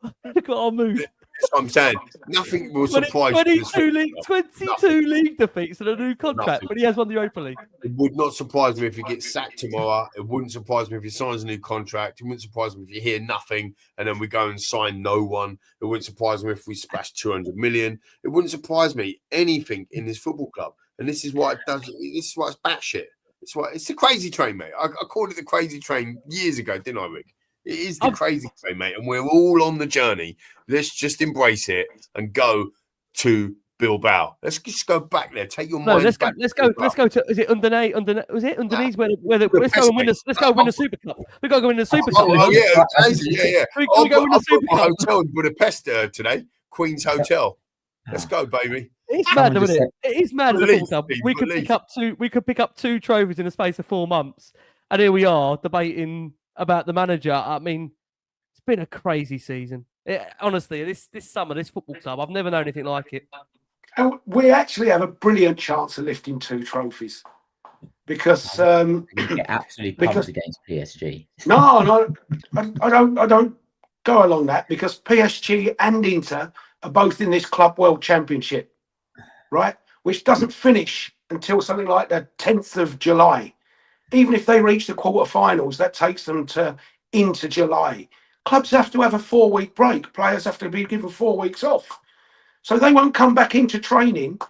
Look at our mood. That's what I'm saying. Nothing will surprise 22 league defeats and a new contract, but he has won the Europa League. It would not surprise me if he gets sacked tomorrow. It wouldn't surprise me if he signs a new contract. It wouldn't surprise me if you hear nothing and then we go and sign no one. It wouldn't surprise me if we splash 200 million. It wouldn't surprise me anything in this football club. And this is why it does. This is why it's batshit. It's the crazy train, mate. I called it the crazy train years ago, didn't I, Rick? It is the crazy train, mate, and we're all on the journey. Let's just embrace it and go to Bilbao. Let's just go back there. Take your mind. Let's go to. Is it underneath? Was it underneath where the let's go and win the. Let's go win the Super Cup. We got to go win the Super Cup. Oh yeah, crazy. Yeah. We go win the Super Cup. Hotel in Budapest today, Queen's Hotel. Let's go, baby. It's mad, isn't it? It is mad. We could pick up two. We could pick up 2 trophies in the space of 4 months, and here we are debating about the manager. I mean, it's been a crazy season. Honestly, this summer, this football club, I've never known anything like it. And we actually have a brilliant chance of lifting 2 trophies because absolutely pumped against PSG. No, I don't go along that, because PSG and Inter are both in this Club World Championship, right? Which doesn't finish until something like the 10th of July. Even if they reach the quarterfinals, that takes them into July. Clubs have to have a 4-week break. Players have to be given 4 weeks off. So they won't come back into training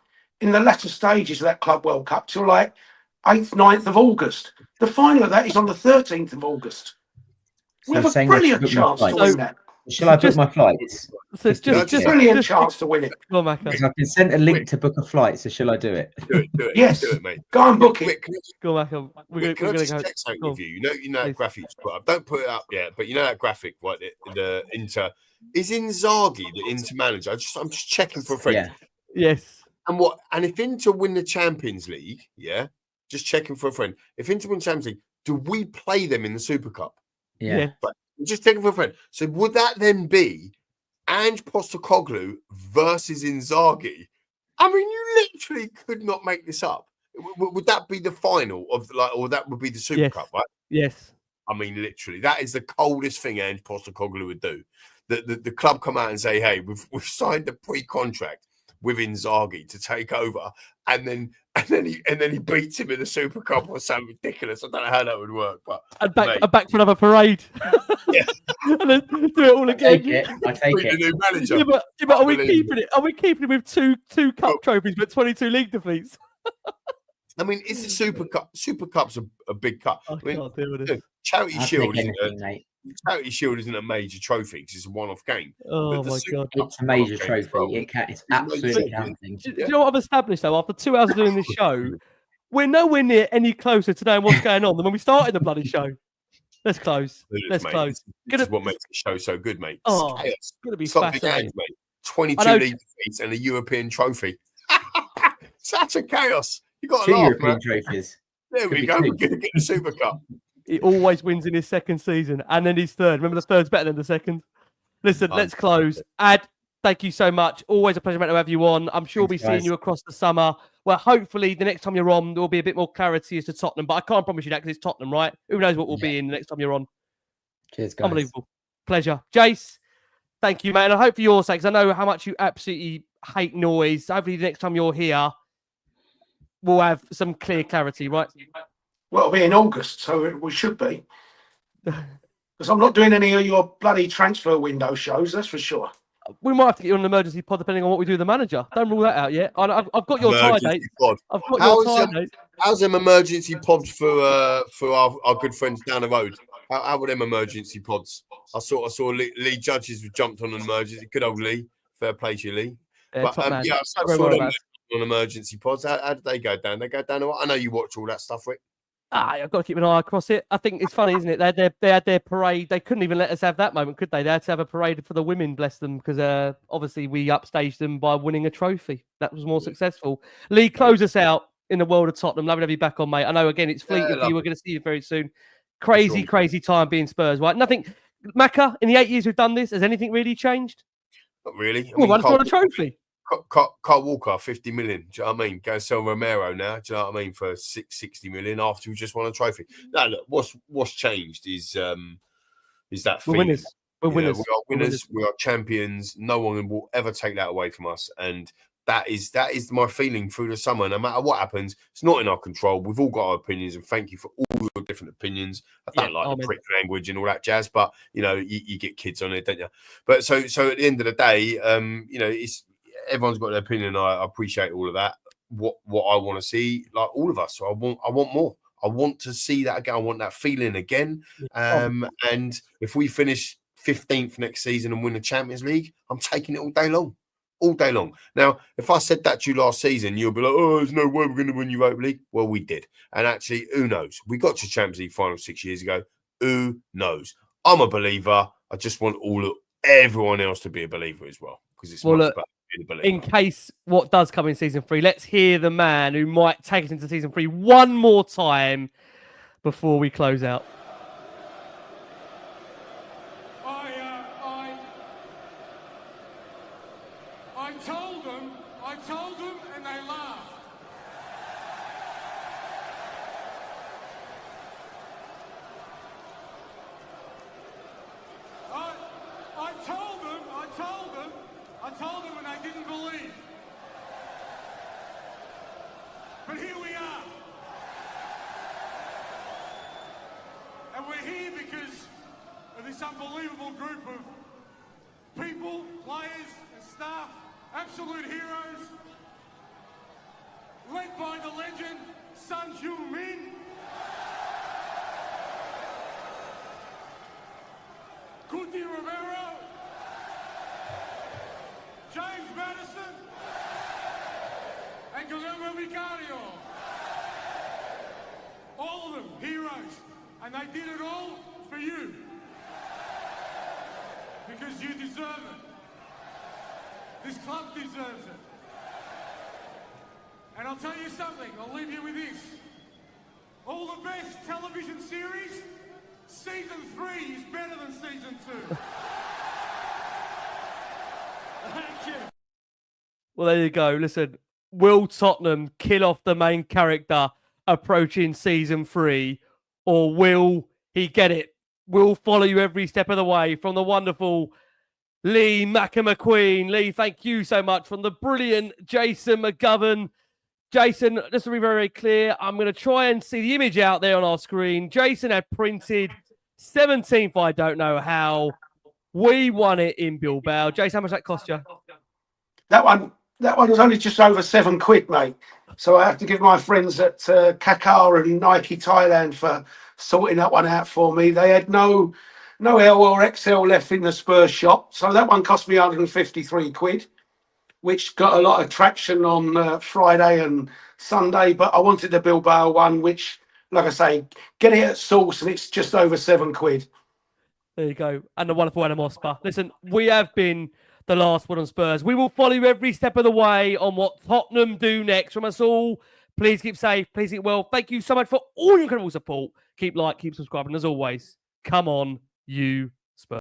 in the latter stages of that Club World Cup till like 8th, 9th of August. The final of that is on the 13th of August. We have a brilliant chance to win that. Shall I book my flights? So just brilliant chance to win it. Go on, Macca. I've been sent a link to book a flight, so shall I do it? Do it, Yes. do it, mate. Go and book it. Go on, Macca. We're Can I going to just go. check something Go with on. you? That graphic you put up. Don't put it up yet, but you know that graphic, right? The Inter is Inzaghi, the Inter manager. I'm just checking for a friend. Yeah. Yes. And if Inter win the Champions League, just checking for a friend. If Inter win Champions League, do we play them in the Super Cup? Yeah. But just checking for a friend. So would that then be Ange Postecoglou versus Inzaghi? I mean, you literally could not make this up. Would that be the final of or that would be the Super Cup, right? Yes. I mean, literally, that is the coldest thing Ange Postecoglou would do. The club come out and say, "Hey, we've signed a pre-contract with Inzaghi to take over," and then he beats him in the Super Cup or something ridiculous. I don't know how that would work, but back for another parade. Yeah. And then do it all again. I take the it. new manager. Yeah, but are we keeping it? Are we keeping it with two cup trophies but 22 league defeats? I mean, is the Super Cup's a big cup? I can't deal with it. Charity Shield Anything, mate. Charity Shield isn't a major trophy because it's a one-off game. Oh my God. It's a major trophy. It's absolutely counting. Do you know what I've established though? After 2 hours of doing this show, we're nowhere near any closer to knowing what's going on than when we started the bloody show. Let's close. Let's close. This is what makes the show so good, mate. Oh, chaos. it's going to be Stop the fascinating. games, mate. 22 league defeats and a European trophy. Such a chaos. You got to 2 laugh, European man. trophies. There we go. We're going to get the Super Cup. He always wins in his second season and then his third. Remember, the third's better than the second. Listen, let's close. Ad, thank you so much. Always a pleasure, mate, to have you on. I'm sure we'll be seeing you across the summer. Well, hopefully the next time you're on, there will be a bit more clarity as to Tottenham. But I can't promise you that because it's Tottenham, right? Who knows what we'll be in the next time you're on. Cheers, guys. Unbelievable. Pleasure. Jace, thank you, mate. And I hope for your sake, because I know how much you absolutely hate noise. Hopefully the next time you're here, we'll have some clear clarity, right? Well, it'll be in August, so we should be. Because I'm not doing any of your bloody transfer window shows, that's for sure. We might have to get you on an emergency pod depending on what we do with the manager. Don't rule that out yet. I've got your tie date. I've got your tie date. How's them emergency pods for our good friends down the road? How were them emergency pods? I saw Lee Judges jumped on an emergency. Good old Lee. Fair play to you, Lee. Yeah, but I saw them on emergency pods. How did they go down? They go down. I know you watch all that stuff, Rick. I've got to keep an eye across it. I think it's funny, isn't it? They had their parade. They couldn't even let us have that moment, could they? They had to have a parade for the women, bless them, because obviously we upstaged them by winning a trophy. That was more successful. Lee, close us out in the world of Tottenham. Lovely to have you back on, mate. I know, again, it's fleeting for you. We're going to see you very soon. Crazy time being Spurs, right? Nothing. Macca, in the 8 years we've done this, has anything really changed? Not really. Well, why not a trophy? Carl Walker, 50 million. Do you know what I mean? Go sell Romero now. Do you know what I mean? For 60 million after we just won a trophy. No, look, what's changed is that we're winners. We're winners. We are winners. We are champions. No one will ever take that away from us. And that is my feeling through the summer. No matter what happens, it's not in our control. We've all got our opinions, and thank you for all your different opinions. I don't like the prick language and all that jazz, but you get kids on it, don't you? But so at the end of the day, it's. Everyone's got their opinion. I appreciate all of that. What I want to see, like all of us. So I want more. I want to see that again. I want that feeling again. And if we finish 15th next season and win the Champions League, I'm taking it all day long. All day long. Now, if I said that to you last season, you'll be like, "Oh, there's no way we're going to win Europa League." Well, we did. And actually, who knows? We got to Champions League final 6 years ago. Who knows? I'm a believer. I just want everyone else to be a believer as well, because it's much better. In case what does come in season 3, let's hear the man who might take us into season 3 one more time before we close out. I told them and they laughed. I told them and they didn't believe. But here we are. And we're here because of this unbelievable group of people, players and staff, absolute heroes, led by the legend, Heung-Min. Cristian Romero. Guillermo Vicario. All of them, heroes. And they did it all for you. Because you deserve it. This club deserves it. And I'll tell you something, I'll leave you with this. All the best television series, season 3 is better than season 2. Thank you. Well, there you go. Listen, will Tottenham kill off the main character approaching season 3, or will he get it? We'll follow you every step of the way from the wonderful Lee McQueen. Lee, thank you so much. From the brilliant Jason McGovern. Jason, just to be very, very clear, I'm going to try and see the image out there on our screen. Jason had printed 17th, I don't know how. We won it in Bilbao. Jason, how much that cost you? That one was only just over £7, mate. So I have to give my friends at Kakar and Nike Thailand for sorting that one out for me. They had no L or XL left in the Spurs shop. So that one cost me £153, which got a lot of traction on Friday and Sunday. But I wanted the Bilbao one, which, like I say, get it at source and it's just over £7. There you go. And the wonderful Adam Osper. Listen, we have been the last word on Spurs. We will follow you every step of the way on what Tottenham do next. From us all, please keep safe, please keep well. Thank you so much for all your incredible support. Keep subscribing. As always, come on, you